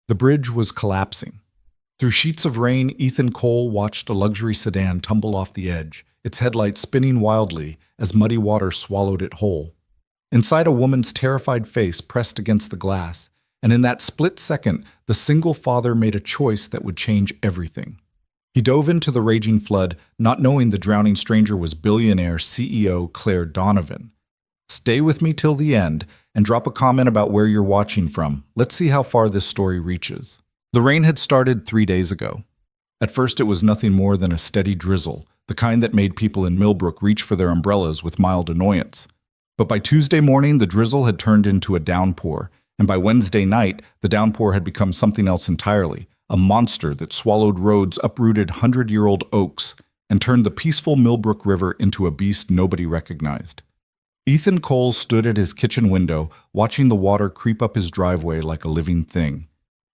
The bridge was collapsing. Through sheets of rain, Ethan Cole watched a luxury sedan tumble off the edge, its headlights spinning wildly as muddy water swallowed it whole. Inside, a woman's terrified face pressed against the glass, and in that split second, the single father made a choice that would change everything. He dove into the raging flood, not knowing the drowning stranger was billionaire CEO Claire Donovan. Stay with me till the end, and drop a comment about where you're watching from. Let's see how far this story reaches. The rain had started 3 days ago. At first, it was nothing more than a steady drizzle, the kind that made people in Millbrook reach for their umbrellas with mild annoyance. But by Tuesday morning, the drizzle had turned into a downpour, and by Wednesday night, the downpour had become something else entirely, a monster that swallowed roads, uprooted 100-year-old oaks, and turned the peaceful Millbrook River into a beast nobody recognized. Ethan Cole stood at his kitchen window, watching the water creep up his driveway like a living thing.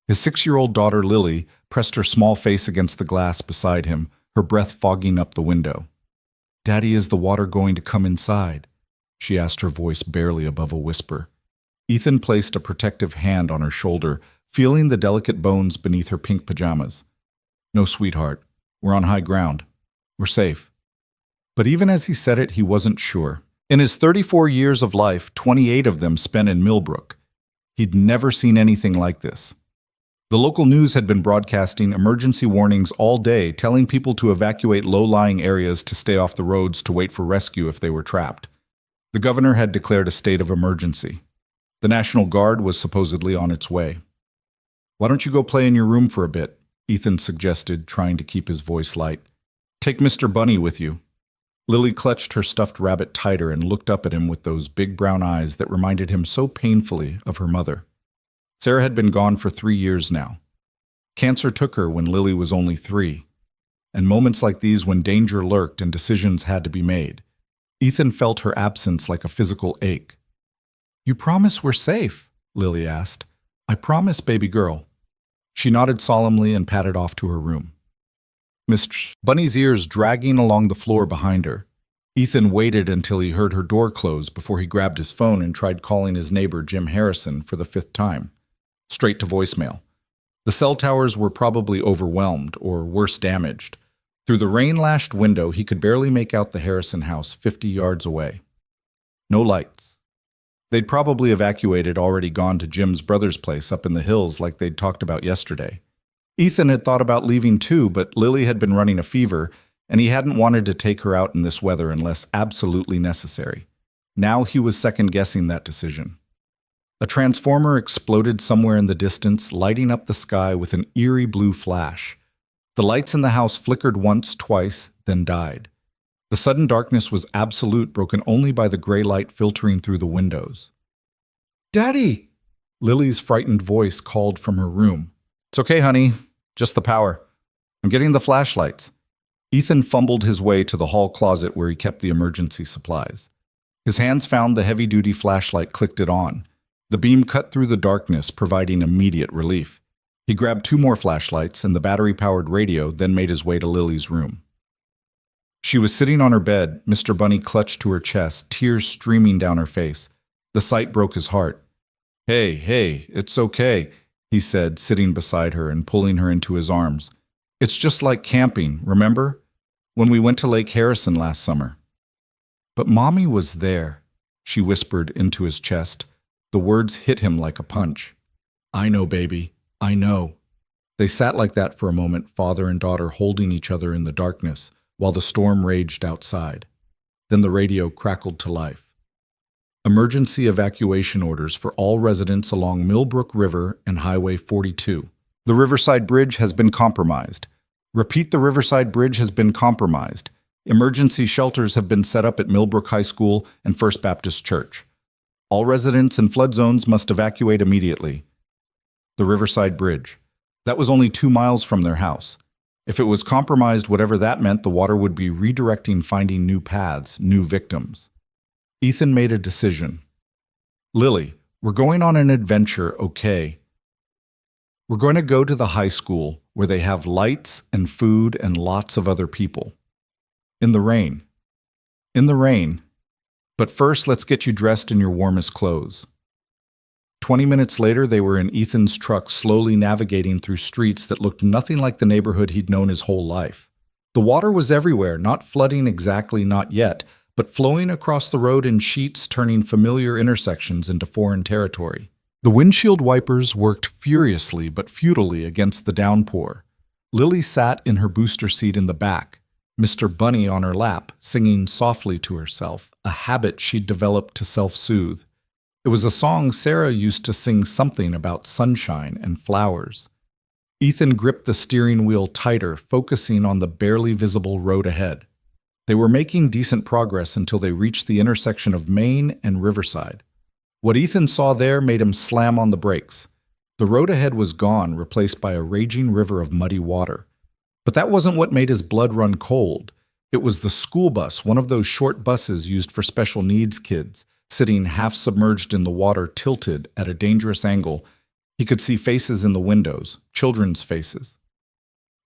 His 6-year-old daughter, Lily, pressed her small face against the glass beside him, her breath fogging up the window. "Daddy, is the water going to come inside?" she asked, her voice barely above a whisper. Ethan placed a protective hand on her shoulder, feeling the delicate bones beneath her pink pajamas. "No, sweetheart. We're on high ground. We're safe." But even as he said it, he wasn't sure. In his 34 years of life, 28 of them spent in Millbrook. He'd never seen anything like this. The local news had been broadcasting emergency warnings all day, telling people to evacuate low-lying areas to stay off the roads to wait for rescue if they were trapped. The governor had declared a state of emergency. The National Guard was supposedly on its way. "Why don't you go play in your room for a bit?" Ethan suggested, trying to keep his voice light. "Take Mr. Bunny with you." Lily clutched her stuffed rabbit tighter and looked up at him with those big brown eyes that reminded him so painfully of her mother. Sarah had been gone for 3 years now. Cancer took her when Lily was only 3. And moments like these when danger lurked and decisions had to be made, Ethan felt her absence like a physical ache. "You promise we're safe?" Lily asked. "I promise, baby girl." She nodded solemnly and padded off to her room. Mr. Bunny's ears dragging along the floor behind her. Ethan waited until he heard her door close before he grabbed his phone and tried calling his neighbor Jim Harrison for the 5th time. Straight to voicemail. The cell towers were probably overwhelmed or worse damaged. Through the rain-lashed window, he could barely make out the Harrison house 50 yards away. No lights. They'd probably evacuated, already gone to Jim's brother's place up in the hills like they'd talked about yesterday. Ethan had thought about leaving too, but Lily had been running a fever, and he hadn't wanted to take her out in this weather unless absolutely necessary. Now he was second-guessing that decision. A transformer exploded somewhere in the distance, lighting up the sky with an eerie blue flash. The lights in the house flickered once, twice, then died. The sudden darkness was absolute, broken only by the gray light filtering through the windows. "Daddy!" Lily's frightened voice called from her room. "It's okay, honey. Just the power. I'm getting the flashlights." Ethan fumbled his way to the hall closet where he kept the emergency supplies. His hands found the heavy-duty flashlight, clicked it on. The beam cut through the darkness, providing immediate relief. He grabbed 2 more flashlights and the battery-powered radio, then made his way to Lily's room. She was sitting on her bed, Mr. Bunny clutched to her chest, tears streaming down her face. The sight broke his heart. Hey, it's okay," he said, sitting beside her and pulling her into his arms. "It's just like camping, remember? When we went to Lake Harrison last summer." "But Mommy was there," she whispered into his chest. The words hit him like a punch. "I know, baby. I know." They sat like that for a moment, father and daughter holding each other in the darkness, while the storm raged outside. Then the radio crackled to life. Emergency evacuation orders for all residents along Millbrook River and Highway 42. The Riverside Bridge has been compromised. Repeat, the Riverside Bridge has been compromised. Emergency shelters have been set up at Millbrook High School and First Baptist Church. All residents in flood zones must evacuate immediately. The Riverside Bridge. That was only 2 miles from their house. If it was compromised, whatever that meant, the water would be redirecting, finding new paths, new victims. Ethan made a decision. "Lily, we're going on an adventure, okay? We're going to go to the high school where they have lights and food and lots of other people. In the rain. In the rain. But first, let's get you dressed in your warmest clothes." 20 minutes later, they were in Ethan's truck, slowly navigating through streets that looked nothing like the neighborhood he'd known his whole life. The water was everywhere, not flooding exactly, not yet, but flowing across the road in sheets, turning familiar intersections into foreign territory. The windshield wipers worked furiously but futilely against the downpour. Lily sat in her booster seat in the back, Mr. Bunny on her lap, singing softly to herself, a habit she'd developed to self-soothe. It was a song Sarah used to sing, something about sunshine and flowers. Ethan gripped the steering wheel tighter, focusing on the barely visible road ahead. They were making decent progress until they reached the intersection of Main and Riverside. What Ethan saw there made him slam on the brakes. The road ahead was gone, replaced by a raging river of muddy water. But that wasn't what made his blood run cold. It was the school bus, one of those short buses used for special needs kids, sitting half submerged in the water, tilted at a dangerous angle. He could see faces in the windows, children's faces.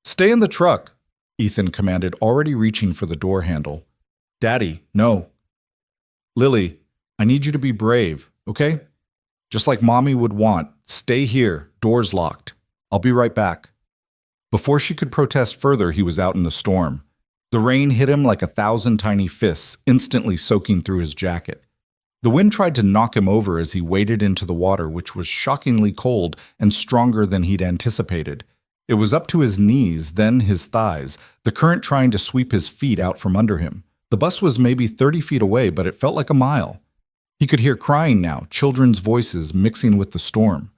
"Stay in the truck," Ethan commanded, already reaching for the door handle. "Daddy, no." "Lily, I need you to be brave, okay? Just like Mommy would want. Stay here, doors locked. I'll be right back." Before she could protest further, he was out in the storm. The rain hit him like 1,000 tiny fists, instantly soaking through his jacket. The wind tried to knock him over as he waded into the water, which was shockingly cold and stronger than he'd anticipated. It was up to his knees, then his thighs, the current trying to sweep his feet out from under him. The bus was maybe 30 feet away, but it felt like a mile. He could hear crying now, children's voices mixing with the storm.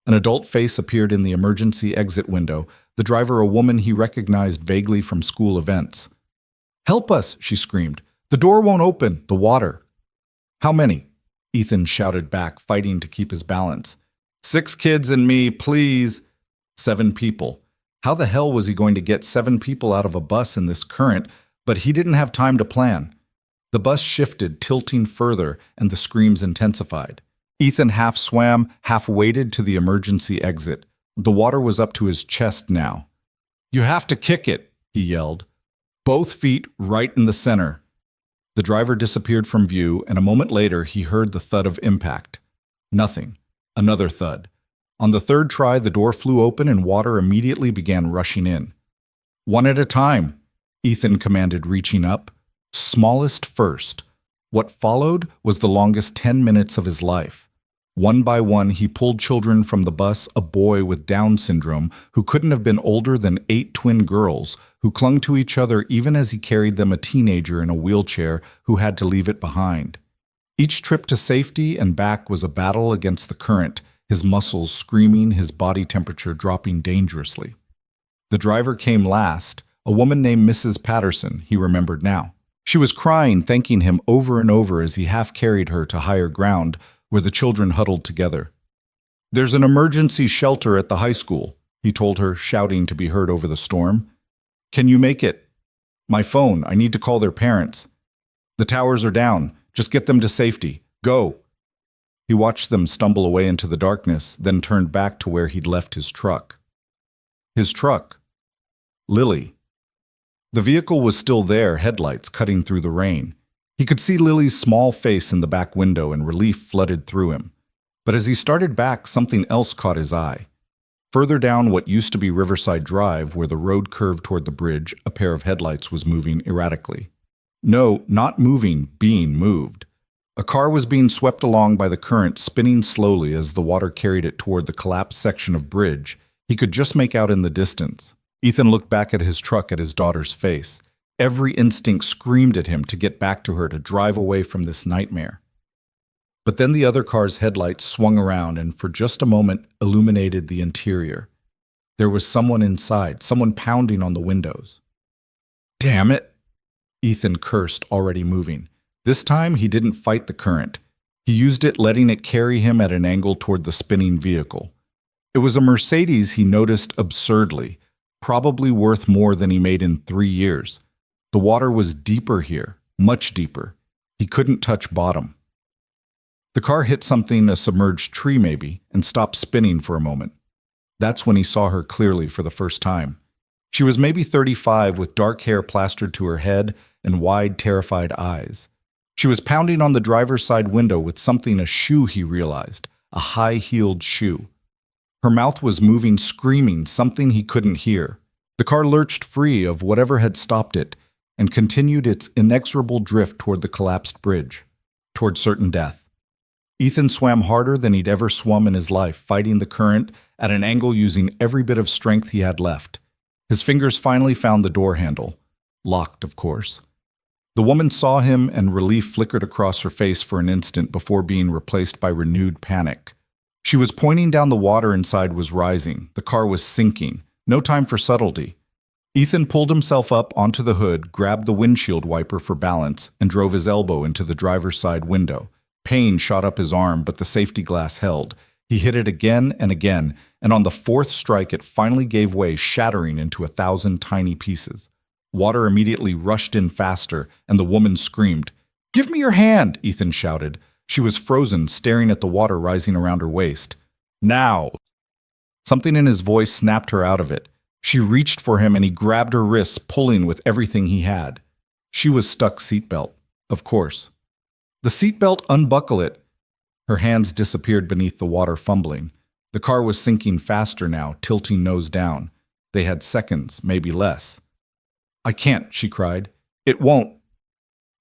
An adult face appeared in the emergency exit window, the driver a woman he recognized vaguely from school events. "Help us!" she screamed. "The door won't open, the water." "How many?" Ethan shouted back, fighting to keep his balance. "6 kids and me, please." 7 people. How the hell was he going to get 7 people out of a bus in this current? But he didn't have time to plan. The bus shifted, tilting further, and the screams intensified. Ethan half swam, half waded to the emergency exit. The water was up to his chest now. "You have to kick it," he yelled. "Both feet right in the center." The driver disappeared from view, and a moment later he heard the thud of impact. Nothing. Another thud. On the third try, the door flew open and water immediately began rushing in. "One at a time," Ethan commanded, reaching up. Smallest first. What followed was the longest 10 minutes of his life. One by one, he pulled children from the bus, a boy with Down syndrome who couldn't have been older than 8 twin girls who clung to each other even as he carried them, a teenager in a wheelchair who had to leave it behind. Each trip to safety and back was a battle against the current, his muscles screaming, his body temperature dropping dangerously. The driver came last, a woman named Mrs. Patterson, he remembered now. She was crying, thanking him over and over as he half carried her to higher ground, where the children huddled together. "There's an emergency shelter at the high school," he told her, shouting to be heard over the storm. "Can you make it?" "My phone. I need to call their parents." "The towers are down. Just get them to safety. Go." He watched them stumble away into the darkness, then turned back to where he'd left his truck. His truck. Lily. The vehicle was still there, headlights cutting through the rain. He could see Lily's small face in the back window, and relief flooded through him. But as he started back, something else caught his eye. Further down what used to be Riverside Drive, where the road curved toward the bridge, a pair of headlights was moving erratically. No, not moving, being moved. A car was being swept along by the current, spinning slowly as the water carried it toward the collapsed section of bridge he could just make out in the distance. Ethan looked back at his truck, at his daughter's face. Every instinct screamed at him to get back to her, to drive away from this nightmare. But then the other car's headlights swung around and for just a moment illuminated the interior. There was someone inside, someone pounding on the windows. "Damn it!" Ethan cursed, already moving. This time he didn't fight the current. He used it, letting it carry him at an angle toward the spinning vehicle. It was a Mercedes, he noticed absurdly, probably worth more than he made in 3 years. The water was deeper here, much deeper. He couldn't touch bottom. The car hit something, a submerged tree maybe, and stopped spinning for a moment. That's when he saw her clearly for the first time. She was maybe 35, with dark hair plastered to her head and wide, terrified eyes. She was pounding on the driver's side window with something, a shoe, he realized, a high-heeled shoe. Her mouth was moving, screaming something he couldn't hear. The car lurched free of whatever had stopped it and continued its inexorable drift toward the collapsed bridge, toward certain death. Ethan swam harder than he'd ever swum in his life, fighting the current at an angle using every bit of strength he had left. His fingers finally found the door handle. Locked, of course. The woman saw him and relief flickered across her face for an instant before being replaced by renewed panic. She was pointing down. The water inside was rising. The car was sinking. No time for subtlety. Ethan pulled himself up onto the hood, grabbed the windshield wiper for balance, and drove his elbow into the driver's side window. Pain shot up his arm, but the safety glass held. He hit it again, and on the fourth strike it finally gave way, shattering into 1,000 tiny pieces. Water immediately rushed in faster, and the woman screamed. "Give me your hand!" Ethan shouted. She was frozen, staring at the water rising around her waist. "Now!" Something in his voice snapped her out of it. She reached for him, and he grabbed her wrists, pulling with everything he had. She was stuck seatbelt, of course. "The seatbelt, unbuckle it!" Her hands disappeared beneath the water, fumbling. The car was sinking faster now, tilting nose down. They had seconds, maybe less. "I can't," she cried. "It won't."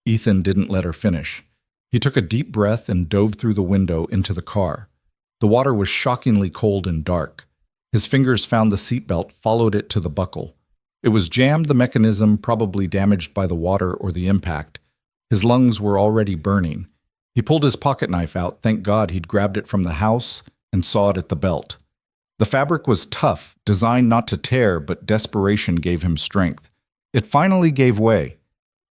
Ethan didn't let her finish. He took a deep breath and dove through the window into the car. The water was shockingly cold and dark. His fingers found the seatbelt, followed it to the buckle. It was jammed, the mechanism probably damaged by the water or the impact. His lungs were already burning. He pulled his pocket knife out, thank God he'd grabbed it from the house, and sawed at the belt. The fabric was tough, designed not to tear, but desperation gave him strength. It finally gave way.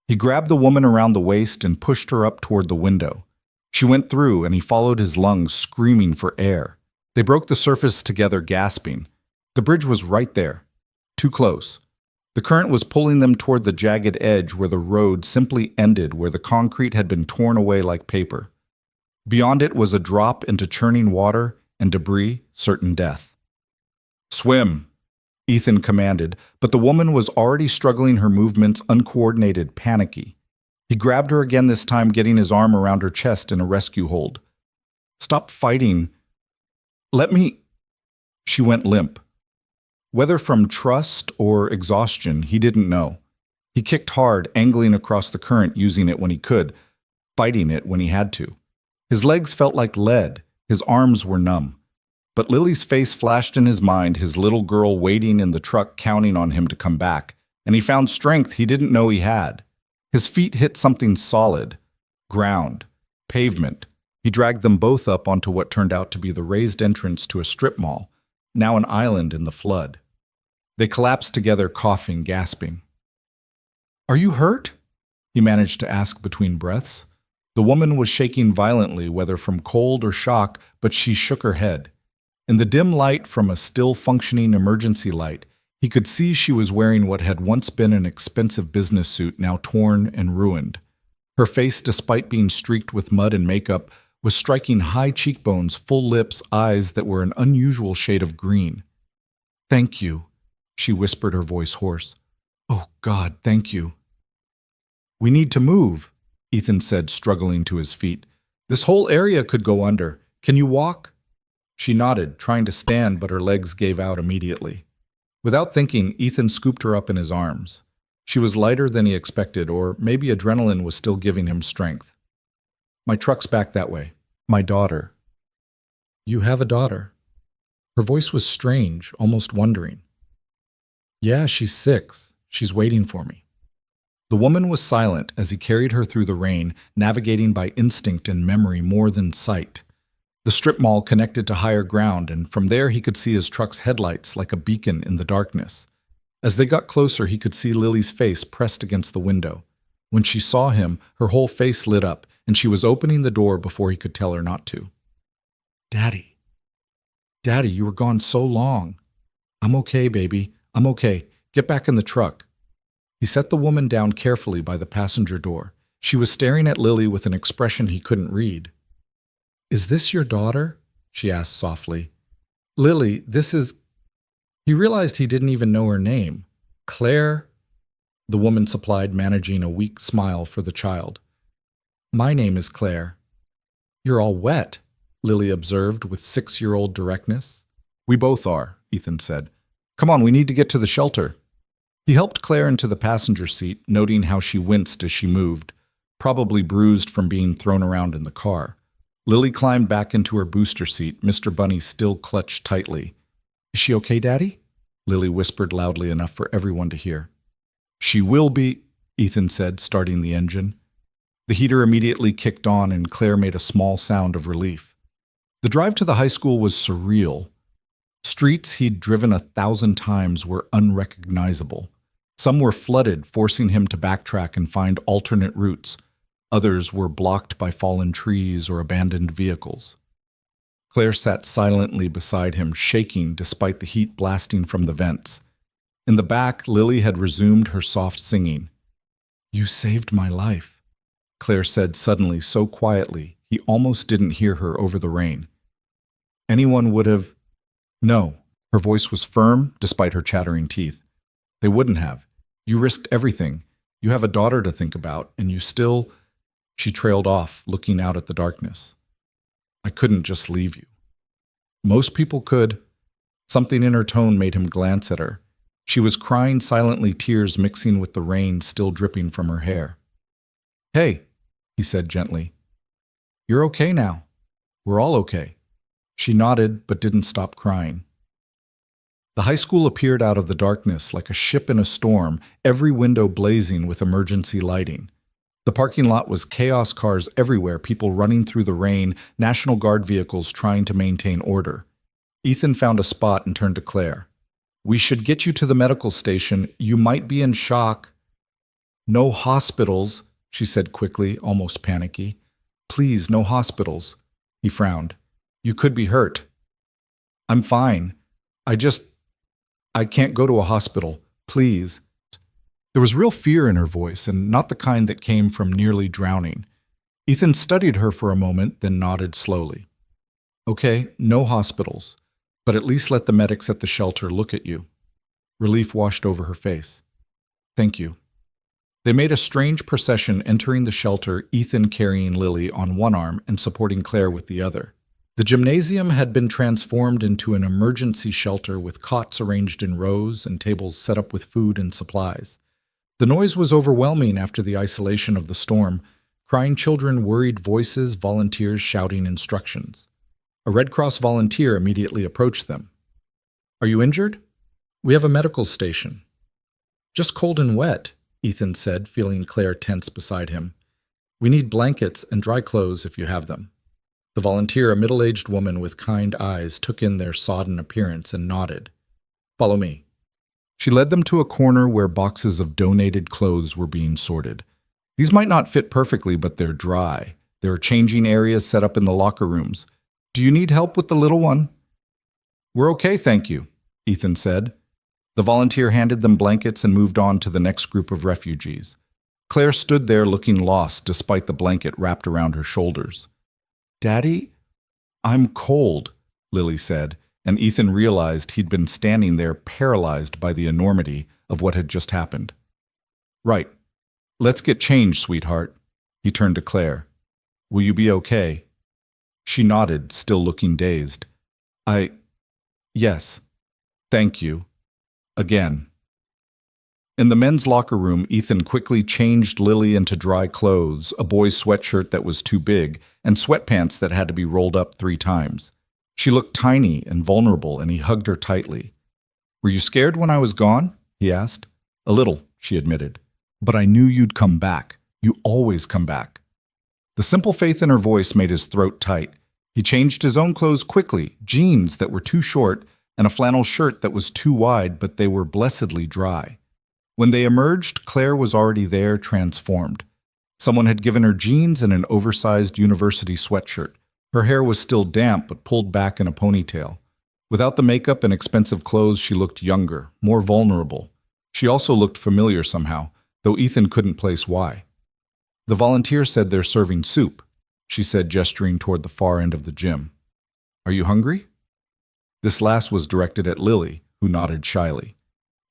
He grabbed the woman around the waist and pushed her up toward the window. She went through, and he followed his lungs, screaming for air. They broke the surface together, gasping. The bridge was right there. Too close. The current was pulling them toward the jagged edge where the road simply ended, where the concrete had been torn away like paper. Beyond it was a drop into churning water and debris, certain death. "Swim," Ethan commanded, but the woman was already struggling, her movements uncoordinated, panicky. He grabbed her again, this time getting his arm around her chest in a rescue hold. "Stop fighting. Let me—" She went limp. Whether from trust or exhaustion, he didn't know. He kicked hard, angling across the current, using it when he could, fighting it when he had to. His legs felt like lead. His arms were numb. But Lily's face flashed in his mind, his little girl waiting in the truck, counting on him to come back, and he found strength he didn't know he had. His feet hit something solid. Ground. Pavement. He dragged them both up onto what turned out to be the raised entrance to a strip mall, now an island in the flood. They collapsed together, coughing, gasping. "Are you hurt?" he managed to ask between breaths. The woman was shaking violently, whether from cold or shock, but she shook her head. In the dim light from a still-functioning emergency light, he could see she was wearing what had once been an expensive business suit, now torn and ruined. Her face, despite being streaked with mud and makeup, was striking high cheekbones, full lips, eyes that were an unusual shade of green. "Thank you," she whispered, her voice hoarse. "Oh, God, thank you." "We need to move," Ethan said, struggling to his feet. "This whole area could go under. Can you walk?" She nodded, trying to stand, but her legs gave out immediately. Without thinking, Ethan scooped her up in his arms. She was lighter than he expected, or maybe adrenaline was still giving him strength. "My truck's back that way. My daughter." "You have a daughter?" Her voice was strange, almost wondering. "Yeah, she's 6. She's waiting for me." The woman was silent as he carried her through the rain, navigating by instinct and memory more than sight. The strip mall connected to higher ground, and from there he could see his truck's headlights like a beacon in the darkness. As they got closer, he could see Lily's face pressed against the window. When she saw him, her whole face lit up, and she was opening the door before he could tell her not to. "Daddy. Daddy, you were gone so long." "I'm okay, baby. I'm okay. Get back in the truck." He set the woman down carefully by the passenger door. She was staring at Lily with an expression he couldn't read. "Is this your daughter?" she asked softly. "Lily, this is—" He realized he didn't even know her name. "Claire?" The woman supplied, managing a weak smile for the child. "My name is Claire." "You're all wet." Lily observed with 6-year-old directness. We both are, Ethan said. Come on, we need to get to the shelter. He helped Claire into the passenger seat, noting how she winced as she moved, probably bruised from being thrown around in the car. Lily climbed back into her booster seat, Mr. Bunny still clutched tightly. Is she okay, Daddy? Lily whispered loudly enough for everyone to hear. She will be, Ethan said, starting the engine. The heater immediately kicked on and Claire made a small sound of relief. The drive to the high school was surreal. Streets he'd driven 1,000 times were unrecognizable. Some were flooded, forcing him to backtrack and find alternate routes. Others were blocked by fallen trees or abandoned vehicles. Claire sat silently beside him, shaking despite the heat blasting from the vents. In the back, Lily had resumed her soft singing. You saved my life, Claire said suddenly, so quietly he almost didn't hear her over the rain. Anyone would have... No, her voice was firm despite her chattering teeth. They wouldn't have. You risked everything. You have a daughter to think about, and you still... She trailed off, looking out at the darkness. I couldn't just leave you. Most people could. Something in her tone made him glance at her. She was crying silently, tears mixing with the rain still dripping from her hair. Hey, he said gently. You're okay now. We're all okay. She nodded, but didn't stop crying. The high school appeared out of the darkness like a ship in a storm, every window blazing with emergency lighting. The parking lot was chaos, cars everywhere, people running through the rain, National Guard vehicles trying to maintain order. Ethan found a spot and turned to Claire. We should get you to the medical station. You might be in shock. No hospitals, she said quickly, almost panicky. Please, no hospitals. He frowned. You could be hurt. I'm fine. I can't go to a hospital. Please. There was real fear in her voice, and not the kind that came from nearly drowning. Ethan studied her for a moment, then nodded slowly. Okay, no hospitals, but at least let the medics at the shelter look at you. Relief washed over her face. Thank you. They made a strange procession entering the shelter, Ethan carrying Lily on one arm and supporting Claire with the other. The gymnasium had been transformed into an emergency shelter with cots arranged in rows and tables set up with food and supplies. The noise was overwhelming after the isolation of the storm. Crying children, worried voices, volunteers shouting instructions. A Red Cross volunteer immediately approached them. Are you injured? We have a medical station. Just cold and wet, Ethan said, feeling Claire tense beside him. We need blankets and dry clothes if you have them. The volunteer, a middle-aged woman with kind eyes, took in their sodden appearance and nodded. Follow me. She led them to a corner where boxes of donated clothes were being sorted. These might not fit perfectly, but they're dry. There are changing areas set up in the locker rooms. Do you need help with the little one? We're okay, thank you, Ethan said. The volunteer handed them blankets and moved on to the next group of refugees. Claire stood there looking lost despite the blanket wrapped around her shoulders. Daddy, I'm cold, Lily said, and Ethan realized he'd been standing there paralyzed by the enormity of what had just happened. Right. Let's get changed, sweetheart. He turned to Claire. Will you be okay? She nodded, still looking dazed. Yes. Thank you. Again. In the men's locker room, Ethan quickly changed Lily into dry clothes, a boy's sweatshirt that was too big, and sweatpants that had to be rolled up 3 times. She looked tiny and vulnerable, and he hugged her tightly. Were you scared when I was gone? He asked. A little, she admitted. But I knew you'd come back. You always come back. The simple faith in her voice made his throat tight. He changed his own clothes quickly, jeans that were too short, and a flannel shirt that was too wide, but they were blessedly dry. When they emerged, Claire was already there, transformed. Someone had given her jeans and an oversized university sweatshirt. Her hair was still damp, but pulled back in a ponytail. Without the makeup and expensive clothes, she looked younger, more vulnerable. She also looked familiar somehow, though Ethan couldn't place why. The volunteer said they're serving soup, she said, gesturing toward the far end of the gym. Are you hungry? This last was directed at Lily, who nodded shyly.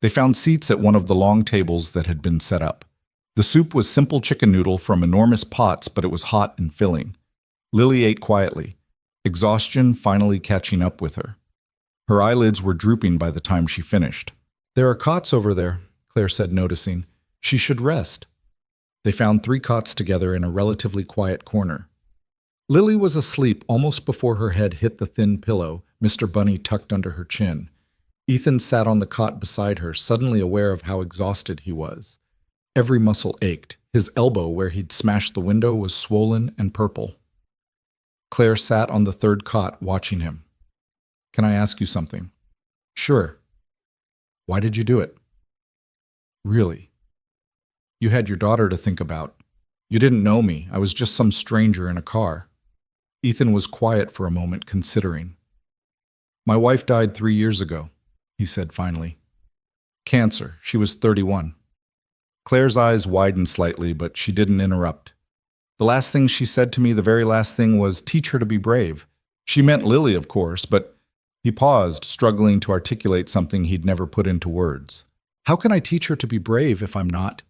They found seats at one of the long tables that had been set up. The soup was simple chicken noodle from enormous pots, but it was hot and filling. Lily ate quietly. exhaustion finally catching up with her. Her eyelids were drooping by the time she finished. "There are cots over there," Claire said, noticing. "She should rest." They found 3 cots together in a relatively quiet corner. Lily was asleep almost before her head hit the thin pillow Mr. Bunny tucked under her chin. Ethan sat on the cot beside her, suddenly aware of how exhausted he was. Every muscle ached. His elbow, where he'd smashed the window, was swollen and purple. Claire sat on the 3rd cot, watching him. "Can I ask you something?" "Sure." "Why did you do it?" "Really?" "You had your daughter to think about. You didn't know me. I was just some stranger in a car." Ethan was quiet for a moment, considering. "My wife died 3 years ago," he said finally. "Cancer. She was 31. Claire's eyes widened slightly, but she didn't interrupt. "The last thing she said to me, the very last thing, was teach her to be brave. She meant Lily, of course, but..." He paused, struggling to articulate something he'd never put into words. "How can I teach her to be brave if I'm not?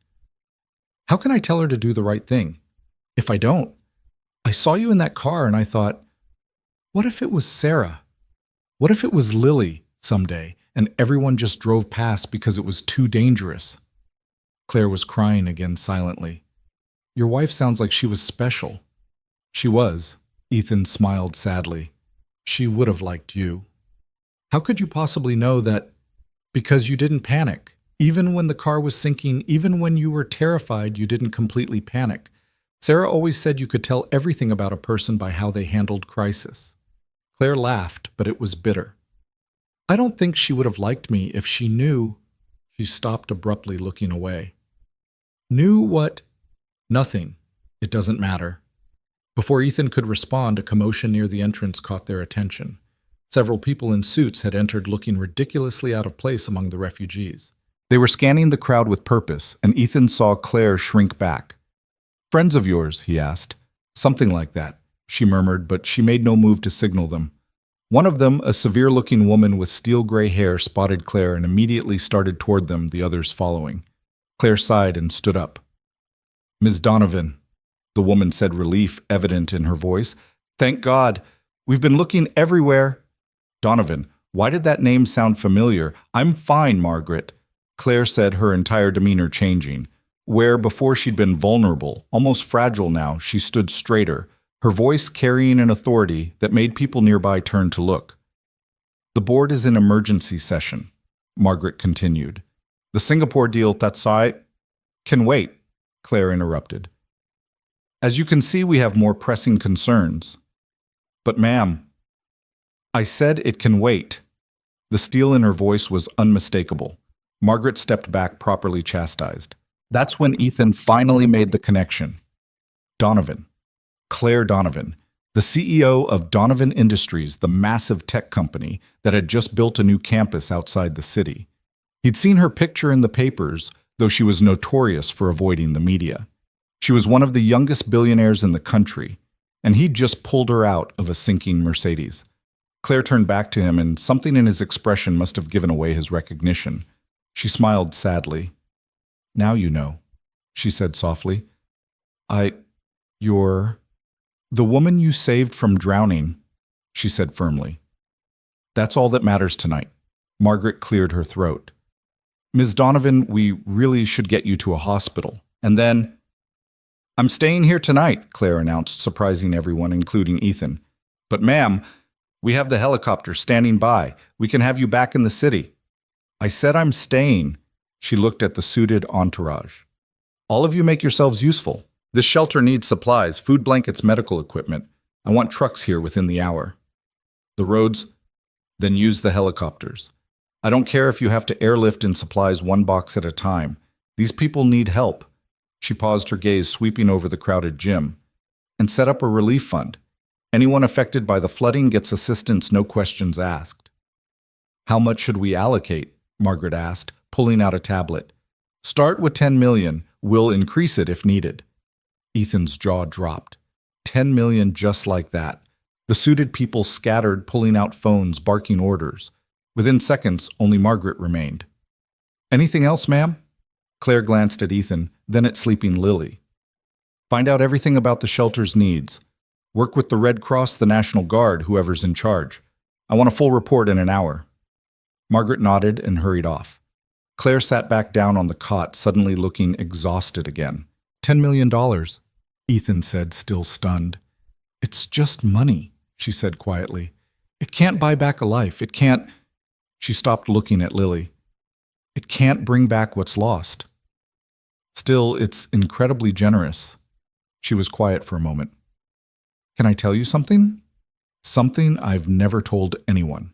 How can I tell her to do the right thing? If I don't? I saw you in that car and I thought, what if it was Sarah? What if it was Lily someday and everyone just drove past because it was too dangerous?" Claire was crying again silently. "Your wife sounds like she was special." "She was." Ethan smiled sadly. "She would have liked you." "How could you possibly know that?" "Because you didn't panic. Even when the car was sinking, even when you were terrified, you didn't completely panic. Sarah always said you could tell everything about a person by how they handled crisis." Claire laughed, but it was bitter. "I don't think she would have liked me if she knew." She stopped abruptly, looking away. "Knew what?" "Nothing. It doesn't matter." Before Ethan could respond, a commotion near the entrance caught their attention. Several people in suits had entered, looking ridiculously out of place among the refugees. They were scanning the crowd with purpose, and Ethan saw Claire shrink back. "Friends of yours?" he asked. "Something like that," she murmured, but she made no move to signal them. One of them, a severe-looking woman with steel-gray hair, spotted Claire and immediately started toward them, the others following. Claire sighed and stood up. "Ms. Donovan," the woman said, relief evident in her voice. "Thank God. We've been looking everywhere." "Donovan, why did that name sound familiar?" "I'm fine, Margaret," Claire said, her entire demeanor changing. Where before she'd been vulnerable, almost fragile now, she stood straighter, her voice carrying an authority that made people nearby turn to look. "The board is in emergency session," Margaret continued. "The Singapore deal, that's I..." "Can wait," Claire interrupted. "As you can see, we have more pressing concerns." "But ma'am..." "I said it can wait." The steel in her voice was unmistakable. Margaret stepped back, properly chastised. That's when Ethan finally made the connection. Donovan. Claire Donovan, the CEO of Donovan Industries, the massive tech company that had just built a new campus outside the city. He'd seen her picture in the papers, though she was notorious for avoiding the media. She was one of the youngest billionaires in the country, and he'd just pulled her out of a sinking Mercedes. Claire turned back to him, and something in his expression must have given away his recognition. She smiled sadly. "Now you know," she said softly. You're the woman you saved from drowning," she said firmly. "That's all that matters tonight." Margaret cleared her throat. "Ms. Donovan, we really should get you to a hospital. And then..." "I'm staying here tonight," Claire announced, surprising everyone, including Ethan. "But ma'am, we have the helicopter standing by. We can have you back in the city." "I said I'm staying." She looked at the suited entourage. "All of you make yourselves useful. This shelter needs supplies, food blankets, medical equipment. I want trucks here within the hour. The roads? Then use the helicopters. I don't care if you have to airlift in supplies 1 box at a time. These people need help." She paused, her gaze sweeping over the crowded gym. "And set up a relief fund. Anyone affected by the flooding gets assistance, no questions asked." "How much should we allocate?" Margaret asked, pulling out a tablet. "Start with 10 million. We'll increase it if needed." Ethan's jaw dropped. 10 million just like that. The suited people scattered, pulling out phones, barking orders. Within seconds, only Margaret remained. "Anything else, ma'am?" Claire glanced at Ethan, then at sleeping Lily. "Find out everything about the shelter's needs. Work with the Red Cross, the National Guard, whoever's in charge. I want a full report in an hour." Margaret nodded and hurried off. Claire sat back down on the cot, suddenly looking exhausted again. $10 million, Ethan said, still stunned. "It's just money," she said quietly. "It can't buy back a life. It can't—" She stopped looking at Lily. "It can't bring back what's lost. Still, it's incredibly generous." She was quiet for a moment. "Can I tell you something? Something I've never told anyone."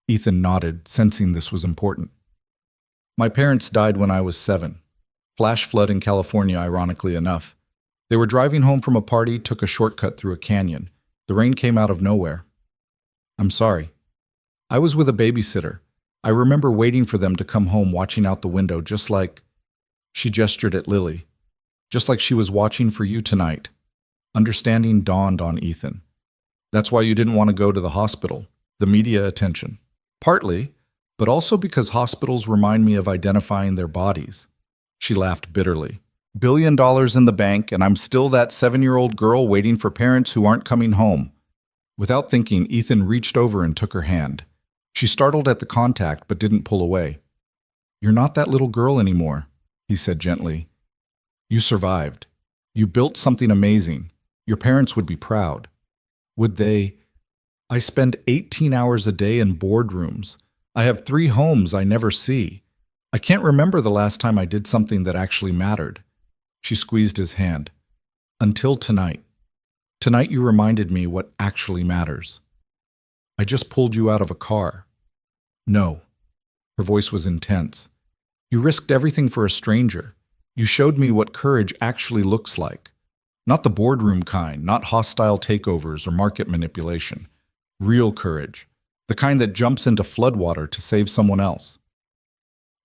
Ethan nodded, sensing this was important. "My parents died when I was 7. Flash flood in California, ironically enough. They were driving home from a party, took a shortcut through a canyon. The rain came out of nowhere. I'm sorry. I was with a babysitter. I remember waiting for them to come home, watching out the window, just like—" She gestured at Lily. "Just like she was watching for you tonight." Understanding dawned on Ethan. "That's why you didn't want to go to the hospital. The media attention. Partly, but also because hospitals remind me of identifying their bodies." She laughed bitterly. $1 billion in the bank, and I'm still that 7-year-old girl waiting for parents who aren't coming home. Without thinking, Ethan reached over and took her hand. She startled at the contact, but didn't pull away. "You're not that little girl anymore," he said gently. "You survived. You built something amazing. Your parents would be proud." "Would they? I spend 18 hours a day in boardrooms. I have 3 homes I never see. I can't remember the last time I did something that actually mattered." She squeezed his hand. "Until tonight. Tonight you reminded me what actually matters. I just pulled you out of a car." "No." Her voice was intense. "You risked everything for a stranger. You showed me what courage actually looks like. Not the boardroom kind, not hostile takeovers or market manipulation. Real courage. The kind that jumps into floodwater to save someone else."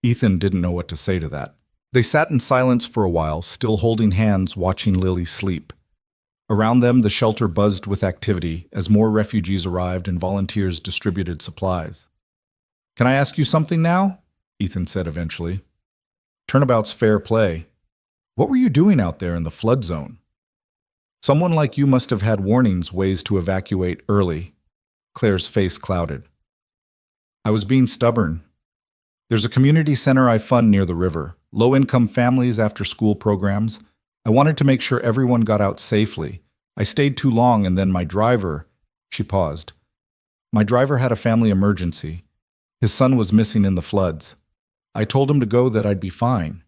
Ethan didn't know what to say to that. They sat in silence for a while, still holding hands, watching Lily sleep. Around them, the shelter buzzed with activity as more refugees arrived and volunteers distributed supplies. "Can I ask you something now?" Ethan said eventually. "Turnabout's fair play. What were you doing out there in the flood zone? Someone like you must have had warnings, ways to evacuate early." Claire's face clouded. "I was being stubborn. There's a community center I fund near the river, low-income families after-school programs. I wanted to make sure everyone got out safely. I stayed too long, and then my driver—" She paused. "My driver had a family emergency. His son was missing in the floods. I told him to go, that I'd be fine."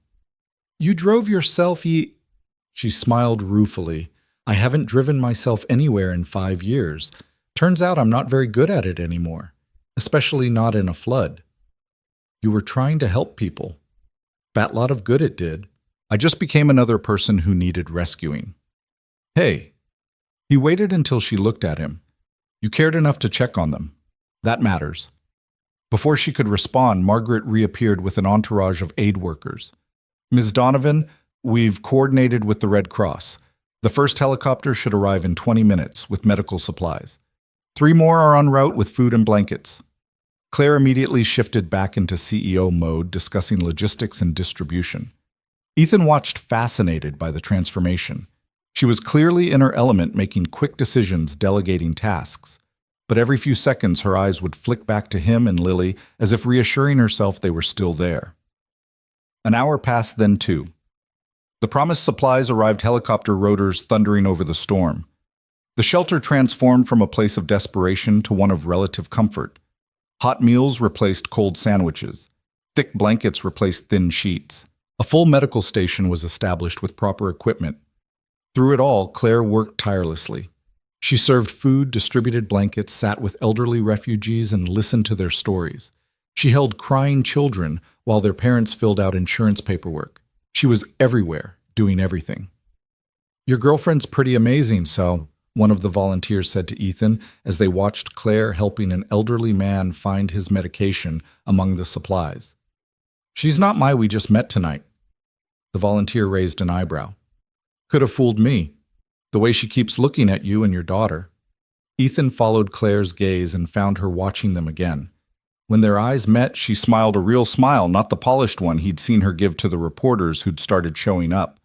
"You drove yourself, She smiled ruefully. "I haven't driven myself anywhere in 5 years. Turns out I'm not very good at it anymore, especially not in a flood." "You were trying to help people. Fat lot of good it did. I just became another person who needed rescuing." "Hey." He waited until she looked at him. "You cared enough to check on them. That matters." Before she could respond, Margaret reappeared with an entourage of aid workers. "Ms. Donovan, we've coordinated with the Red Cross. The first helicopter should arrive in 20 minutes with medical supplies. 3 more are en route with food and blankets." Claire immediately shifted back into CEO mode, discussing logistics and distribution. Ethan watched, fascinated by the transformation. She was clearly in her element, making quick decisions, delegating tasks. But every few seconds, her eyes would flick back to him and Lily, as if reassuring herself they were still there. An hour passed, then 2. The promised supplies arrived, helicopter rotors thundering over the storm. The shelter transformed from a place of desperation to one of relative comfort. Hot meals replaced cold sandwiches. Thick blankets replaced thin sheets. A full medical station was established with proper equipment. Through it all, Claire worked tirelessly. She served food, distributed blankets, sat with elderly refugees, and listened to their stories. She held crying children while their parents filled out insurance paperwork. She was everywhere, doing everything. "Your girlfriend's pretty amazing, so," one of the volunteers said to Ethan as they watched Claire helping an elderly man find his medication among the supplies. "She's not my we just met tonight." The volunteer raised an eyebrow. "Could have fooled me. The way she keeps looking at you and your daughter." Ethan followed Claire's gaze and found her watching them again. When their eyes met, she smiled, a real smile, not the polished one he'd seen her give to the reporters who'd started showing up.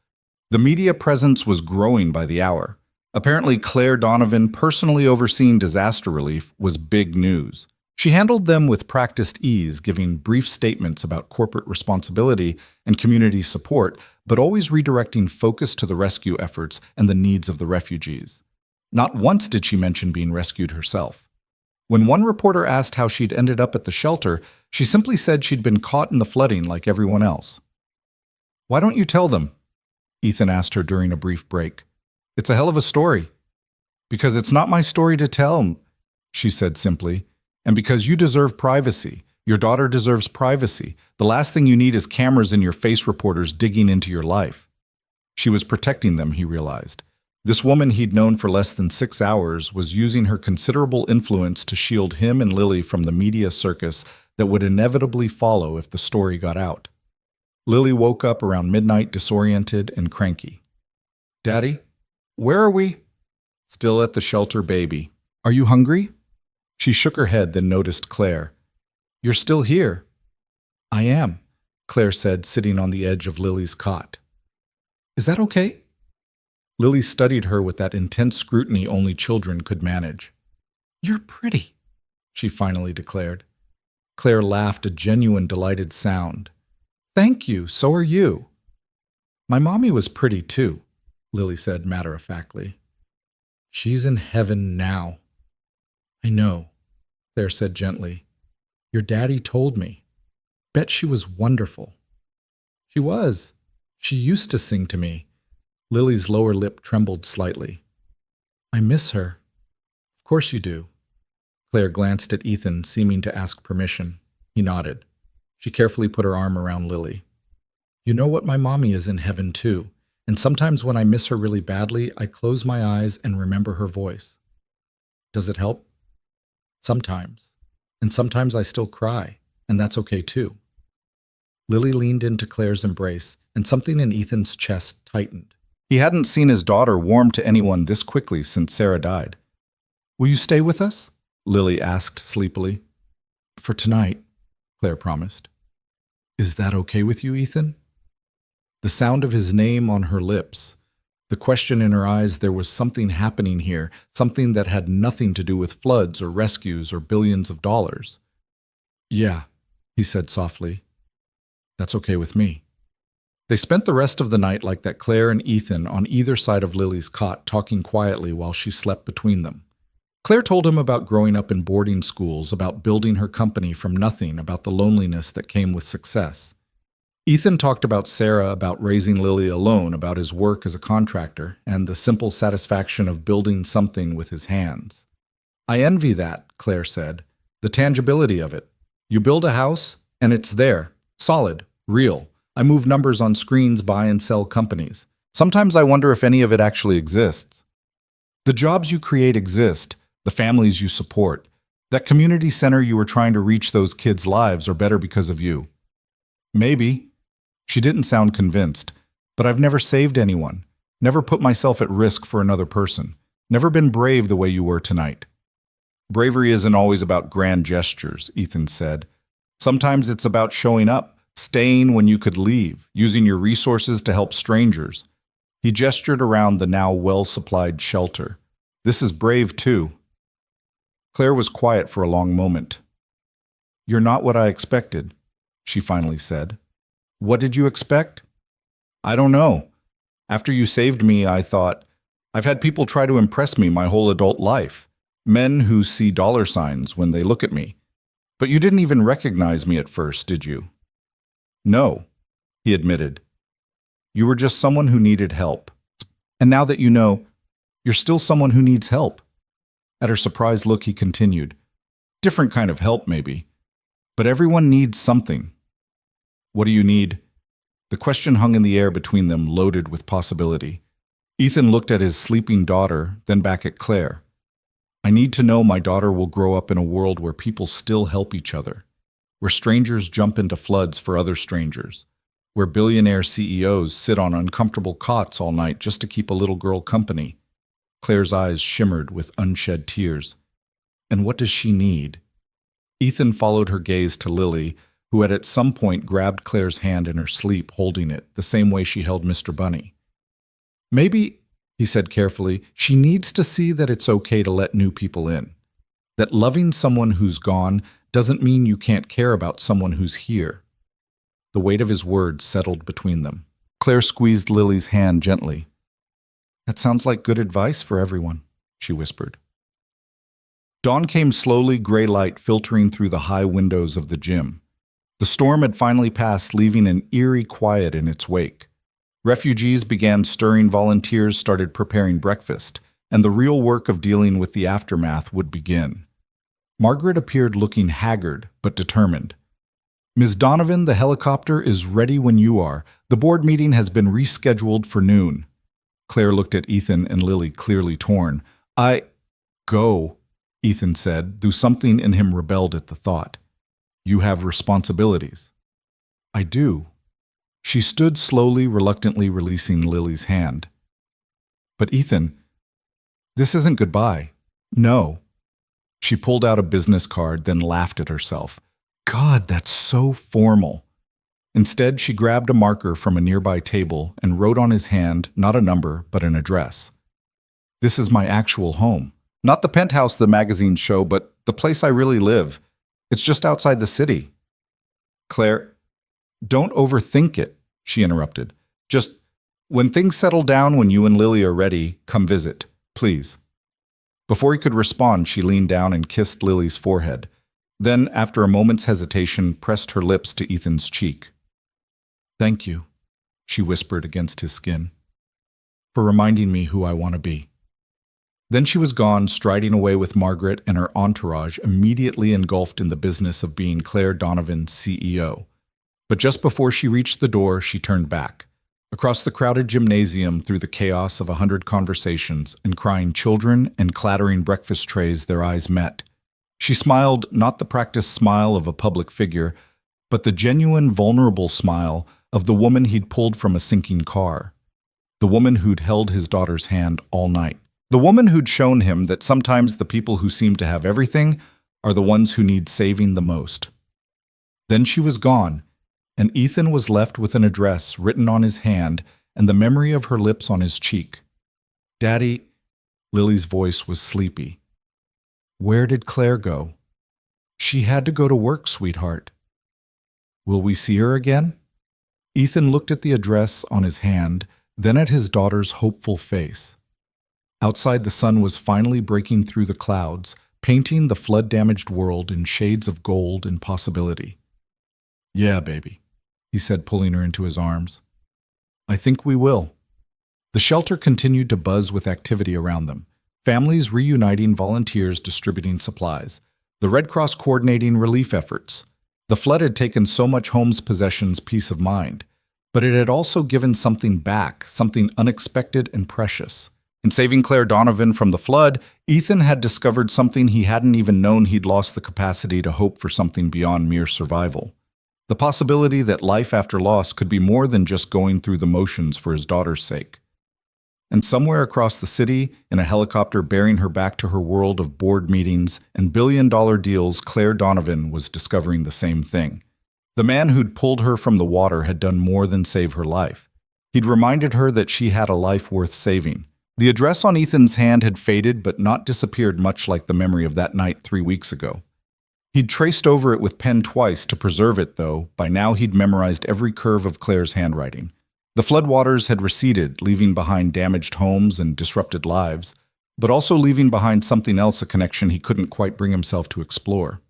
The media presence was growing by the hour. Apparently, Claire Donovan personally overseeing disaster relief was big news. She handled them with practiced ease, giving brief statements about corporate responsibility and community support, but always redirecting focus to the rescue efforts and the needs of the refugees. Not once did she mention being rescued herself. When one reporter asked how she'd ended up at the shelter, she simply said she'd been caught in the flooding like everyone else. "Why don't you tell them?" Ethan asked her during a brief break. "It's a hell of a story." "Because it's not my story to tell," she said simply. "And because you deserve privacy. Your daughter deserves privacy. The last thing you need is cameras in your face reporters digging into your life." She was protecting them, he realized. This woman he'd known for less than 6 hours was using her considerable influence to shield him and Lily from the media circus that would inevitably follow if the story got out. Lily woke up around midnight disoriented and cranky. "Daddy, where are we?" "Still at the shelter, baby. Are you hungry?" She shook her head, then noticed Claire. "You're still here." "I am," Claire said, sitting on the edge of Lily's cot. "Is that okay?" Lily studied her with that intense scrutiny only children could manage. "You're pretty," she finally declared. Claire laughed, a genuine delighted sound. "Thank you, so are you." "My mommy was pretty too," Lily said matter-of-factly. "She's in heaven now." "I know," Claire said gently. "Your daddy told me. Bet she was wonderful." "She was. She used to sing to me." Lily's lower lip trembled slightly. "I miss her." "Of course you do." Claire glanced at Ethan, seeming to ask permission. He nodded. She carefully put her arm around Lily. "You know what, my mommy is in heaven too, and sometimes when I miss her really badly, I close my eyes and remember her voice." "Does it help?" "Sometimes. And sometimes I still cry, and that's okay too." Lily leaned into Claire's embrace, and something in Ethan's chest tightened. He hadn't seen his daughter warm to anyone this quickly since Sarah died. "Will you stay with us?" Lily asked sleepily. "For tonight," Claire promised. "Is that okay with you, Ethan?" The sound of his name on her lips, the question in her eyes, there was something happening here, something that had nothing to do with floods or rescues or billions of dollars. "Yeah," he said softly. "That's okay with me." They spent the rest of the night like that, Claire and Ethan on either side of Lily's cot, talking quietly while she slept between them. Claire told him about growing up in boarding schools, about building her company from nothing, about the loneliness that came with success. Ethan talked about Sarah, about raising Lily alone, about his work as a contractor, and the simple satisfaction of building something with his hands. "I envy that," Claire said. "The tangibility of it. You build a house, and it's there, solid, real. I move numbers on screens, buy and sell companies. Sometimes I wonder if any of it actually exists. The jobs you create exist, the families you support. That community center you were trying to reach those kids' lives are better because of you." "Maybe." She didn't sound convinced. "But I've never saved anyone, never put myself at risk for another person, never been brave the way you were tonight." "Bravery isn't always about grand gestures," Ethan said. "Sometimes it's about showing up. Staying when you could leave, using your resources to help strangers." He gestured around the now well-supplied shelter. "This is brave, too." Claire was quiet for a long moment. "You're not what I expected," she finally said. "What did you expect?" "I don't know. After you saved me, I thought, I've had people try to impress me my whole adult life. Men who see dollar signs when they look at me. But you didn't even recognize me at first, did you?" "No," he admitted. "You were just someone who needed help. And now that you know, you're still someone who needs help." At her surprised look, he continued, "Different kind of help, maybe. But everyone needs something." "What do you need?" The question hung in the air between them, loaded with possibility. Ethan looked at his sleeping daughter, then back at Claire. "I need to know my daughter will grow up in a world where people still help each other. Where strangers jump into floods for other strangers, where billionaire CEOs sit on uncomfortable cots all night just to keep a little girl company." Claire's eyes shimmered with unshed tears. "And what does she need?" Ethan followed her gaze to Lily, who had at some point grabbed Claire's hand in her sleep, holding it, the same way she held Mr. Bunny. "Maybe," he said carefully. She needs to see that it's okay to let new people in. That loving someone who's gone doesn't mean you can't care about someone who's here. The weight of his words settled between them. Claire squeezed Lily's hand gently. That sounds like good advice for everyone, she whispered. Dawn came slowly, gray light filtering through the high windows of the gym. The storm had finally passed, leaving an eerie quiet in its wake. Refugees began stirring, volunteers started preparing breakfast, and the real work of dealing with the aftermath would begin. Margaret appeared looking haggard but determined. Ms. Donovan, the helicopter is ready when you are. The board meeting has been rescheduled for noon. Claire looked at Ethan and Lily, clearly torn. Go, Ethan said, though something in him rebelled at the thought. You have responsibilities. I do. She stood slowly, reluctantly releasing Lily's hand. But Ethan, this isn't goodbye. No. She pulled out a business card, then laughed at herself. God, that's so formal. Instead, she grabbed a marker from a nearby table and wrote on his hand not a number, but an address. This is my actual home. Not the penthouse the magazines show, but the place I really live. It's just outside the city. Claire, don't overthink it, she interrupted. Just, when things settle down, when you and Lily are ready, come visit, please. Before he could respond, she leaned down and kissed Lily's forehead. Then, after a moment's hesitation, pressed her lips to Ethan's cheek. Thank you, she whispered against his skin, for reminding me who I want to be. Then she was gone, striding away with Margaret and her entourage immediately engulfed in the business of being Claire Donovan, CEO. But just before she reached the door, she turned back. Across the crowded gymnasium, through the chaos of 100 conversations and crying children and clattering breakfast trays, their eyes met. She smiled, not the practiced smile of a public figure, but the genuine, vulnerable smile of the woman he'd pulled from a sinking car. The woman who'd held his daughter's hand all night. The woman who'd shown him that sometimes the people who seem to have everything are the ones who need saving the most. Then she was gone, and Ethan was left with an address written on his hand and the memory of her lips on his cheek. Daddy, Lily's voice was sleepy. Where did Claire go? She had to go to work, sweetheart. Will we see her again? Ethan looked at the address on his hand, then at his daughter's hopeful face. Outside, the sun was finally breaking through the clouds, painting the flood-damaged world in shades of gold and possibility. Yeah, baby, he said, pulling her into his arms. I think we will. The shelter continued to buzz with activity around them. Families reuniting, volunteers distributing supplies, the Red Cross coordinating relief efforts. The flood had taken so much home's possessions peace of mind, but it had also given something back, something unexpected and precious. In saving Claire Donovan from the flood, Ethan had discovered something he hadn't even known. He'd lost the capacity to hope for something beyond mere survival. The possibility that life after loss could be more than just going through the motions for his daughter's sake. And somewhere across the city, in a helicopter bearing her back to her world of board meetings and billion-dollar deals, Claire Donovan was discovering the same thing. The man who'd pulled her from the water had done more than save her life. He'd reminded her that she had a life worth saving. The address on Ethan's hand had faded but not disappeared, much like the memory of that night 3 weeks ago. He'd traced over it with pen twice to preserve it, though. By now he'd memorized every curve of Claire's handwriting. The floodwaters had receded, leaving behind damaged homes and disrupted lives, but also leaving behind something else, a connection he couldn't quite bring himself to explore.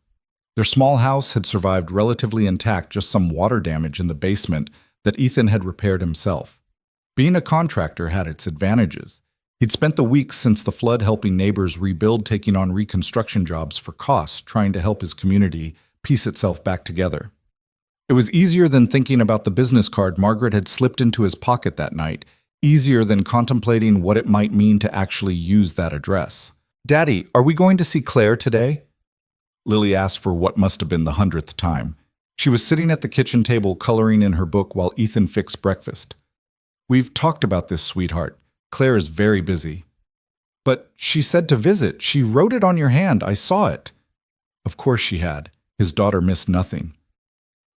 Their small house had survived relatively intact, just some water damage in the basement that Ethan had repaired himself. Being a contractor had its advantages. He'd spent the weeks since the flood helping neighbors rebuild, taking on reconstruction jobs for costs, trying to help his community piece itself back together. It was easier than thinking about the business card Margaret had slipped into his pocket that night, easier than contemplating what it might mean to actually use that address. Daddy, are we going to see Claire today? Lily asked for what must have been the 100th time. She was sitting at the kitchen table coloring in her book while Ethan fixed breakfast. We've talked about this, sweetheart. Claire is very busy. But she said to visit. She wrote it on your hand. I saw it. Of course she had. His daughter missed nothing.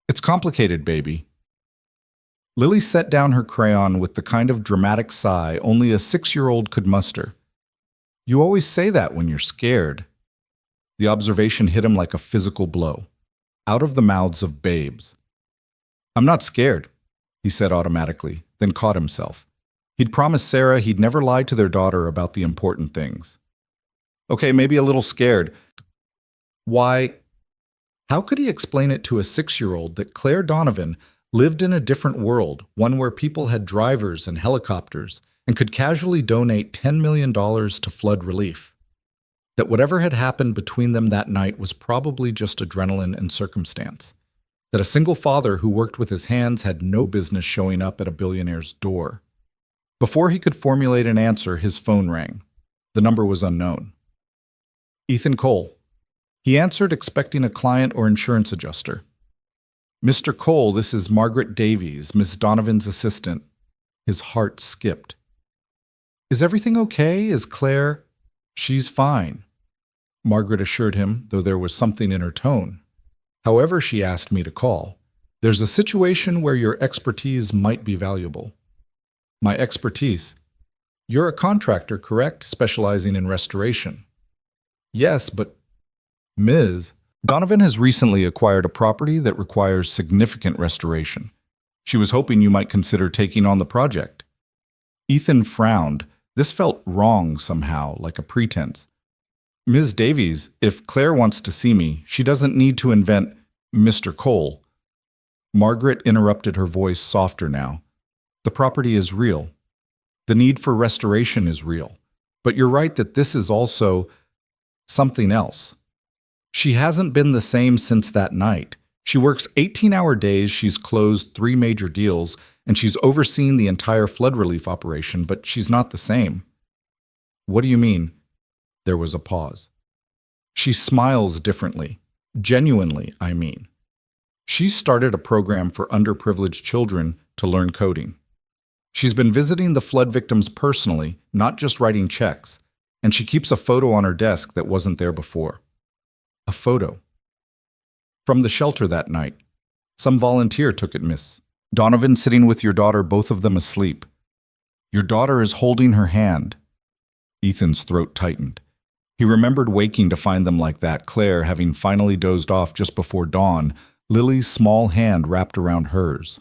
It's complicated, baby. Lily set down her crayon with the kind of dramatic sigh only a 6-year-old could muster. You always say that when you're scared. The observation hit him like a physical blow, out of the mouths of babes. I'm not scared, he said automatically, then caught himself. He'd promised Sarah he'd never lie to their daughter about the important things. Okay, maybe a little scared. Why? How could he explain it to a 6-year-old that Claire Donovan lived in a different world, one where people had drivers and helicopters, and could casually donate $10 million to flood relief? That whatever had happened between them that night was probably just adrenaline and circumstance. That a single father who worked with his hands had no business showing up at a billionaire's door. Before he could formulate an answer, his phone rang. The number was unknown. Ethan Cole. He answered, expecting a client or insurance adjuster. Mr. Cole, this is Margaret Davies, Miss Donovan's assistant. His heart skipped. Is everything okay? Is Claire? She's fine, Margaret assured him, though there was something in her tone. However, she asked me to call. There's a situation where your expertise might be valuable. My expertise? You're a contractor, correct? Specializing in restoration. Yes, but Ms. Donovan has recently acquired a property that requires significant restoration. She was hoping you might consider taking on the project. Ethan frowned. This felt wrong somehow, like a pretense. Ms. Davies, if Claire wants to see me, she doesn't need to invent Mr. Cole. Margaret interrupted, her voice softer now. The property is real. The need for restoration is real. But you're right that this is also something else. She hasn't been the same since that night. She works 18-hour days, she's closed 3 major deals, and she's overseen the entire flood relief operation, but she's not the same. What do you mean? There was a pause. She smiles differently. Genuinely, I mean. She started a program for underprivileged children to learn coding. She's been visiting the flood victims personally, not just writing checks, and she keeps a photo on her desk that wasn't there before. A photo. From the shelter that night. Some volunteer took it, Miss. Donovan sitting with your daughter, both of them asleep. Your daughter is holding her hand. Ethan's throat tightened. He remembered waking to find them like that, Claire having finally dozed off just before dawn, Lily's small hand wrapped around hers.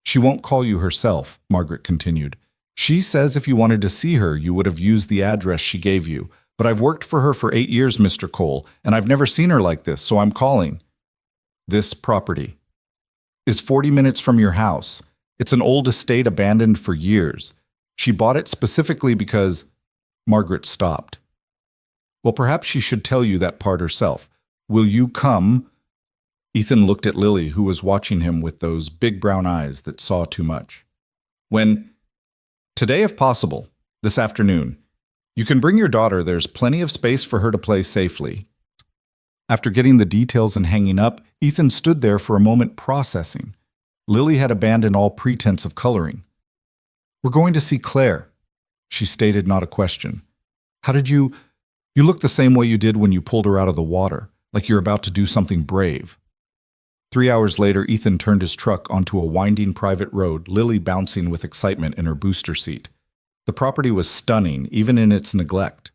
She won't call you herself, Margaret continued. She says if you wanted to see her, you would have used the address she gave you. But I've worked for her for 8 years, Mr. Cole, and I've never seen her like this, so I'm calling. This property is 40 minutes from your house. It's an old estate abandoned for years. She bought it specifically because... Margaret stopped. Well, perhaps she should tell you that part herself. Will you come? Ethan looked at Lily, who was watching him with those big brown eyes that saw too much. Today, if possible, this afternoon. You can bring your daughter. There's plenty of space for her to play safely. After getting the details and hanging up, Ethan stood there for a moment processing. Lily had abandoned all pretense of coloring. We're going to see Claire, she stated, not a question. How did you look the same way you did when you pulled her out of the water, like you're about to do something brave. 3 hours later, Ethan turned his truck onto a winding private road, Lily bouncing with excitement in her booster seat. The property was stunning, even in its neglect.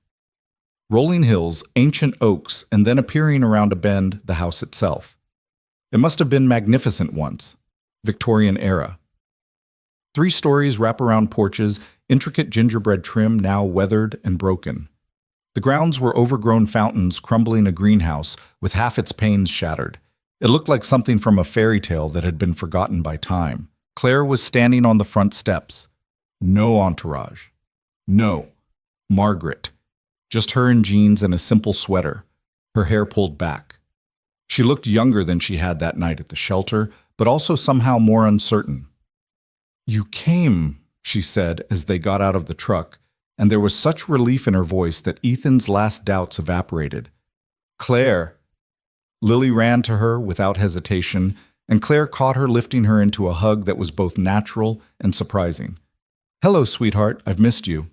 Rolling hills, ancient oaks, and then appearing around a bend, the house itself. It must have been magnificent once. Victorian era. 3 stories, wraparound porches, intricate gingerbread trim now weathered and broken. The grounds were overgrown fountains crumbling a greenhouse with half its panes shattered. It looked like something from a fairy tale that had been forgotten by time. Claire was standing on the front steps. No entourage. No. Margaret. Just her in jeans and a simple sweater, her hair pulled back. She looked younger than she had that night at the shelter, but also somehow more uncertain. You came, she said as they got out of the truck, and there was such relief in her voice that Ethan's last doubts evaporated. Claire. Lily ran to her without hesitation, and Claire caught her, lifting her into a hug that was both natural and surprising. Hello, sweetheart, I've missed you.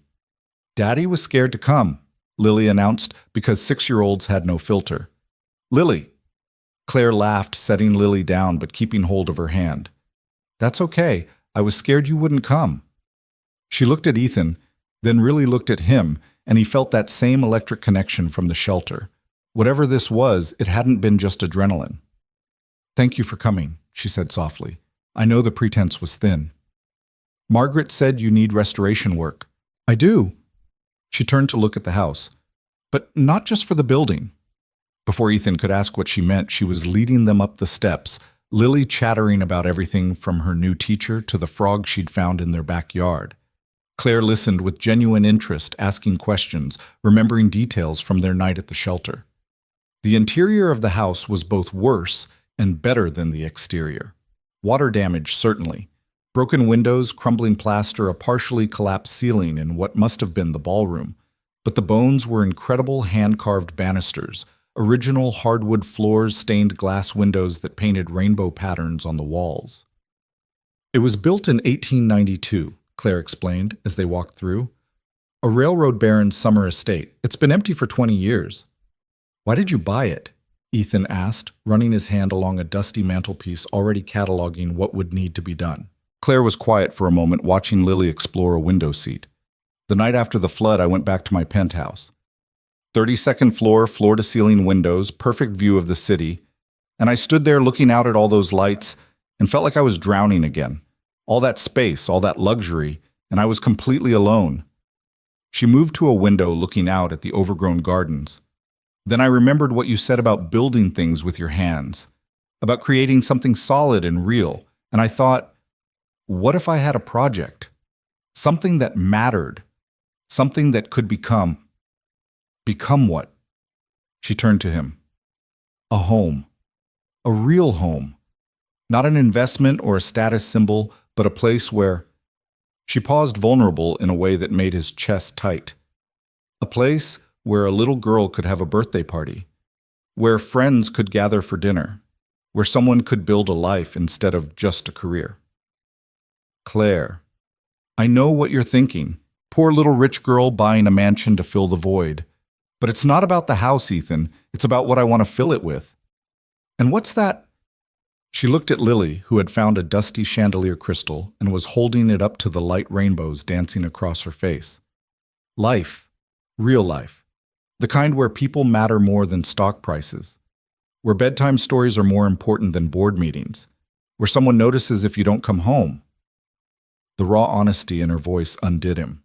Daddy was scared to come, Lily announced, because 6-year-olds had no filter. Lily. Claire laughed, setting Lily down but keeping hold of her hand. That's okay. I was scared you wouldn't come. She looked at Ethan, then really looked at him, and he felt that same electric connection from the shelter. Whatever this was, it hadn't been just adrenaline. Thank you for coming, she said softly. I know the pretense was thin. Margaret said you need restoration work. I do. She turned to look at the house. But not just for the building. Before Ethan could ask what she meant, she was leading them up the steps, Lily chattering about everything from her new teacher to the frog she'd found in their backyard. Claire listened with genuine interest, asking questions, remembering details from their night at the shelter. The interior of the house was both worse and better than the exterior. Water damage, certainly. Broken windows, crumbling plaster, a partially collapsed ceiling in what must have been the ballroom. But the bones were incredible hand-carved banisters, original hardwood floors, stained glass windows that painted rainbow patterns on the walls. It was built in 1892, Claire explained as they walked through. A railroad baron's summer estate. It's been empty for 20 years. Why did you buy it? Ethan asked, running his hand along a dusty mantelpiece already cataloging what would need to be done. Claire was quiet for a moment, watching Lily explore a window seat. The night after the flood, I went back to my penthouse. 32nd floor, floor-to-ceiling windows, perfect view of the city, and I stood there looking out at all those lights and felt like I was drowning again. All that space, all that luxury, and I was completely alone. She moved to a window looking out at the overgrown gardens. Then I remembered what you said about building things with your hands, about creating something solid and real, and I thought, what if I had a project? Something that mattered, something that could become what? She turned to him. A home. A real home. Not an investment or a status symbol, but a place where... She paused, vulnerable in a way that made his chest tight. A place where a little girl could have a birthday party, where friends could gather for dinner, where someone could build a life instead of just a career. Claire, I know what you're thinking. Poor little rich girl buying a mansion to fill the void. But it's not about the house, Ethan. It's about what I want to fill it with. And what's that? She looked at Lily, who had found a dusty chandelier crystal and was holding it up to the light rainbows dancing across her face. Life. Real life. The kind where people matter more than stock prices. Where bedtime stories are more important than board meetings. Where someone notices if you don't come home. The raw honesty in her voice undid him.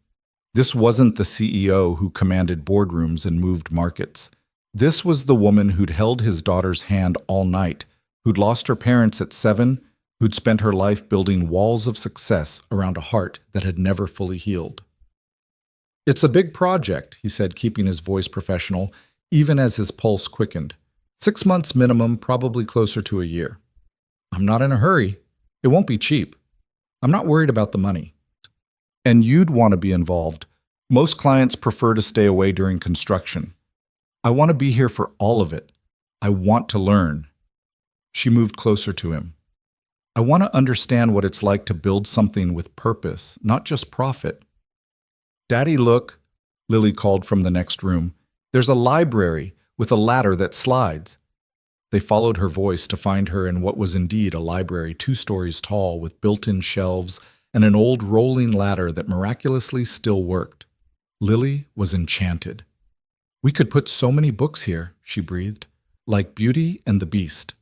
This wasn't the CEO who commanded boardrooms and moved markets. This was the woman who'd held his daughter's hand all night, who'd lost her parents at 7, who'd spent her life building walls of success around a heart that had never fully healed. It's a big project, he said, keeping his voice professional, even as his pulse quickened. 6 months minimum, probably closer to a year. I'm not in a hurry. It won't be cheap. I'm not worried about the money. And you'd want to be involved. Most clients prefer to stay away during construction. I want to be here for all of it. I want to learn. She moved closer to him. I want to understand what it's like to build something with purpose, not just profit. Daddy, look, Lily called from the next room. There's a library with a ladder that slides. They followed her voice to find her in what was indeed a library 2 stories tall with built-in shelves and an old rolling ladder that miraculously still worked. Lily was enchanted. We could put so many books here, she breathed, like Beauty and the Beast.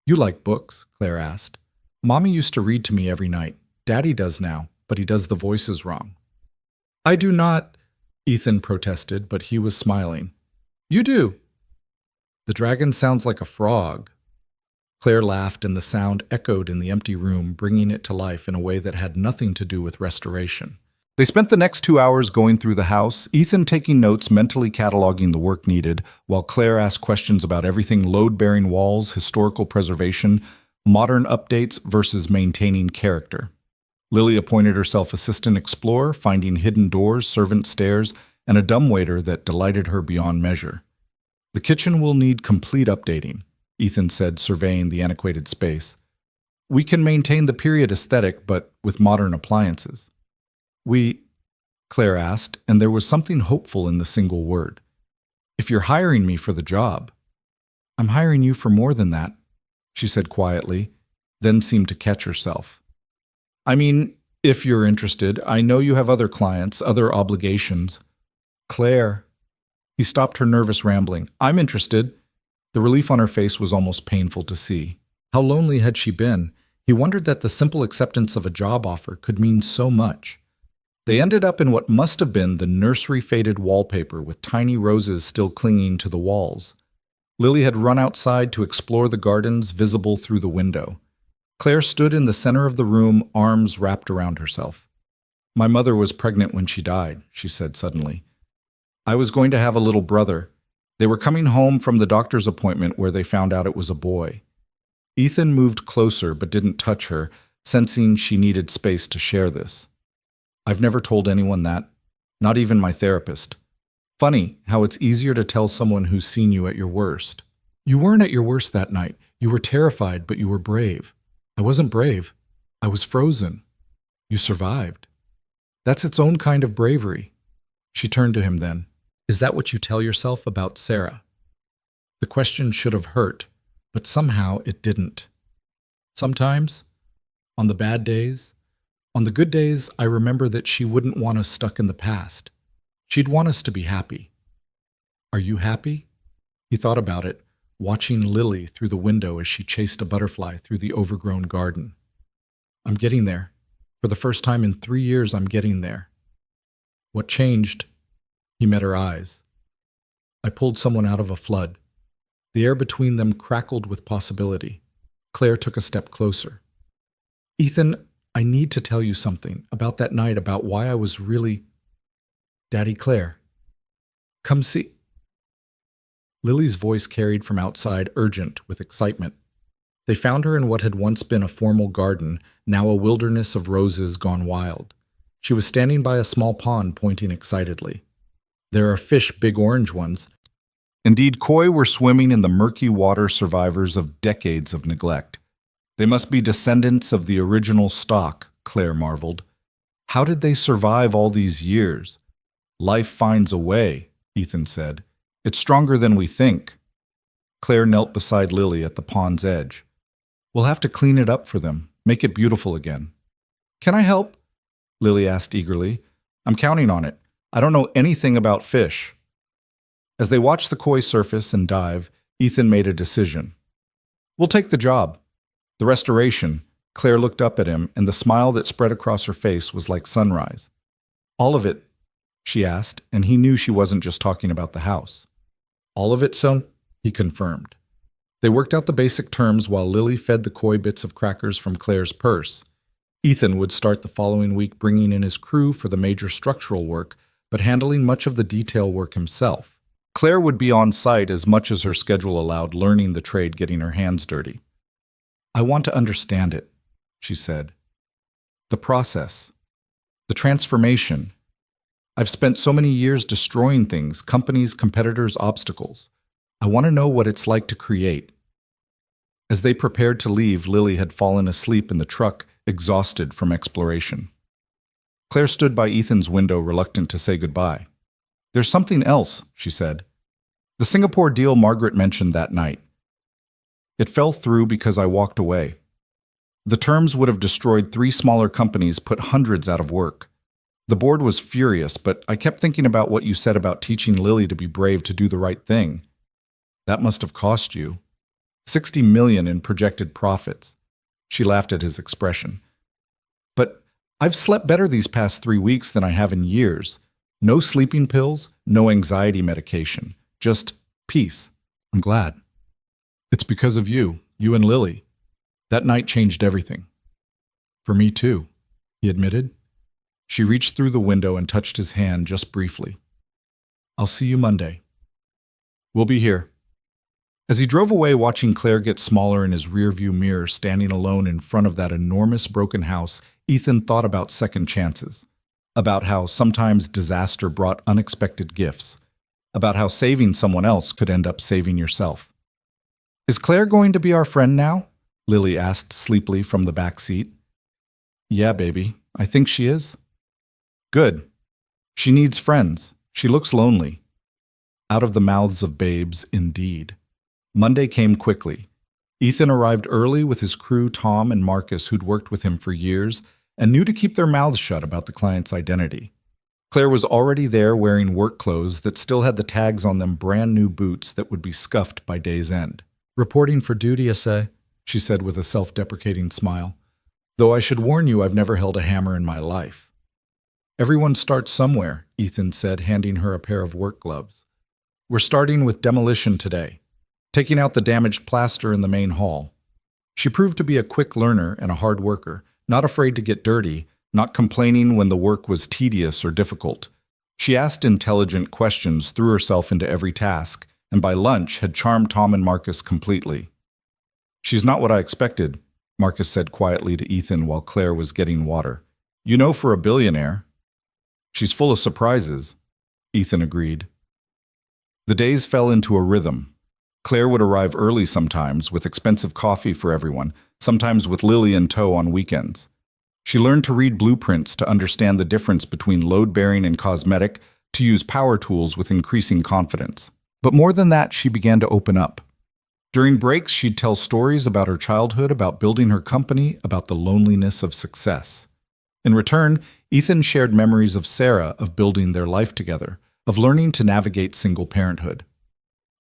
You like books? Claire asked. Mommy used to read to me every night. Daddy does now, but he does the voices wrong. I do not, Ethan protested, but he was smiling. You do. The dragon sounds like a frog. Claire laughed, and the sound echoed in the empty room, bringing it to life in a way that had nothing to do with restoration. They spent the next 2 hours going through the house, Ethan taking notes, mentally cataloging the work needed, while Claire asked questions about everything: load-bearing walls, historical preservation, modern updates versus maintaining character. Lily appointed herself assistant explorer, finding hidden doors, servant stairs, and a dumbwaiter that delighted her beyond measure. The kitchen will need complete updating, Ethan said, surveying the antiquated space. We can maintain the period aesthetic, but with modern appliances. Claire asked, and there was something hopeful in the single word. If you're hiring me for the job. I'm hiring you for more than that, she said quietly, then seemed to catch herself. I mean, if you're interested, I know you have other clients, other obligations. Claire. He stopped her nervous rambling. I'm interested. The relief on her face was almost painful to see. How lonely had she been? He wondered that the simple acceptance of a job offer could mean so much. They ended up in what must have been the nursery-faded wallpaper with tiny roses still clinging to the walls. Lily had run outside to explore the gardens visible through the window. Claire stood in the center of the room, arms wrapped around herself. My mother was pregnant when she died, she said suddenly. I was going to have a little brother. They were coming home from the doctor's appointment where they found out it was a boy. Ethan moved closer but didn't touch her, sensing she needed space to share this. I've never told anyone that, not even my therapist. Funny how it's easier to tell someone who's seen you at your worst. You weren't at your worst that night. You were terrified, but you were brave. I wasn't brave. I was frozen. You survived. That's its own kind of bravery. She turned to him then. Is that what you tell yourself about Sarah? The question should have hurt, but somehow it didn't. Sometimes, on the bad days, on the good days, I remember that she wouldn't want us stuck in the past. She'd want us to be happy. Are you happy? He thought about it, watching Lily through the window as she chased a butterfly through the overgrown garden. I'm getting there. For the first time in 3 years, I'm getting there. What changed? He met her eyes. I pulled someone out of a flood. The air between them crackled with possibility. Claire took a step closer. Ethan, I need to tell you something about that night, about why I was really... Daddy, Claire. Come see... Lily's voice carried from outside, urgent with excitement. They found her in what had once been a formal garden, now a wilderness of roses gone wild. She was standing by a small pond, pointing excitedly. There are fish, big orange ones. Indeed, koi were swimming in the murky water, survivors of decades of neglect. They must be descendants of the original stock, Claire marveled. How did they survive all these years? Life finds a way, Ethan said. It's stronger than we think. Claire knelt beside Lily at the pond's edge. We'll have to clean it up for them, make it beautiful again. Can I help? Lily asked eagerly. I'm counting on it. I don't know anything about fish. As they watched the koi surface and dive, Ethan made a decision. We'll take the job. The restoration. Claire looked up at him, and the smile that spread across her face was like sunrise. All of it, she asked, and he knew she wasn't just talking about the house. All of it, son? He confirmed. They worked out the basic terms while Lily fed the koi bits of crackers from Claire's purse. Ethan would start the following week bringing in his crew for the major structural work, but handling much of the detail work himself. Claire would be on site as much as her schedule allowed, learning the trade, getting her hands dirty. I want to understand it, she said. The process. The transformation. I've spent so many years destroying things, companies, competitors, obstacles. I want to know what it's like to create. As they prepared to leave, Lily had fallen asleep in the truck, exhausted from exploration. Claire stood by Ethan's window, reluctant to say goodbye. There's something else, she said. The Singapore deal Margaret mentioned that night. It fell through because I walked away. The terms would have destroyed 3 smaller companies, put hundreds out of work. The board was furious, but I kept thinking about what you said about teaching Lily to be brave, to do the right thing. That must have cost you. 60 million in projected profits. She laughed at his expression. But I've slept better these past 3 weeks than I have in years. No sleeping pills, no anxiety medication. Just peace. I'm glad. It's because of you and Lily. That night changed everything. For me too, he admitted. She reached through the window and touched his hand just briefly. I'll see you Monday. We'll be here. As he drove away, watching Claire get smaller in his rearview mirror, standing alone in front of that enormous broken house, Ethan thought about second chances, about how sometimes disaster brought unexpected gifts, about how saving someone else could end up saving yourself. Is Claire going to be our friend now? Lily asked sleepily from the back seat. Yeah, baby, I think she is. Good. She needs friends. She looks lonely. Out of the mouths of babes, indeed. Monday came quickly. Ethan arrived early with his crew, Tom and Marcus, who'd worked with him for years. and knew to keep their mouths shut about the client's identity. Claire was already there wearing work clothes that still had the tags on them, brand new boots that would be scuffed by day's end. "Reporting for duty, essay," she said with a self-deprecating smile. "Though I should warn you, I've never held a hammer in my life." "Everyone starts somewhere," Ethan said, handing her a pair of work gloves. "We're starting with demolition today, taking out the damaged plaster in the main hall." She proved to be a quick learner and a hard worker, not afraid to get dirty, not complaining when the work was tedious or difficult. She asked intelligent questions, threw herself into every task, and by lunch had charmed Tom and Marcus completely. "She's not what I expected," Marcus said quietly to Ethan while Claire was getting water. "You know, for a billionaire." "She's full of surprises," Ethan agreed. The days fell into a rhythm. Claire would arrive early sometimes, with expensive coffee for everyone, sometimes with Lily in tow on weekends. She learned to read blueprints to understand the difference between load-bearing and cosmetic, to use power tools with increasing confidence. But more than that, she began to open up. During breaks, she'd tell stories about her childhood, about building her company, about the loneliness of success. In return, Ethan shared memories of Sarah, of building their life together, of learning to navigate single parenthood.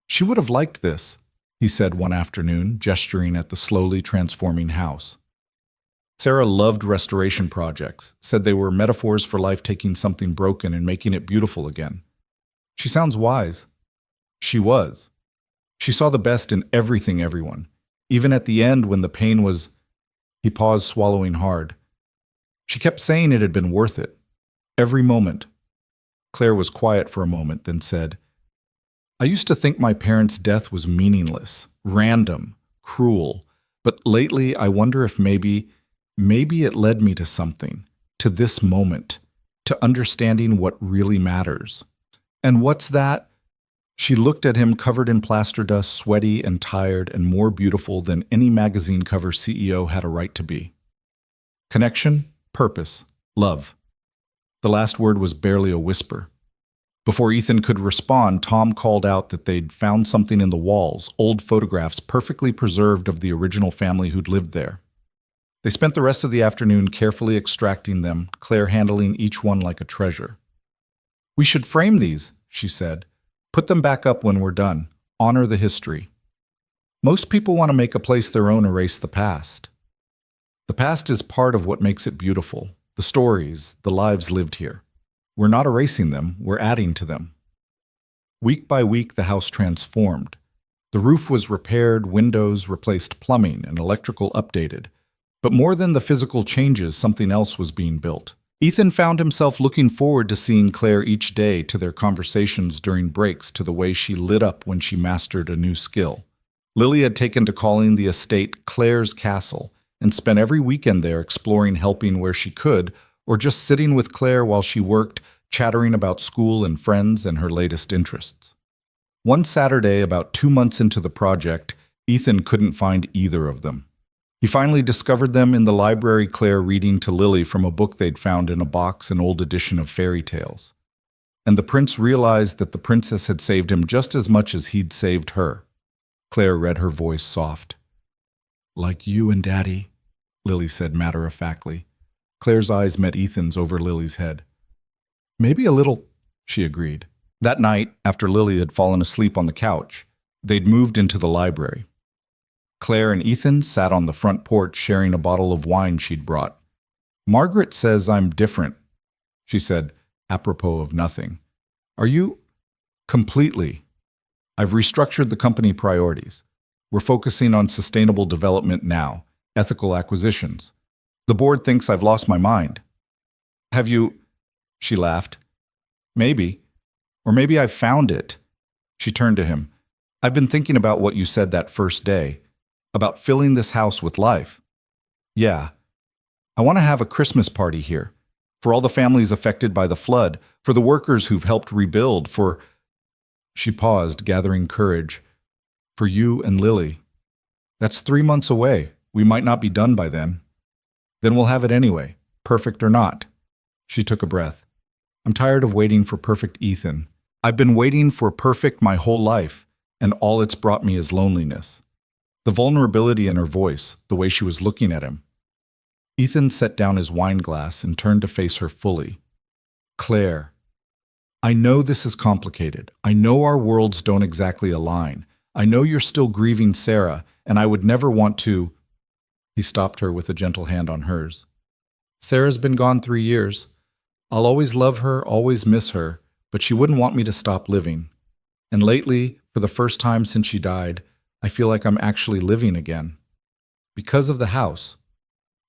"She would have liked this," he said one afternoon, gesturing at the slowly transforming house. Sarah loved restoration projects, said they were metaphors for life, taking something broken and making it beautiful again. "She sounds wise." She was. She saw the best in everything, everyone. Even at the end when the pain was... He paused, swallowing hard. She kept saying it had been worth it. Every moment. Claire was quiet for a moment, then said, "I used to think my parents' death was meaningless, random, cruel, but lately I wonder if maybe it led me to something, to this moment, to understanding what really matters." "And what's that?" She looked at him, covered in plaster dust, sweaty and tired and more beautiful than any magazine cover CEO had a right to be. "Connection, purpose, love." The last word was barely a whisper. Before Ethan could respond, Tom called out that they'd found something in the walls, old photographs perfectly preserved of the original family who'd lived there. They spent the rest of the afternoon carefully extracting them, Claire handling each one like a treasure. "We should frame these," she said. "Put them back up when we're done. Honor the history. Most people want to make a place their own, erase the past. The past is part of what makes it beautiful, the stories, the lives lived here. We're not erasing them, we're adding to them." Week by week, the house transformed. The roof was repaired, windows replaced, plumbing and electrical updated. But more than the physical changes, something else was being built. Ethan found himself looking forward to seeing Claire each day, to their conversations during breaks, to the way she lit up when she mastered a new skill. Lily had taken to calling the estate Claire's Castle and spent every weekend there exploring, helping where she could, or just sitting with Claire while she worked, chattering about school and friends and her latest interests. One Saturday, about 2 months into the project, Ethan couldn't find either of them. He finally discovered them in the library, Claire reading to Lily from a book they'd found in a box, an old edition of fairy tales. And the prince realized that the princess had saved him just as much as he'd saved her. Claire read, her voice soft. "Like you and Daddy," Lily said matter-of-factly. Claire's eyes met Ethan's over Lily's head. "Maybe a little," she agreed. That night, after Lily had fallen asleep on the couch, they'd moved into the library. Claire and Ethan sat on the front porch sharing a bottle of wine she'd brought. "Margaret says I'm different," she said, apropos of nothing. "Are you?" "Completely. I've restructured the company priorities. We're focusing on sustainable development now, ethical acquisitions. The board thinks I've lost my mind." "Have you?" She laughed. "Maybe. Or maybe I've found it." She turned to him. "I've been thinking about what you said that first day. About filling this house with life. Yeah. I want to have a Christmas party here. For all the families affected by the flood, for the workers who've helped rebuild, for..." She paused, gathering courage. "For you and Lily. That's 3 months away. We might not be done by then. Then we'll have it anyway, perfect or not." She took a breath. "I'm tired of waiting for perfect, Ethan. I've been waiting for perfect my whole life, and all it's brought me is loneliness." The vulnerability in her voice, the way she was looking at him. Ethan set down his wine glass and turned to face her fully. Claire, I know this is complicated. I know our worlds don't exactly align. I know you're still grieving Sarah, and I would never want to. He stopped her with a gentle hand on hers. Sarah's been gone 3 years. I'll always love her, always miss her, but she wouldn't want me to stop living. And lately, for the first time since she died, I feel like I'm actually living again. Because of the house.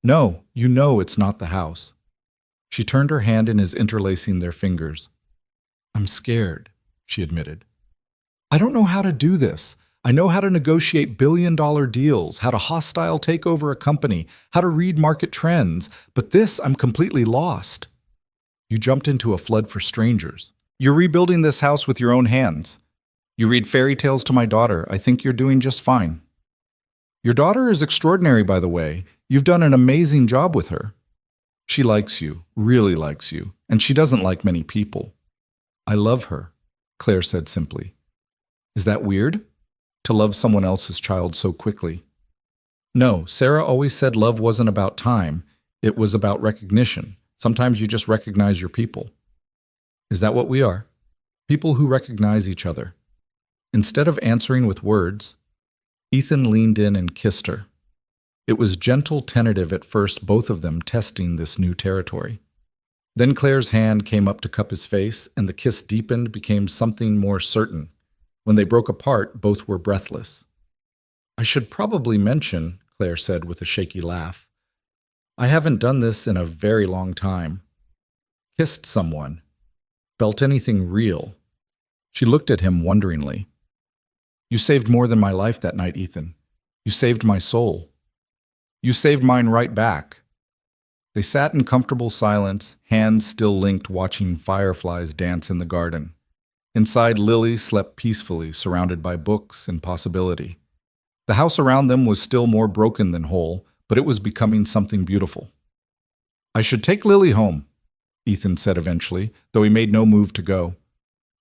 No, you know it's not the house. She turned her hand in his, interlacing their fingers. I'm scared, she admitted. I don't know how to do this. I know how to negotiate billion-dollar deals, how to hostile take over a company, how to read market trends, but this I'm completely lost. You jumped into a flood for strangers. You're rebuilding this house with your own hands. You read fairy tales to my daughter. I think you're doing just fine. Your daughter is extraordinary, by the way. You've done an amazing job with her. She likes you, really likes you, and she doesn't like many people. I love her, Claire said simply. Is that weird? To love someone else's child so quickly? No, Sarah always said love wasn't about time. It was about recognition. Sometimes you just recognize your people. Is that what we are? People who recognize each other. Instead of answering with words, Ethan leaned in and kissed her. It was gentle, tentative at first, both of them testing this new territory. Then Claire's hand came up to cup his face, and the kiss deepened, became something more certain. When they broke apart, both were breathless. I should probably mention, Claire said with a shaky laugh, I haven't done this in a very long time. Kissed someone. Felt anything real. She looked at him wonderingly. You saved more than my life that night, Ethan. You saved my soul. You saved mine right back. They sat in comfortable silence, hands still linked, watching fireflies dance in the garden. Inside, Lily slept peacefully, surrounded by books and possibility. The house around them was still more broken than whole, but it was becoming something beautiful. I should take Lily home, Ethan said eventually, though he made no move to go.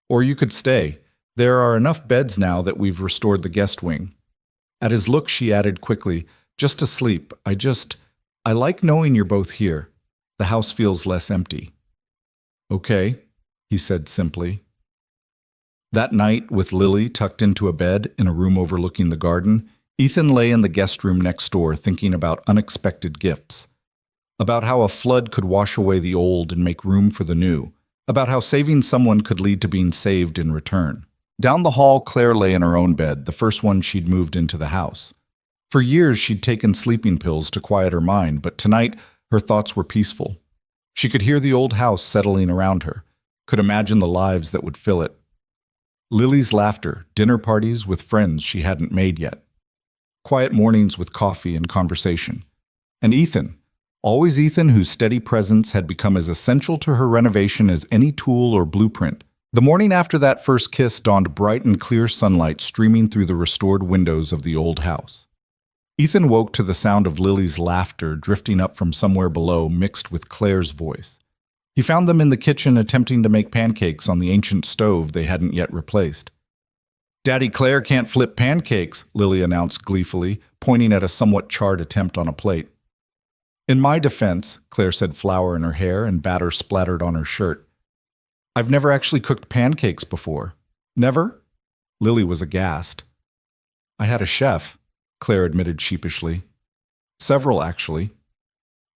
Or you could stay. There are enough beds now that we've restored the guest wing. At his look, she added quickly, just to sleep. I like knowing you're both here. The house feels less empty. Okay, he said simply. That night, with Lily tucked into a bed in a room overlooking the garden, Ethan lay in the guest room next door thinking about unexpected gifts. About how a flood could wash away the old and make room for the new. About how saving someone could lead to being saved in return. Down the hall, Claire lay in her own bed, the first one she'd moved into the house. For years, she'd taken sleeping pills to quiet her mind, but tonight, her thoughts were peaceful. She could hear the old house settling around her, could imagine the lives that would fill it. Lily's laughter, dinner parties with friends she hadn't made yet. Quiet mornings with coffee and conversation. And Ethan, always Ethan, whose steady presence had become as essential to her renovation as any tool or blueprint. The morning after that first kiss dawned bright and clear sunlight streaming through the restored windows of the old house. Ethan woke to the sound of Lily's laughter drifting up from somewhere below, mixed with Claire's voice. He found them in the kitchen attempting to make pancakes on the ancient stove they hadn't yet replaced. Daddy Claire can't flip pancakes, Lily announced gleefully, pointing at a somewhat charred attempt on a plate. In my defense, Claire said, flour in her hair and batter splattered on her shirt. I've never actually cooked pancakes before. Never? Lily was aghast. I had a chef, Claire admitted sheepishly. Several, actually.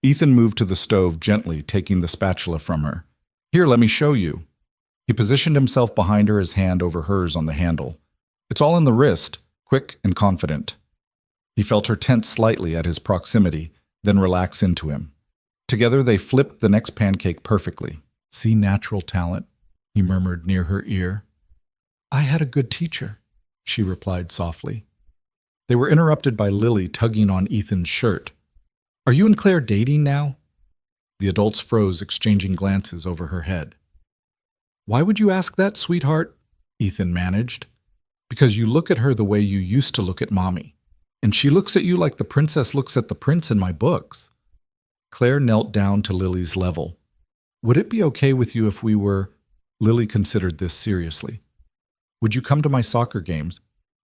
Ethan moved to the stove gently, taking the spatula from her. Here, let me show you. He positioned himself behind her, his hand over hers on the handle. It's all in the wrist, quick and confident. He felt her tense slightly at his proximity, then relax into him. Together they flipped the next pancake perfectly. See natural talent, he murmured near her ear. I had a good teacher, she replied softly. They were interrupted by Lily tugging on Ethan's shirt. Are you and Claire dating now? The adults froze, exchanging glances over her head. Why would you ask that, sweetheart? Ethan managed. Because you look at her the way you used to look at Mommy. And she looks at you like the princess looks at the prince in my books. Claire knelt down to Lily's level. Would it be okay with you if we were... Lily considered this seriously. Would you come to my soccer games,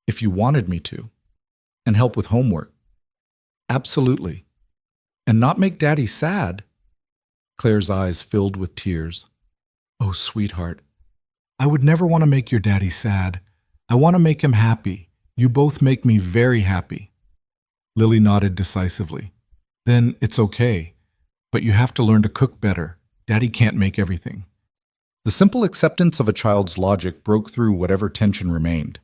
if you wanted me to, and help with homework? Absolutely. And not make Daddy sad? Claire's eyes filled with tears. Oh, sweetheart, I would never want to make your daddy sad. I want to make him happy. You both make me very happy. Lily nodded decisively. Then it's okay. But you have to learn to cook better. Daddy can't make everything. The simple acceptance of a child's logic broke through whatever tension remained.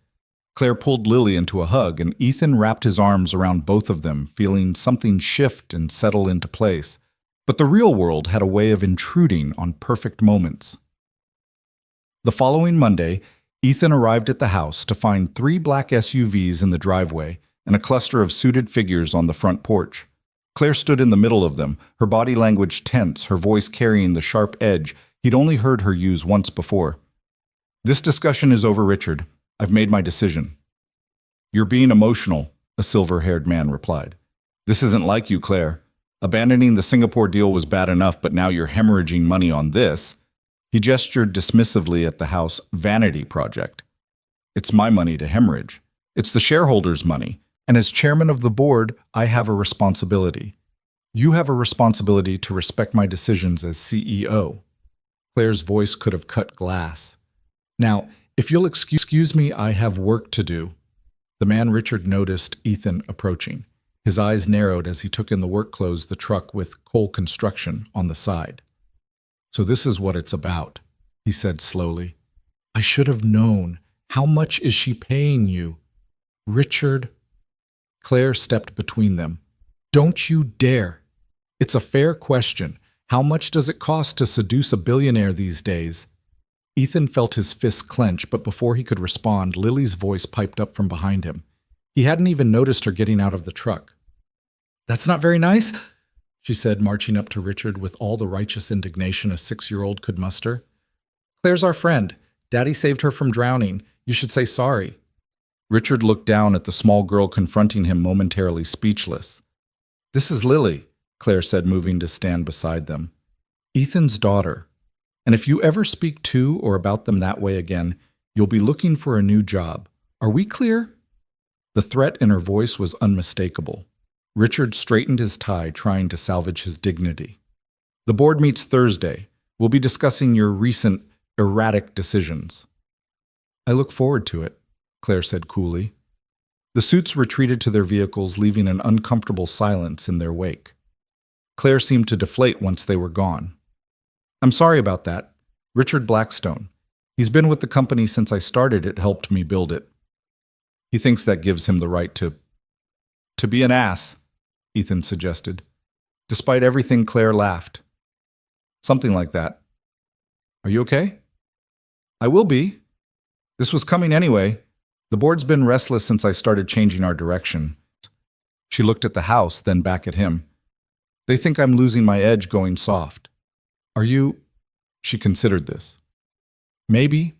Claire pulled Lily into a hug, and Ethan wrapped his arms around both of them, feeling something shift and settle into place. But the real world had a way of intruding on perfect moments. The following Monday, Ethan arrived at the house to find 3 black SUVs in the driveway and a cluster of suited figures on the front porch. Claire stood in the middle of them, her body language tense, her voice carrying the sharp edge he'd only heard her use once before. This discussion is over, Richard. I've made my decision. You're being emotional, a silver-haired man replied. This isn't like you, Claire. Abandoning the Singapore deal was bad enough, but now you're hemorrhaging money on this. He gestured dismissively at the house vanity project. It's my money to hemorrhage. It's the shareholders' money. And as chairman of the board, I have a responsibility. You have a responsibility to respect my decisions as CEO. Claire's voice could have cut glass. Now, if you'll excuse me, I have work to do. The man Richard noticed Ethan approaching. His eyes narrowed as he took in the work clothes, the truck with Cole Construction on the side. So this is what it's about, he said slowly. I should have known. How much is she paying you? Richard. Claire stepped between them. Don't you dare. It's a fair question. How much does it cost to seduce a billionaire these days? Ethan felt his fists clench, but before he could respond, Lily's voice piped up from behind him. He hadn't even noticed her getting out of the truck. That's not very nice, she said, marching up to Richard with all the righteous indignation a 6-year-old could muster. Claire's our friend. Daddy saved her from drowning. You should say sorry. Richard looked down at the small girl confronting him, momentarily speechless. This is Lily, Claire said, moving to stand beside them. Ethan's daughter. And if you ever speak to or about them that way again, you'll be looking for a new job. Are we clear? The threat in her voice was unmistakable. Richard straightened his tie, trying to salvage his dignity. The board meets Thursday. We'll be discussing your recent erratic decisions. I look forward to it, Claire said coolly. The suits retreated to their vehicles, leaving an uncomfortable silence in their wake. Claire seemed to deflate once they were gone. I'm sorry about that. Richard Blackstone. He's been with the company since I started it, helped me build it. He thinks that gives him the right to be an ass, Ethan suggested. Despite everything, Claire laughed. Something like that. Are you okay? I will be. This was coming anyway. The board's been restless since I started changing our direction. She looked at the house, then back at him. They think I'm losing my edge going soft. Are you? She considered this. Maybe,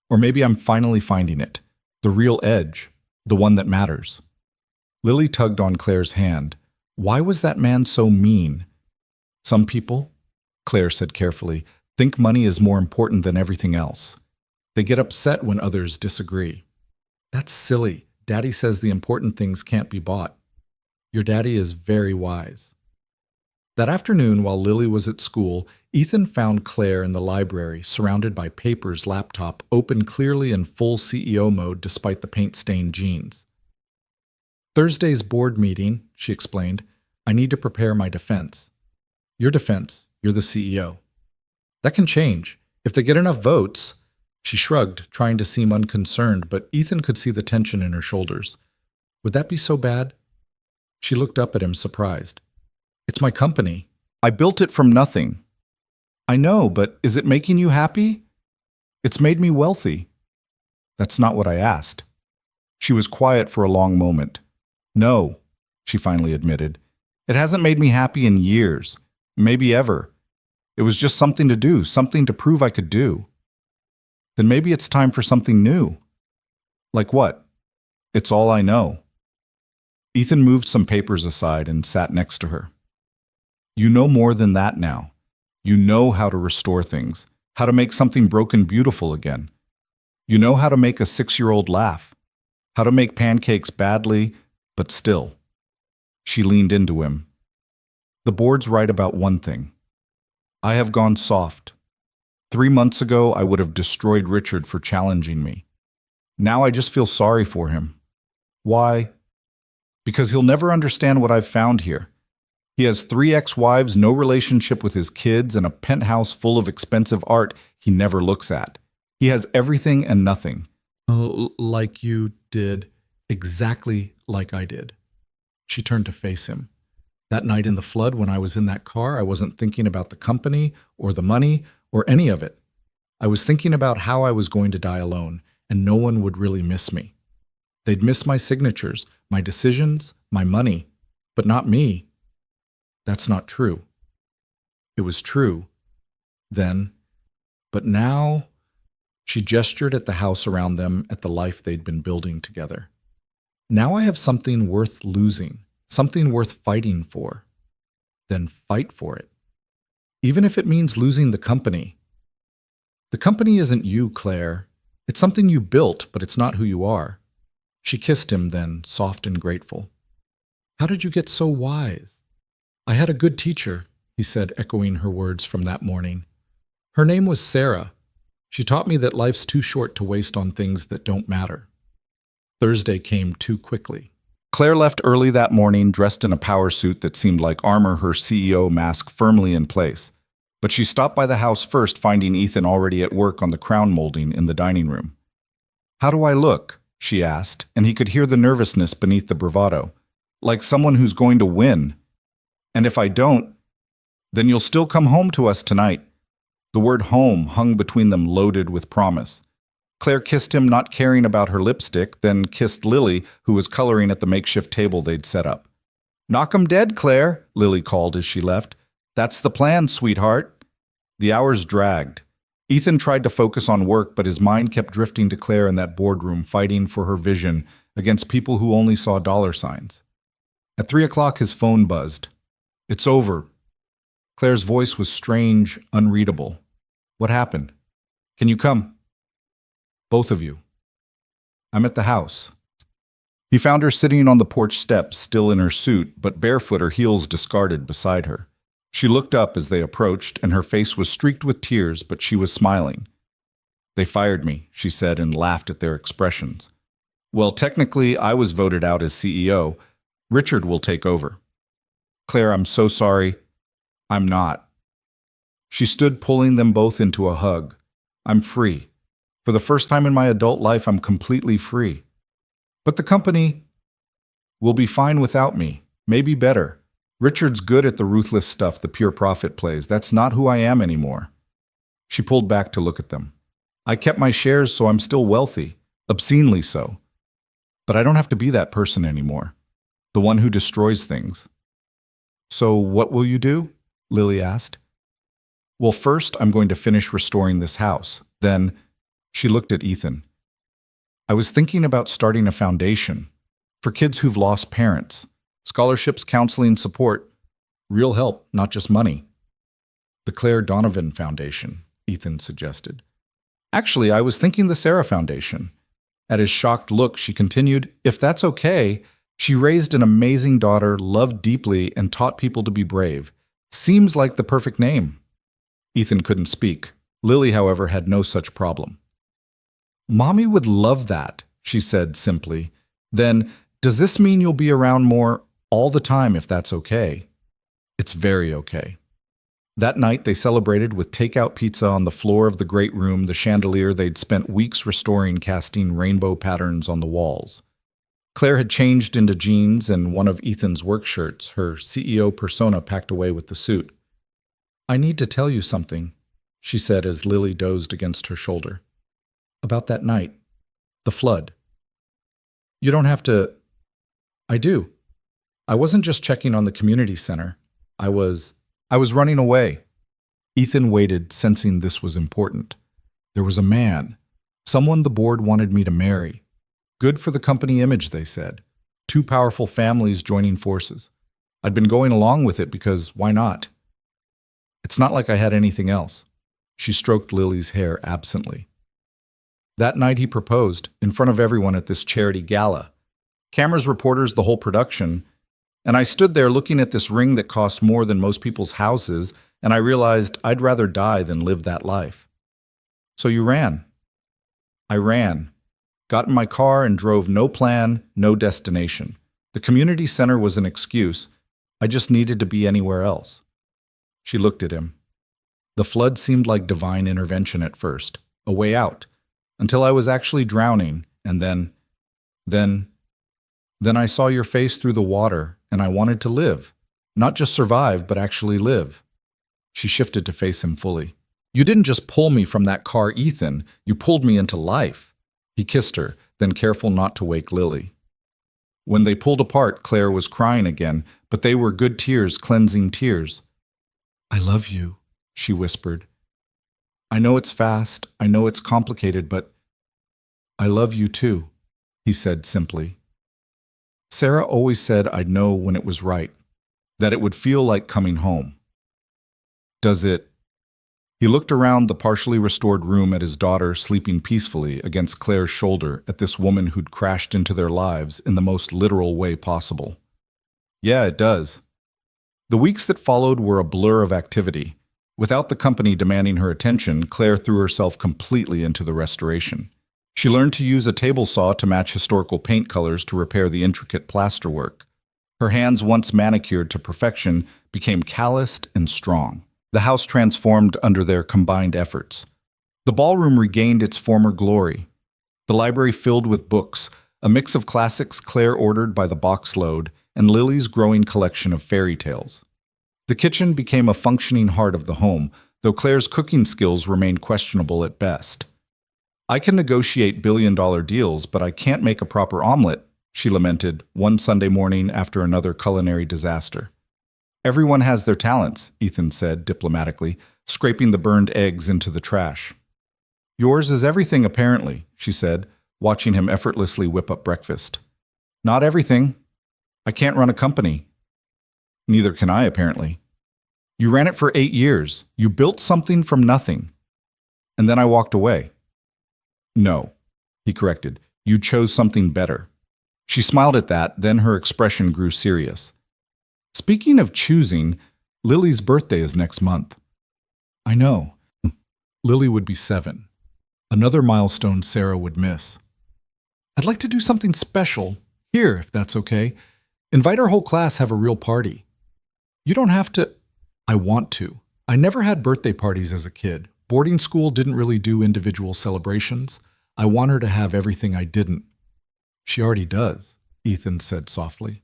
or maybe I'm finally finding it. The real edge, the one that matters. Lily tugged on Claire's hand. Why was that man so mean? Some people, Claire said carefully, think money is more important than everything else. They get upset when others disagree. That's silly. Daddy says the important things can't be bought. Your daddy is very wise. That afternoon, while Lily was at school, Ethan found Claire in the library, surrounded by papers, laptop, open clearly in full CEO mode despite the paint-stained jeans. Thursday's board meeting, she explained. I need to prepare my defense. Your defense, you're the CEO. That can change. If they get enough votes. She shrugged, trying to seem unconcerned, but Ethan could see the tension in her shoulders. Would that be so bad? She looked up at him, surprised. It's my company. I built it from nothing. I know, but is it making you happy? It's made me wealthy. That's not what I asked. She was quiet for a long moment. No, she finally admitted. It hasn't made me happy in years, maybe ever. It was just something to do, something to prove I could do. Then maybe it's time for something new. Like what? It's all I know. Ethan moved some papers aside and sat next to her. You know more than that now. You know how to restore things, how to make something broken beautiful again. You know how to make a 6-year-old laugh, how to make pancakes badly, but still. She leaned into him. The board's right about one thing. I have gone soft. 3 months ago, I would have destroyed Richard for challenging me. Now I just feel sorry for him. Why? Because he'll never understand what I've found here. He has 3 ex-wives, no relationship with his kids, and a penthouse full of expensive art he never looks at. He has everything and nothing. Oh, like you did, exactly like I did. She turned to face him. That night in the flood, when I was in that car, I wasn't thinking about the company or the money or any of it. I was thinking about how I was going to die alone, and no one would really miss me. They'd miss my signatures, my decisions, my money, but not me. That's not true. It was true then, but now. She gestured at the house around them, at the life they'd been building together. Now I have something worth losing, something worth fighting for. Then fight for it. Even if it means losing the company. The company isn't you, Claire. It's something you built, but it's not who you are. She kissed him then, soft and grateful. How did you get so wise? I had a good teacher, he said, echoing her words from that morning. Her name was Sarah. She taught me that life's too short to waste on things that don't matter. Thursday came too quickly. Claire left early that morning, dressed in a power suit that seemed like armor, her CEO mask firmly in place. But she stopped by the house first, finding Ethan already at work on the crown molding in the dining room. How do I look? She asked, and he could hear the nervousness beneath the bravado. Like someone who's going to win. And if I don't, then you'll still come home to us tonight. The word home hung between them, loaded with promise. Claire kissed him, not caring about her lipstick, then kissed Lily, who was coloring at the makeshift table they'd set up. Knock 'em dead, Claire, Lily called as she left. That's the plan, sweetheart. The hours dragged. Ethan tried to focus on work, but his mind kept drifting to Claire in that boardroom, fighting for her vision against people who only saw dollar signs. At 3 o'clock, his phone buzzed. It's over. Claire's voice was strange, unreadable. What happened? Can you come? Both of you. I'm at the house. He found her sitting on the porch steps, still in her suit, but barefoot, her heels discarded beside her. She looked up as they approached, and her face was streaked with tears, but she was smiling. They fired me, she said, and laughed at their expressions. Well, technically, I was voted out as CEO. Richard will take over. Claire, I'm so sorry. I'm not. She stood, pulling them both into a hug. I'm free. For the first time in my adult life, I'm completely free. But the company will be fine without me, maybe better. Richard's good at the ruthless stuff the pure profit plays. That's not who I am anymore. She pulled back to look at them. I kept my shares, so I'm still wealthy, obscenely so. But I don't have to be that person anymore, the one who destroys things. So what will you do? Lily asked. Well, first, I'm going to finish restoring this house. Then, she looked at Ethan. I was thinking about starting a foundation for kids who've lost parents. Scholarships, counseling, support. Real help, not just money. The Claire Donovan Foundation, Ethan suggested. Actually, I was thinking the Sarah Foundation. At his shocked look, she continued, if that's okay, she raised an amazing daughter, loved deeply, and taught people to be brave. Seems like the perfect name. Ethan couldn't speak. Lily, however, had no such problem. Mommy would love that, she said simply. Then, does this mean you'll be around more all the time if that's okay? It's very okay. That night, they celebrated with takeout pizza on the floor of the great room, the chandelier they'd spent weeks restoring, casting rainbow patterns on the walls. Claire had changed into jeans and one of Ethan's work shirts, her CEO persona packed away with the suit. I need to tell you something, she said as Lily dozed against her shoulder. About that night, the flood. You don't have to... I do. I wasn't just checking on the community center. I was running away. Ethan waited, sensing this was important. There was a man, someone the board wanted me to marry. Good for the company image, they said. 2 powerful families joining forces. I'd been going along with it because why not? It's not like I had anything else. She stroked Lily's hair absently. That night he proposed, in front of everyone at this charity gala. Cameras, reporters, the whole production. And I stood there looking at this ring that cost more than most people's houses, and I realized I'd rather die than live that life. So you ran. I ran, got in my car and drove no plan, no destination. The community center was an excuse. I just needed to be anywhere else. She looked at him. The flood seemed like divine intervention at first, a way out, until I was actually drowning, and then I saw your face through the water, and I wanted to live. Not just survive, but actually live. She shifted to face him fully. You didn't just pull me from that car, Ethan. You pulled me into life. He kissed her, then careful not to wake Lily. When they pulled apart, Claire was crying again, but they were good tears, cleansing tears. I love you, she whispered. I know it's fast, I know it's complicated, but I love you too, he said simply. Sarah always said I'd know when it was right, that it would feel like coming home. Does it? He looked around the partially restored room at his daughter sleeping peacefully against Claire's shoulder at this woman who'd crashed into their lives in the most literal way possible. Yeah, it does. The weeks that followed were a blur of activity. Without the company demanding her attention, Claire threw herself completely into the restoration. She learned to use a table saw to match historical paint colors to repair the intricate plasterwork. Her hands, once manicured to perfection, became calloused and strong. The house transformed under their combined efforts. The ballroom regained its former glory. The library filled with books, a mix of classics Claire ordered by the box load, and Lily's growing collection of fairy tales. The kitchen became a functioning heart of the home, though Claire's cooking skills remained questionable at best. I can negotiate billion-dollar deals, but I can't make a proper omelet, she lamented one Sunday morning after another culinary disaster. Everyone has their talents, Ethan said diplomatically, scraping the burned eggs into the trash. Yours is everything, apparently, she said, watching him effortlessly whip up breakfast. Not everything. I can't run a company. Neither can I, apparently. You ran it for 8 years. You built something from nothing. And then I walked away. No, he corrected. You chose something better. She smiled at that, then her expression grew serious. Speaking of choosing, Lily's birthday is next month. I know. Lily would be 7. Another milestone Sarah would miss. I'd like to do something special. Here, if that's okay. Invite our whole class, have a real party. You don't have to. I want to. I never had birthday parties as a kid. Boarding school didn't really do individual celebrations. I want her to have everything I didn't. She already does, Ethan said softly.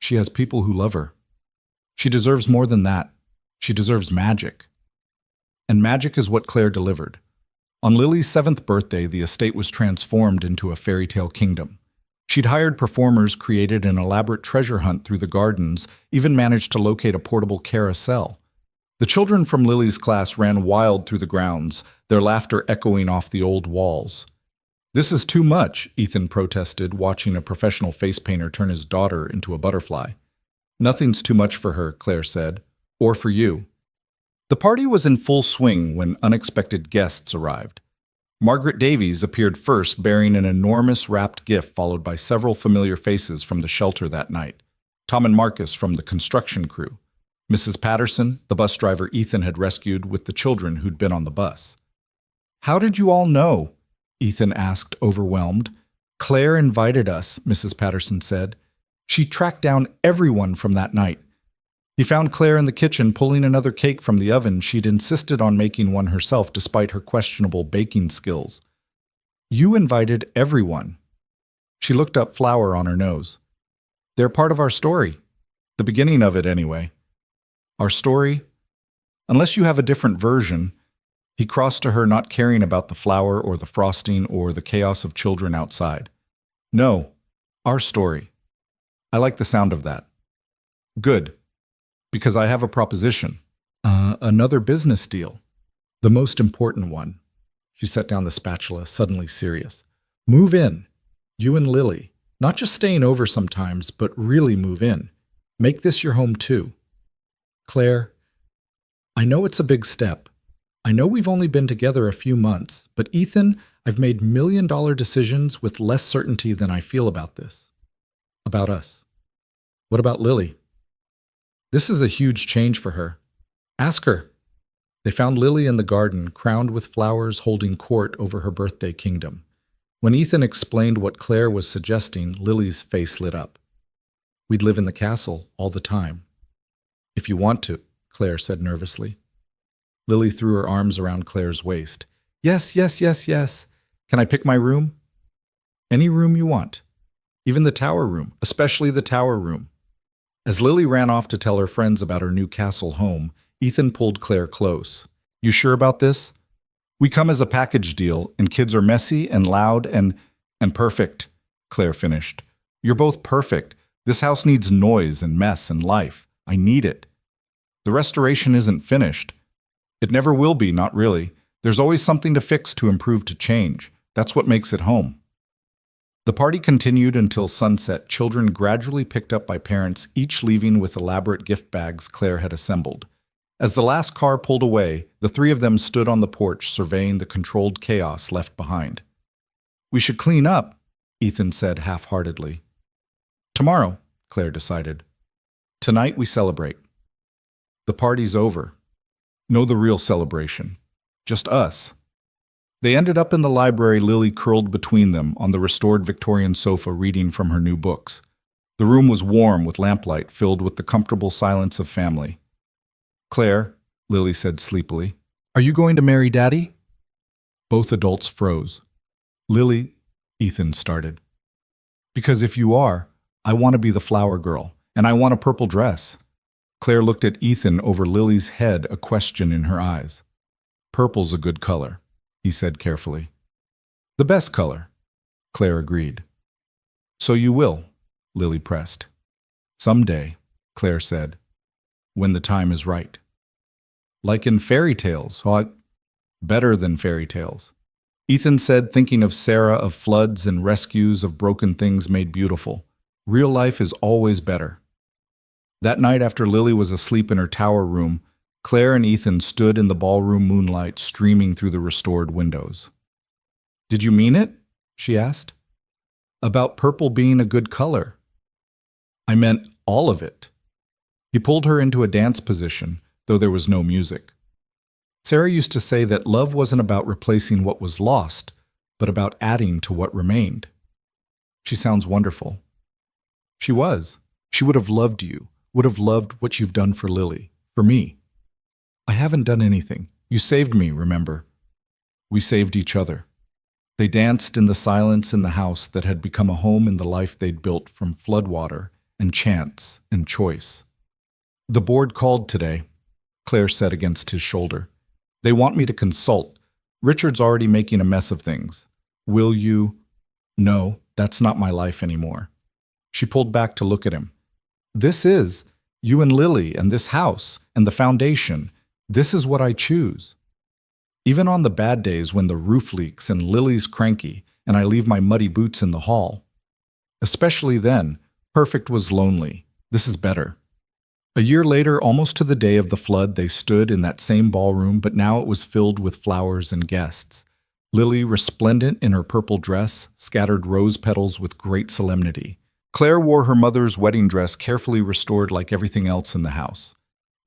She has people who love her. She deserves more than that. She deserves magic. And magic is what Claire delivered. On Lily's 7th birthday, the estate was transformed into a fairy tale kingdom. She'd hired performers, created an elaborate treasure hunt through the gardens, even managed to locate a portable carousel. The children from Lily's class ran wild through the grounds, their laughter echoing off the old walls. This is too much, Ethan protested, watching a professional face painter turn his daughter into a butterfly. Nothing's too much for her, Claire said. Or for you. The party was in full swing when unexpected guests arrived. Margaret Davies appeared first, bearing an enormous wrapped gift followed by several familiar faces from the shelter that night. Tom and Marcus from the construction crew. Mrs. Patterson, the bus driver Ethan had rescued with the children who'd been on the bus. How did you all know? Ethan asked, overwhelmed. Claire invited us, Mrs. Patterson said. She tracked down everyone from that night. He found Claire in the kitchen pulling another cake from the oven. She'd insisted on making one herself despite her questionable baking skills. You invited everyone. She looked up, flour on her nose. They're part of our story. The beginning of it, anyway. Our story? Unless you have a different version. He crossed to her, not caring about the flour or the frosting or the chaos of children outside. No, our story. I like the sound of that. Good. Because I have a proposition. Another business deal. The most important one. She set down the spatula, suddenly serious. Move in. You and Lily. Not just staying over sometimes, but really move in. Make this your home too. Claire, I know it's a big step. I know we've only been together a few months, but Ethan, I've made million-dollar decisions with less certainty than I feel about this. About us. What about Lily? This is a huge change for her. Ask her. They found Lily in the garden, crowned with flowers, holding court over her birthday kingdom. When Ethan explained what Claire was suggesting, Lily's face lit up. We'd live in the castle all the time. If you want to, Claire said nervously. Lily threw her arms around Claire's waist. Yes, yes, yes, yes. Can I pick my room? Any room you want. Even the tower room, especially the tower room. As Lily ran off to tell her friends about her new castle home, Ethan pulled Claire close. You sure about this? We come as a package deal, and kids are messy and loud and perfect, Claire finished. You're both perfect. This house needs noise and mess and life. I need it. The restoration isn't finished. It never will be, not really. There's always something to fix, to improve, to change. That's what makes it home. The party continued until sunset, children gradually picked up by parents, each leaving with elaborate gift bags Claire had assembled. As the last car pulled away, the three of them stood on the porch surveying the controlled chaos left behind. We should clean up, Ethan said half-heartedly. Tomorrow, Claire decided. Tonight we celebrate. The party's over. No, the real celebration. Just us. They ended up in the library, Lily curled between them on the restored Victorian sofa reading from her new books. The room was warm with lamplight filled with the comfortable silence of family. Claire, Lily said sleepily, are you going to marry Daddy? Both adults froze. Lily, Ethan started. Because if you are, I want to be the flower girl, and I want a purple dress. Claire looked at Ethan over Lily's head, a question in her eyes. Purple's a good color, he said carefully. The best color, Claire agreed. So you will, Lily pressed. Someday, Claire said, when the time is right. Like in fairy tales, better than fairy tales. Ethan said, thinking of Sarah, of floods and rescues, of broken things made beautiful. Real life is always better. That night after Lily was asleep in her tower room, Claire and Ethan stood in the ballroom moonlight streaming through the restored windows. Did you mean it? She asked. About purple being a good color. I meant all of it. He pulled her into a dance position, though there was no music. Sarah used to say that love wasn't about replacing what was lost, but about adding to what remained. She sounds wonderful. She was. She would have loved you, would have loved what you've done for Lily, for me. I haven't done anything. You saved me, remember? We saved each other. They danced in the silence in the house that had become a home in the life they'd built from floodwater and chance and choice. The board called today, Claire said against his shoulder. They want me to consult. Richard's already making a mess of things. Will you? No, that's not my life anymore. She pulled back to look at him. This is, you and Lily and this house and the foundation. This is what I choose. Even on the bad days when the roof leaks and Lily's cranky and I leave my muddy boots in the hall. Especially then, perfect was lonely. This is better. A year later, almost to the day of the flood, they stood in that same ballroom, but now it was filled with flowers and guests. Lily, resplendent in her purple dress, scattered rose petals with great solemnity. Claire wore her mother's wedding dress, carefully restored like everything else in the house.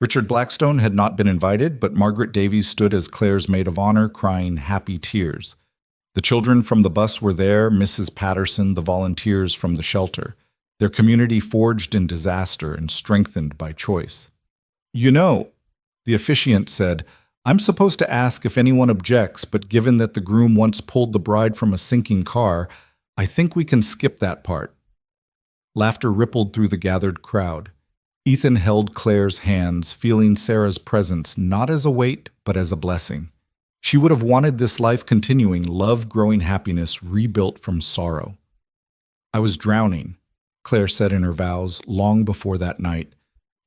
Richard Blackstone had not been invited, but Margaret Davies stood as Claire's maid of honor, crying happy tears. The children from the bus were there, Mrs. Patterson, the volunteers from the shelter. Their community forged in disaster and strengthened by choice. You know, the officiant said, I'm supposed to ask if anyone objects, but given that the groom once pulled the bride from a sinking car, I think we can skip that part. Laughter rippled through the gathered crowd. Ethan held Claire's hands, feeling Sarah's presence not as a weight, but as a blessing. She would have wanted this life continuing, love, growing happiness, rebuilt from sorrow. I was drowning, Claire said in her vows long before that night,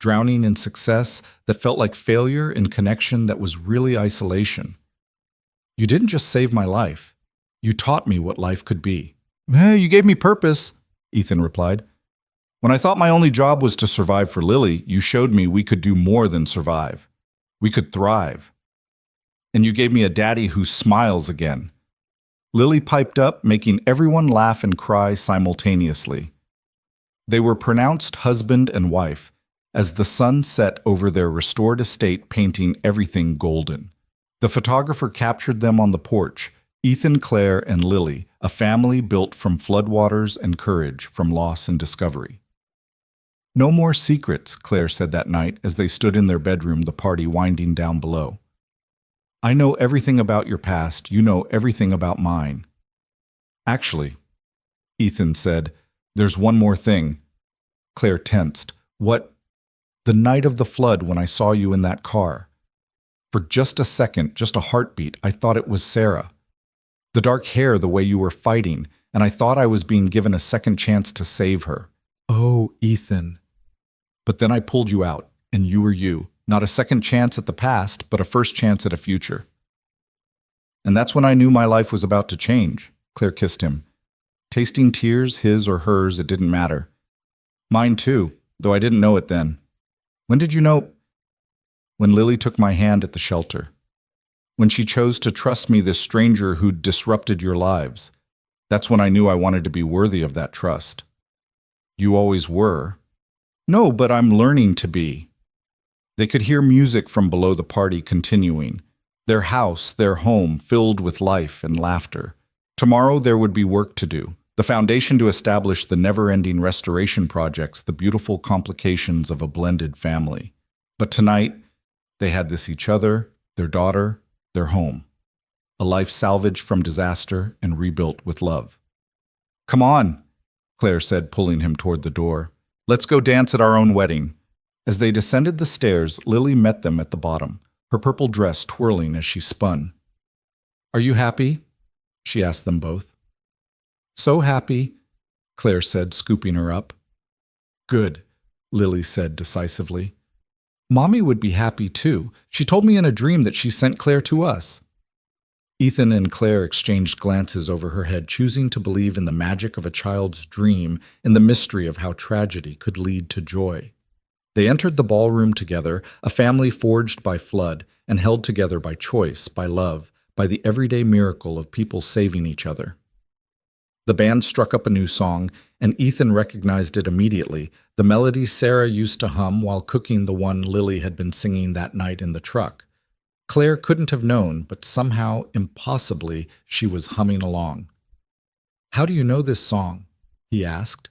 drowning in success that felt like failure, in connection that was really isolation. You didn't just save my life. You taught me what life could be. You gave me purpose, Ethan replied. When I thought my only job was to survive for Lily, you showed me we could do more than survive. We could thrive. And you gave me a daddy who smiles again. Lily piped up, making everyone laugh and cry simultaneously. They were pronounced husband and wife, as the sun set over their restored estate, painting everything golden. The photographer captured them on the porch, Ethan, Claire, and Lily, a family built from floodwaters and courage, from loss and discovery. "No more secrets," Claire said that night as they stood in their bedroom, the party winding down below. "I know everything about your past, you know everything about mine." "Actually," Ethan said, "there's one more thing." Claire tensed. "What?" "The night of the flood, when I saw you in that car. For just a second, just a heartbeat, I thought it was Sarah. The dark hair, the way you were fighting, and I thought I was being given a second chance to save her." "Oh, Ethan." "But then I pulled you out, and you were you. Not a second chance at the past, but a first chance at a future. And that's when I knew my life was about to change." Claire kissed him. Tasting tears, his or hers, it didn't matter. "Mine too, though I didn't know it then." "When did you know?" "When Lily took my hand at the shelter. When she chose to trust me, this stranger who'd disrupted your lives. That's when I knew I wanted to be worthy of that trust." "You always were." "No, but I'm learning to be." They could hear music from below, the party continuing. Their house, their home, filled with life and laughter. Tomorrow there would be work to do. The foundation to establish the never-ending restoration projects, the beautiful complications of a blended family. But tonight, they had this: each other, their daughter, their home. A life salvaged from disaster and rebuilt with love. "Come on," Claire said, pulling him toward the door. "Let's go dance at our own wedding." As they descended the stairs, Lily met them at the bottom, her purple dress twirling as she spun. "Are you happy?" she asked them both. "So happy," Claire said, scooping her up. "Good," Lily said decisively. "Mommy would be happy too. She told me in a dream that she sent Claire to us." Ethan and Claire exchanged glances over her head, choosing to believe in the magic of a child's dream, in the mystery of how tragedy could lead to joy. They entered the ballroom together, a family forged by flood and held together by choice, by love, by the everyday miracle of people saving each other. The band struck up a new song, and Ethan recognized it immediately, the melody Sarah used to hum while cooking, the one Lily had been singing that night in the truck. Claire couldn't have known, but somehow, impossibly, she was humming along. "How do you know this song?" he asked.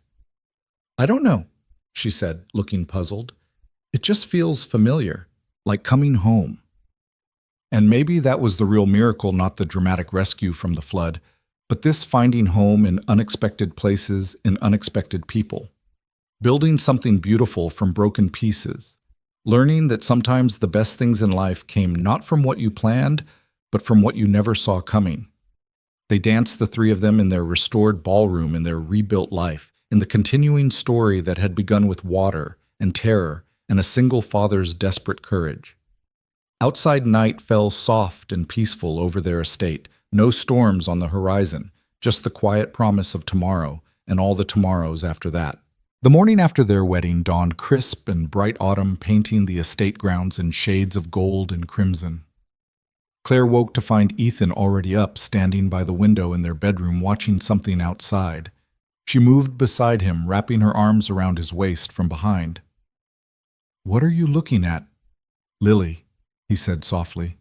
"I don't know," she said, looking puzzled. "It just feels familiar, like coming home." And maybe that was the real miracle, not the dramatic rescue from the flood, but this finding home in unexpected places, in unexpected people. Building something beautiful from broken pieces. Learning that sometimes the best things in life came not from what you planned, but from what you never saw coming. They danced, the three of them, in their restored ballroom, in their rebuilt life, in the continuing story that had begun with water and terror and a single father's desperate courage. Outside night fell soft and peaceful over their estate, no storms on the horizon, just the quiet promise of tomorrow and all the tomorrows after that. The morning after their wedding dawned crisp and bright autumn, painting the estate grounds in shades of gold and crimson. Claire woke to find Ethan already up, standing by the window in their bedroom, watching something outside. She moved beside him, wrapping her arms around his waist from behind. "What are you looking at?" "Lily," he said softly.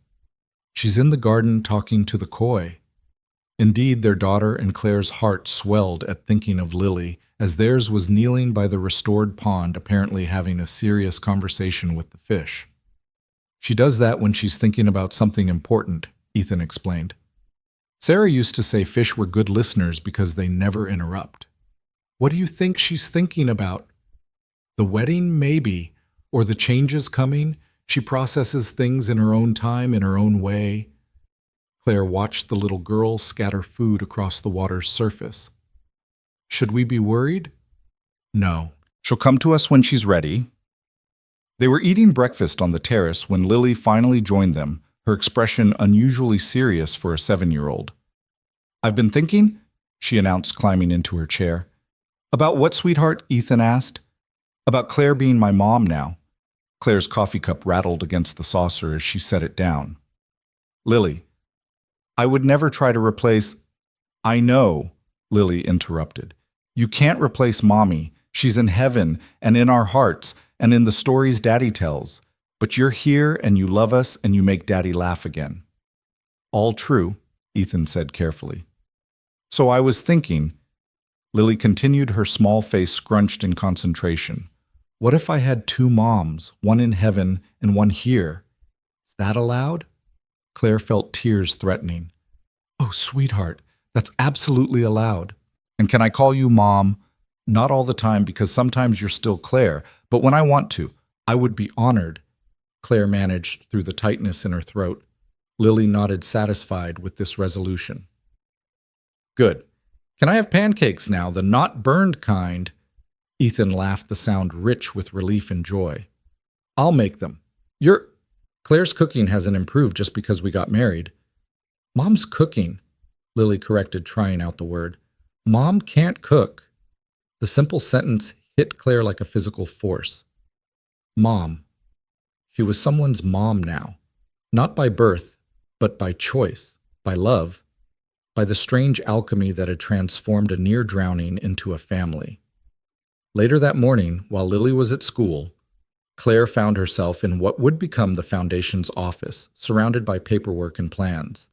"She's in the garden talking to the koi." Indeed, their daughter and Claire's heart swelled at thinking of Lily, as theirs was kneeling by the restored pond, apparently having a serious conversation with the fish. "She does that when she's thinking about something important," Ethan explained. "Sarah used to say fish were good listeners because they never interrupt." "What do you think she's thinking about?" "The wedding, maybe, or the changes coming. She processes things in her own time, in her own way." Claire watched the little girl scatter food across the water's surface. "Should we be worried?" "No. She'll come to us when she's ready." They were eating breakfast on the terrace when Lily finally joined them, her expression unusually serious for a 7-year-old. "I've been thinking," she announced, climbing into her chair. "About what, sweetheart?" Ethan asked. "About Claire being my mom now." Claire's coffee cup rattled against the saucer as she set it down. "Lily, I would never try to replace—" "I know," Lily interrupted. "You can't replace Mommy. She's in heaven and in our hearts and in the stories Daddy tells. But you're here and you love us and you make Daddy laugh again. All true, Ethan said carefully. So I was thinking, Lily continued, her small face scrunched in concentration. What if I had two moms, one in heaven and one here? Is that allowed? Claire felt tears threatening. Oh, sweetheart, that's absolutely allowed. And can I call you Mom? Not all the time, because sometimes you're still Claire, but when I want to, I would be honored. Claire managed through the tightness in her throat. Lily nodded, satisfied with this resolution. Good. Can I have pancakes now, the not burned kind? Ethan laughed, the sound rich with relief and joy. I'll make them. Claire's cooking hasn't improved just because we got married. Mom's cooking, Lily corrected, trying out the word. Mom can't cook. The simple sentence hit Claire like a physical force. Mom. She was someone's mom now. Not by birth, but by choice, by love, by the strange alchemy that had transformed a near drowning into a family. Later that morning, while Lily was at school, Claire found herself in what would become the Foundation's office, surrounded by paperwork and plans.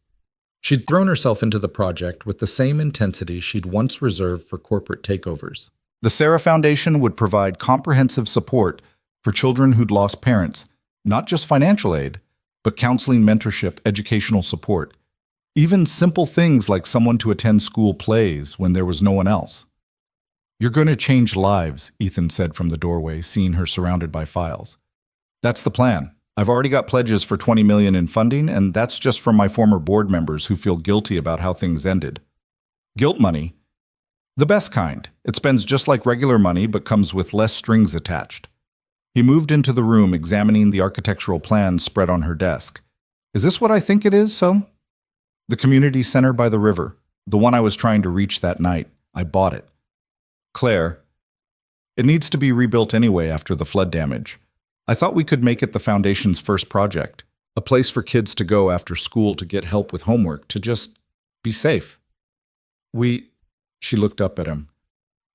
She'd thrown herself into the project with the same intensity she'd once reserved for corporate takeovers. The Sarah Foundation would provide comprehensive support for children who'd lost parents, not just financial aid, but counseling, mentorship, educational support, even simple things like someone to attend school plays when there was no one else. You're going to change lives, Ethan said from the doorway, seeing her surrounded by files. That's the plan. I've already got pledges for $20 million in funding, and that's just from my former board members who feel guilty about how things ended. Guilt money? The best kind. It spends just like regular money, but comes with less strings attached. He moved into the room, examining the architectural plans spread on her desk. Is this what I think it is, so? The community center by the river, the one I was trying to reach that night. I bought it. Claire, it needs to be rebuilt anyway after the flood damage. I thought we could make it the Foundation's first project, a place for kids to go after school to get help with homework, to just be safe. She looked up at him.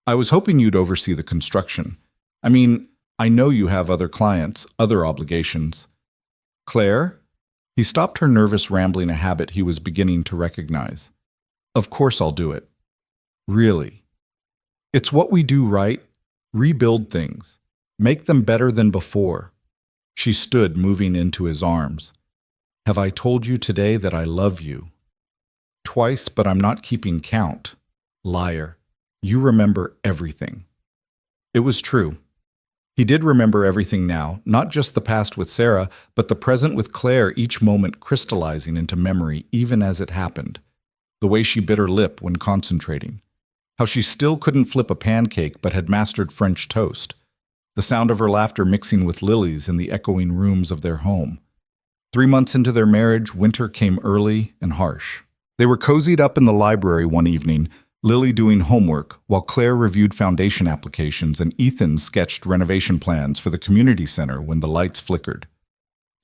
I was hoping you'd oversee the construction. I mean, I know you have other clients, other obligations. Claire? He stopped her nervous rambling, a habit he was beginning to recognize. Of course I'll do it. Really. It's what we do, right? Rebuild things. Make them better than before. She stood, moving into his arms. Have I told you today that I love you? Twice, but I'm not keeping count. Liar. You remember everything. It was true. He did remember everything now, not just the past with Sarah, but the present with Claire, each moment crystallizing into memory even as it happened. The way she bit her lip when concentrating. How she still couldn't flip a pancake but had mastered French toast. The sound of her laughter mixing with Lily's in the echoing rooms of their home. 3 months into their marriage, winter came early and harsh. They were cozied up in the library one evening, Lily doing homework, while Claire reviewed foundation applications and Ethan sketched renovation plans for the community center when the lights flickered.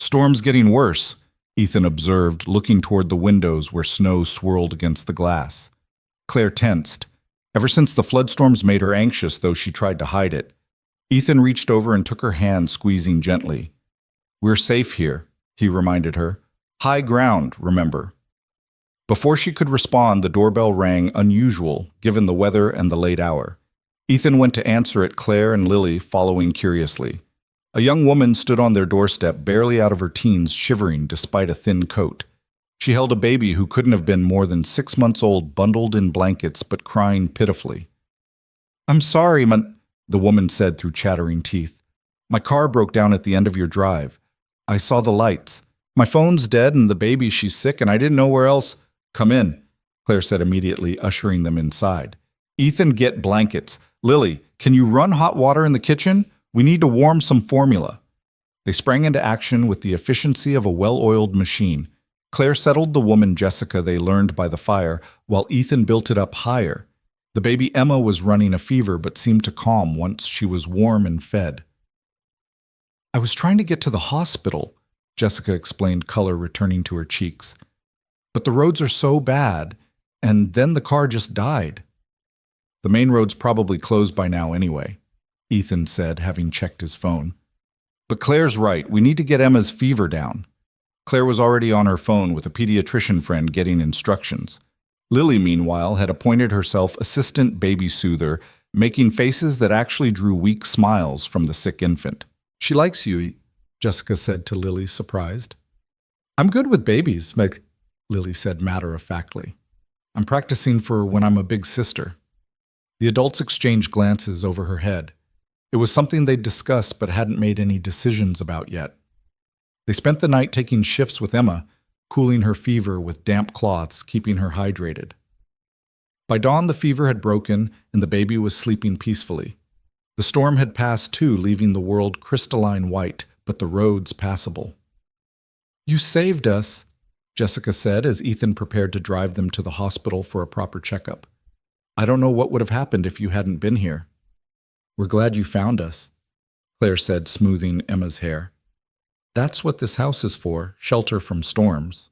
Storm's getting worse, Ethan observed, looking toward the windows where snow swirled against the glass. Claire tensed. Ever since the flood storms made her anxious, though she tried to hide it. Ethan reached over and took her hand, squeezing gently. We're safe here, he reminded her. High ground, remember. Before she could respond, the doorbell rang, unusual, given the weather and the late hour. Ethan went to answer it, Claire and Lily following curiously. A young woman stood on their doorstep, barely out of her teens, shivering despite a thin coat. She held a baby who couldn't have been more than 6 months old, bundled in blankets but crying pitifully. I'm sorry, the woman said through chattering teeth. My car broke down at the end of your drive. I saw the lights. My phone's dead and the baby, she's sick, and I didn't know where else. Come in, Claire said immediately, ushering them inside. Ethan, get blankets. Lily, can you run hot water in the kitchen? We need to warm some formula. They sprang into action with the efficiency of a well-oiled machine. Claire settled the woman Jessica they learned by the fire, while Ethan built it up higher. The baby Emma was running a fever but seemed to calm once she was warm and fed. I was trying to get to the hospital, Jessica explained, color returning to her cheeks. But the roads are so bad, and then the car just died. The main road's probably closed by now anyway. Ethan said, having checked his phone. But Claire's right. We need to get Emma's fever down. Claire was already on her phone with a pediatrician friend getting instructions. Lily, meanwhile, had appointed herself assistant baby soother, making faces that actually drew weak smiles from the sick infant. She likes you, Jessica said to Lily, surprised. I'm good with babies, Lily said matter-of-factly. I'm practicing for when I'm a big sister. The adults exchanged glances over her head. It was something they'd discussed but hadn't made any decisions about yet. They spent the night taking shifts with Emma, cooling her fever with damp cloths, keeping her hydrated. By dawn, the fever had broken and the baby was sleeping peacefully. The storm had passed too, leaving the world crystalline white, but the roads passable. You saved us, Jessica said as Ethan prepared to drive them to the hospital for a proper checkup. I don't know what would have happened if you hadn't been here. We're glad you found us, Claire said, smoothing Emma's hair. That's what this house is for, shelter from storms.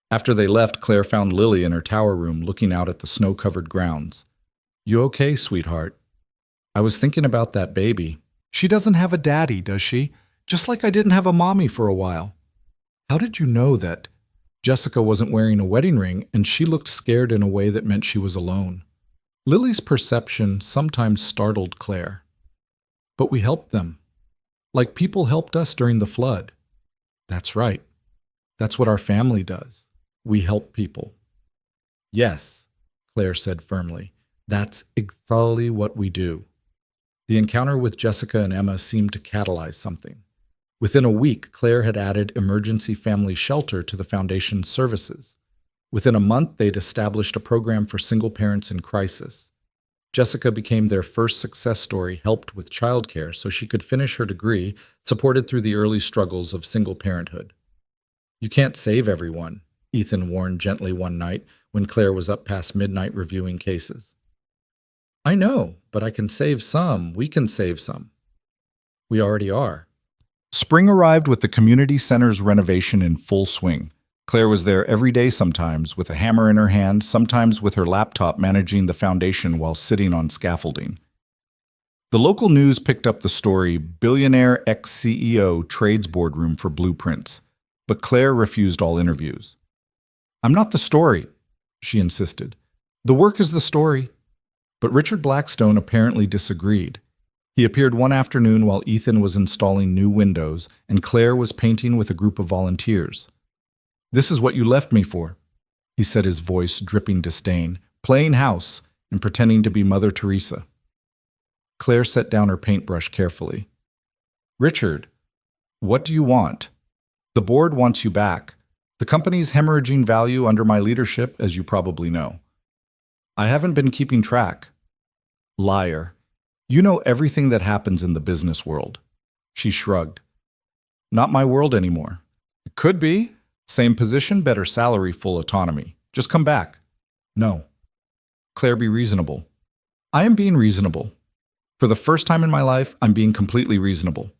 After they left, Claire found Lily in her tower room looking out at the snow-covered grounds. You okay, sweetheart? I was thinking about that baby. She doesn't have a daddy, does she? Just like I didn't have a mommy for a while. How did you know that? Jessica wasn't wearing a wedding ring, and she looked scared in a way that meant she was alone. Lily's perception sometimes startled Claire. But we helped them. Like people helped us during the flood. That's right. That's what our family does. We help people. Yes, Claire said firmly. That's exactly what we do. The encounter with Jessica and Emma seemed to catalyze something. Within a week, Claire had added emergency family shelter to the foundation's services. Within a month, they'd established a program for single parents in crisis. Jessica became their first success story, helped with childcare so she could finish her degree, supported through the early struggles of single parenthood. You can't save everyone, Ethan warned gently one night when Claire was up past midnight reviewing cases. I know, but I can save some. We can save some. We already are. Spring arrived with the community center's renovation in full swing. Claire was there every day sometimes, with a hammer in her hand, sometimes with her laptop managing the foundation while sitting on scaffolding. The local news picked up the story, Billionaire ex-CEO trades boardroom for blueprints, but Claire refused all interviews. I'm not the story, she insisted. The work is the story. But Richard Blackstone apparently disagreed. He appeared one afternoon while Ethan was installing new windows and Claire was painting with a group of volunteers. This is what you left me for, he said, his voice dripping disdain, playing house and pretending to be Mother Teresa. Claire set down her paintbrush carefully. Richard, what do you want? The board wants you back. The company's hemorrhaging value under my leadership, as you probably know. I haven't been keeping track. Liar. You know everything that happens in the business world. She shrugged. Not my world anymore. It could be. Same position, better salary, full autonomy. Just come back. No. Claire, be reasonable. I am being reasonable. For the first time in my life, I'm being completely reasonable.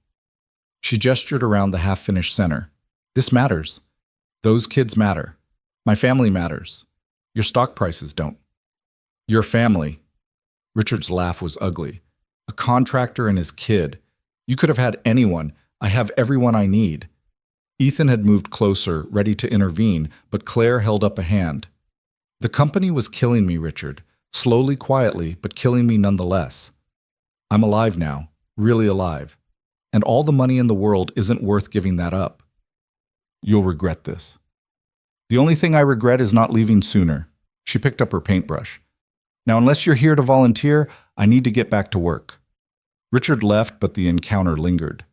She gestured around the half-finished center. This matters. Those kids matter. My family matters. Your stock prices don't. Your family. Richard's laugh was ugly. A contractor and his kid. You could have had anyone. I have everyone I need. Ethan had moved closer, ready to intervene, but Claire held up a hand. The company was killing me, Richard. Slowly, quietly, but killing me nonetheless. I'm alive now, really alive. And all the money in the world isn't worth giving that up. You'll regret this. The only thing I regret is not leaving sooner. She picked up her paintbrush. Now, unless you're here to volunteer, I need to get back to work. Richard left, but the encounter lingered.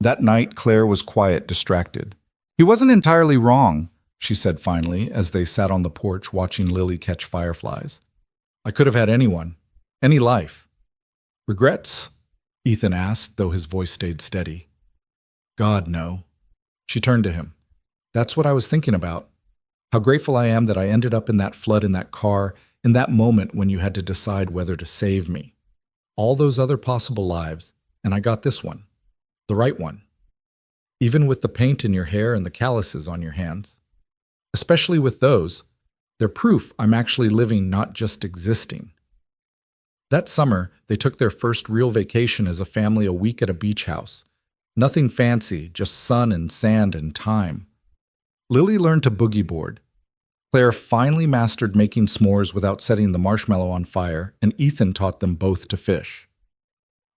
That night, Claire was quiet, distracted. He wasn't entirely wrong, she said finally, as they sat on the porch watching Lily catch fireflies. I could have had anyone, any life. Regrets? Ethan asked, though his voice stayed steady. God, no. She turned to him. That's what I was thinking about. How grateful I am that I ended up in that flood in that car, in that moment when you had to decide whether to save me. All those other possible lives, and I got this one. The right one. Even with the paint in your hair and the calluses on your hands. Especially with those, they're proof I'm actually living, not just existing. That summer, they took their first real vacation as a family a week at a beach house. Nothing fancy, just sun and sand and time. Lily learned to boogie board. Claire finally mastered making s'mores without setting the marshmallow on fire, and Ethan taught them both to fish.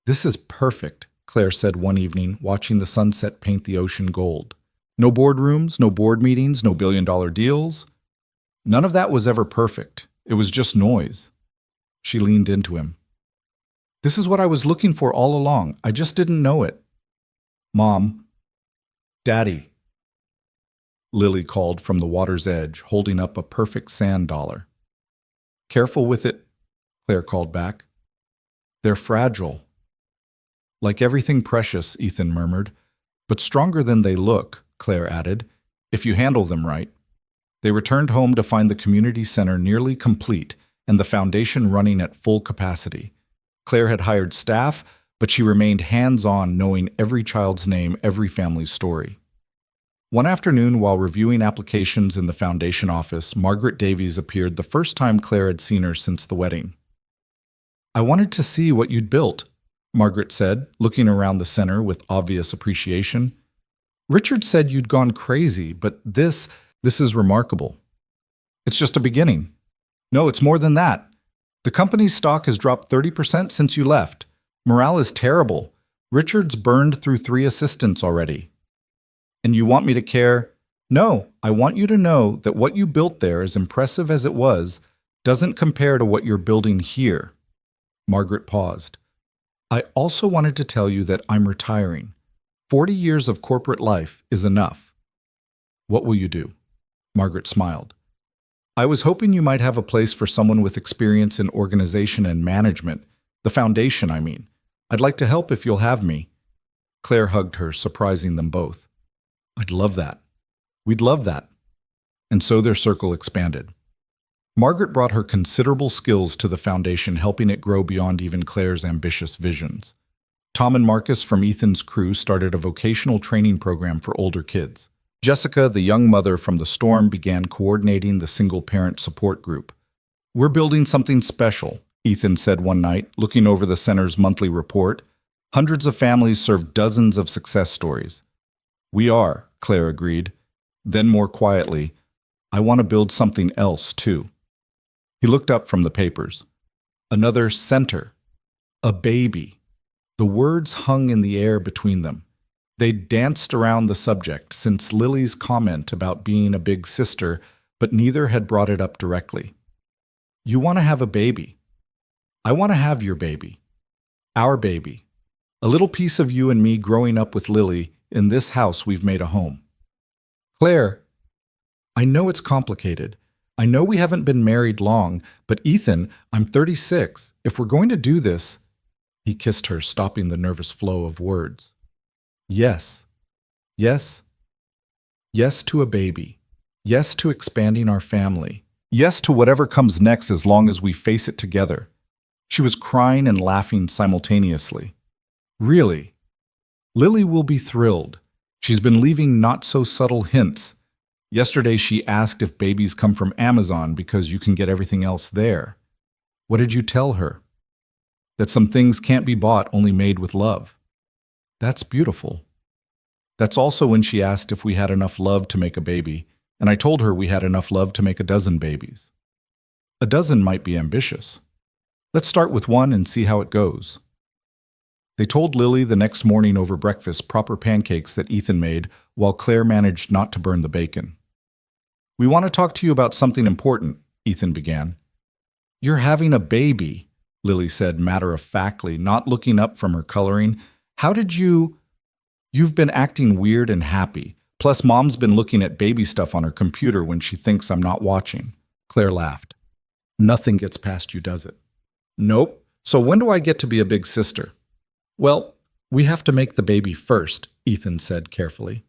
"This is perfect," Claire said one evening, watching the sunset paint the ocean gold. No boardrooms, no board meetings, no billion-dollar deals. None of that was ever perfect. It was just noise. She leaned into him. "This is what I was looking for all along. I just didn't know it." "Mom." "Daddy," Lily called from the water's edge, holding up a perfect sand dollar. "Careful with it," Claire called back. "They're fragile." "Like everything precious," Ethan murmured. "But stronger than they look," Claire added, "if you handle them right." They returned home to find the community center nearly complete and the foundation running at full capacity. Claire had hired staff, but she remained hands-on, knowing every child's name, every family's story. One afternoon, while reviewing applications in the foundation office, Margaret Davies appeared the first time Claire had seen her since the wedding. "I wanted to see what you'd built," Margaret said, looking around the center with obvious appreciation. "Richard said you'd gone crazy, but this is remarkable." "It's just a beginning." "No, it's more than that. The company's stock has dropped 30% since you left. Morale is terrible. Richard's burned through 3 assistants already." "And you want me to care?" "No, I want you to know that what you built there, as impressive as it was, doesn't compare to what you're building here." Margaret paused. "I also wanted to tell you that I'm retiring. 40 years of corporate life is enough." "What will you do?" Margaret smiled. "I was hoping you might have a place for someone with experience in organization and management. The foundation, I mean. I'd like to help if you'll have me." Claire hugged her, surprising them both. "I'd love that. We'd love that." And so their circle expanded. Margaret brought her considerable skills to the foundation, helping it grow beyond even Claire's ambitious visions. Tom and Marcus from Ethan's crew started a vocational training program for older kids. Jessica, the young mother from the storm, began coordinating the single-parent support group. "We're building something special," Ethan said one night, looking over the center's monthly report. "Hundreds of families serve dozens of success stories." "We are," Claire agreed. Then more quietly, "I want to build something else, too." He looked up from the papers. "Another center. A baby." The words hung in the air between them. They danced around the subject since Lily's comment about being a big sister, but neither had brought it up directly. "You want to have a baby. I want to have your baby. Our baby. A little piece of you and me growing up with Lily in this house we've made a home." "Claire, I know it's complicated. I know we haven't been married long, but Ethan, I'm 36. If we're going to do this—" He kissed her, stopping the nervous flow of words. "Yes. Yes. Yes to a baby. Yes to expanding our family. Yes to whatever comes next as long as we face it together." She was crying and laughing simultaneously. "Really? Lily will be thrilled. She's been leaving not-so-subtle hints. Yesterday she asked if babies come from Amazon because you can get everything else there. What did you tell her?" "That some things can't be bought, only made with love." "That's beautiful." That's also when she asked if we had enough love to make a baby, and I told her we had enough love to make a dozen babies. A dozen might be ambitious. Let's start with one and see how it goes. They told Lily the next morning over breakfast proper pancakes that Ethan made, while Claire managed not to burn the bacon. "We want to talk to you about something important," Ethan began. "You're having a baby," Lily said matter-of-factly, not looking up from her coloring. "How did you—" "You've been acting weird and happy. Plus, Mom's been looking at baby stuff on her computer when she thinks I'm not watching." Claire laughed. "Nothing gets past you, does it?" "Nope. So when do I get to be a big sister?" "Well, we have to make the baby first," Ethan said carefully.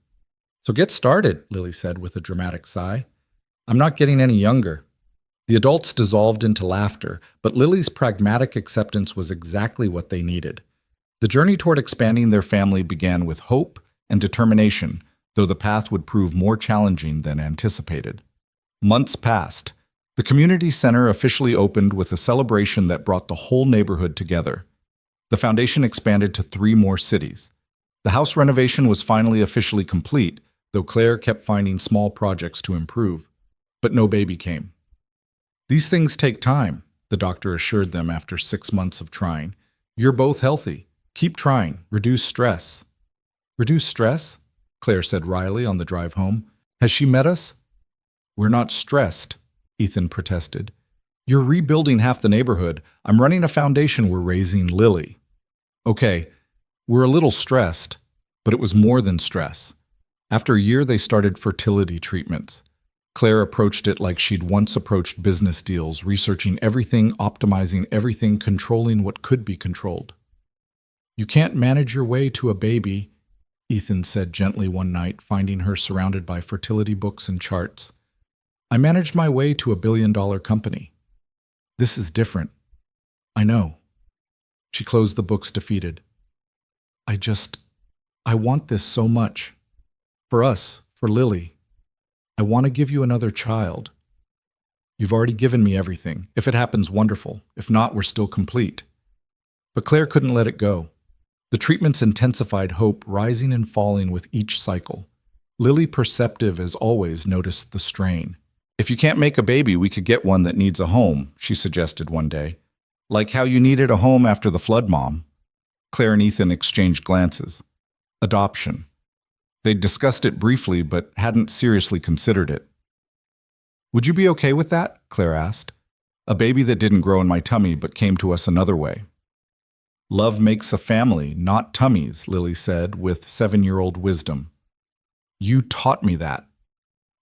"So get started," Lily said with a dramatic sigh. "I'm not getting any younger." The adults dissolved into laughter, but Lily's pragmatic acceptance was exactly what they needed. The journey toward expanding their family began with hope and determination, though the path would prove more challenging than anticipated. Months passed. The community center officially opened with a celebration that brought the whole neighborhood together. The foundation expanded to 3 more cities. The house renovation was finally officially complete, though Claire kept finding small projects to improve. But no baby came. "These things take time," the doctor assured them after 6 months of trying. "You're both healthy. Keep trying. Reduce stress." "Reduce stress?" Claire said wryly on the drive home. "Has she met us?" "We're not stressed," Ethan protested. "You're rebuilding half the neighborhood. I'm running a foundation. We're raising Lily." "Okay, we're a little stressed," but it was more than stress. After a year, they started fertility treatments. Claire approached it like she'd once approached business deals, researching everything, optimizing everything, controlling what could be controlled. "You can't manage your way to a baby," Ethan said gently one night, finding her surrounded by fertility books and charts. "I managed my way to $1 billion company. This is different. I know." She closed the books defeated. I want this so much. For us, for Lily. I want to give you another child. You've already given me everything. If it happens, wonderful. If not, we're still complete." But Claire couldn't let it go. The treatments intensified hope, rising and falling with each cycle. Lily, perceptive as always, noticed the strain. "If you can't make a baby, we could get one that needs a home," she suggested one day. "Like how you needed a home after the flood, Mom." Claire and Ethan exchanged glances. Adoption. They'd discussed it briefly, but hadn't seriously considered it. "Would you be okay with that?" Claire asked. "A baby that didn't grow in my tummy but came to us another way." "Love makes a family, not tummies," Lily said with 7-year-old wisdom. "You taught me that."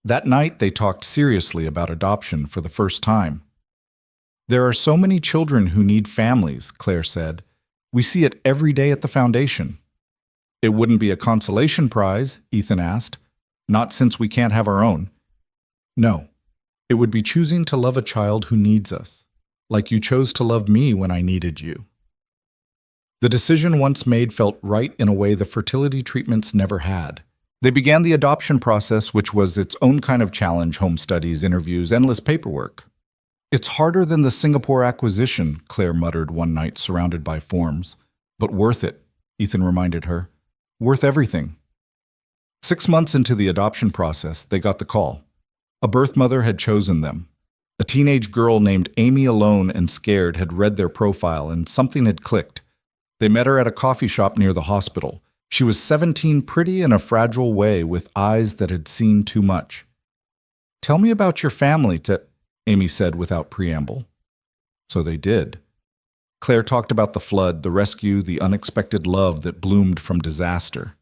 That night, they talked seriously about adoption for the first time. "There are so many children who need families," Claire said. "We see it every day at the foundation." "It wouldn't be a consolation prize?" Ethan asked. "Not since we can't have our own." "No. It would be choosing to love a child who needs us, like you chose to love me when I needed you." The decision once made felt right in a way the fertility treatments never had. They began the adoption process, which was its own kind of challenge: home studies, interviews, endless paperwork. "It's harder than the Singapore acquisition," Claire muttered one night, surrounded by forms. "But worth it," Ethan reminded her. "Worth everything." 6 months into the adoption process, they got the call. A birth mother had chosen them. A teenage girl named Amy, alone and scared, had read their profile, and something had clicked. They met her at a coffee shop near the hospital. She was 17, pretty in a fragile way, with eyes that had seen too much. "Tell me about your family," Amy said without preamble. So they did. Claire talked about the flood, the rescue, the unexpected love that bloomed from disaster.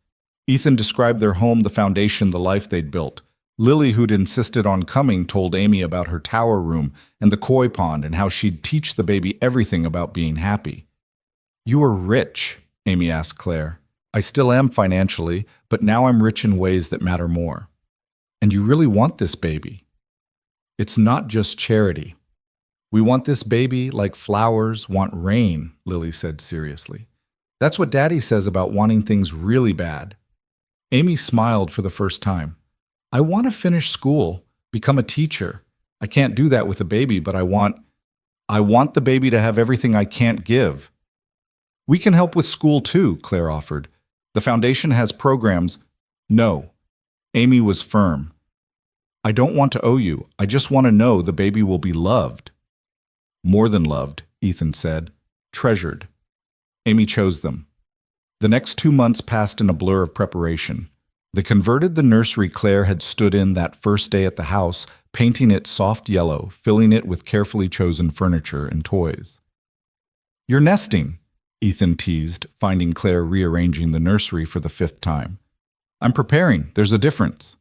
Ethan described their home, the foundation, the life they'd built. Lily, who'd insisted on coming, told Amy about her tower room and the koi pond and how she'd teach the baby everything about being happy. "You are rich," Amy asked Claire. "I still am financially, but now I'm rich in ways that matter more." "And you really want this baby?" "It's not just charity. We want this baby like flowers want rain," Lily said seriously. "That's what Daddy says about wanting things really bad." Amy smiled for the first time. "I want to finish school, become a teacher. I can't do that with a baby, but I want the baby to have everything I can't give." "We can help with school too," Claire offered. "The foundation has programs." "No." Amy was firm. "I don't want to owe you. I just want to know the baby will be loved." "More than loved," Ethan said. "Treasured." Amy chose them. The next 2 months passed in a blur of preparation. They converted the nursery Claire had stood in that first day at the house, painting it soft yellow, filling it with carefully chosen furniture and toys. "You're nesting," Ethan teased, finding Claire rearranging the nursery for the 5th time. "I'm preparing. There's a difference."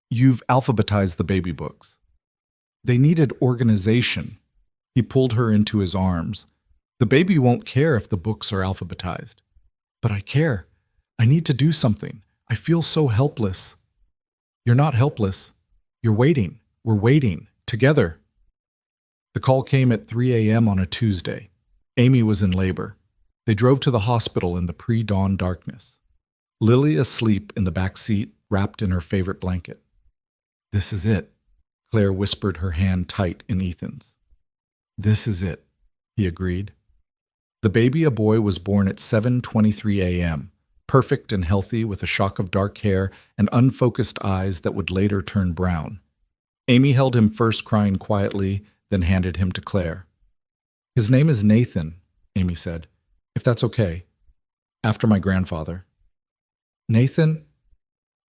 "You've alphabetized the baby books." They needed organization. He pulled her into his arms. "The baby won't care if the books are alphabetized." "But I care. I need to do something. I feel so helpless." "You're not helpless. You're waiting. We're waiting. Together." The call came at 3 a.m. on a Tuesday. Amy was in labor. They drove to the hospital in the pre-dawn darkness. Lily asleep in the back seat, wrapped in her favorite blanket. "This is it," Claire whispered, her hand tight in Ethan's. This is it, he agreed. The baby, a boy, was born at 7:23 a.m., perfect and healthy, with a shock of dark hair and unfocused eyes that would later turn brown. Amy held him first, crying quietly, then handed him to Claire. His name is Nathan, Amy said, if that's okay, after my grandfather. Nathan?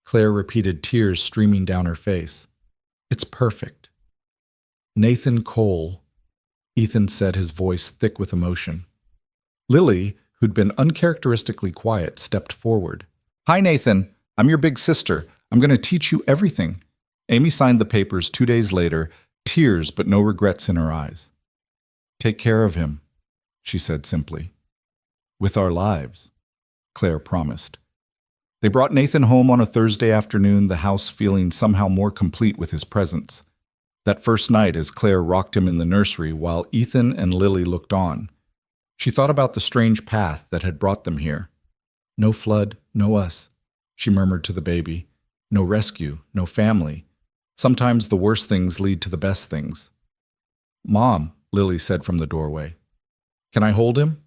Claire repeated, tears streaming down her face. It's perfect. Nathan Cole, Ethan said, his voice thick with emotion. Lily, who'd been uncharacteristically quiet, stepped forward. Hi, Nathan. I'm your big sister. I'm going to teach you everything. Amy signed the papers 2 days later, tears but no regrets in her eyes. Take care of him, she said simply. With our lives, Claire promised. They brought Nathan home on a Thursday afternoon, the house feeling somehow more complete with his presence. That first night, as Claire rocked him in the nursery while Ethan and Lily looked on, she thought about the strange path that had brought them here. No flood, no us, she murmured to the baby. No rescue, no family. Sometimes the worst things lead to the best things. Mom, Lily said from the doorway. Can I hold him?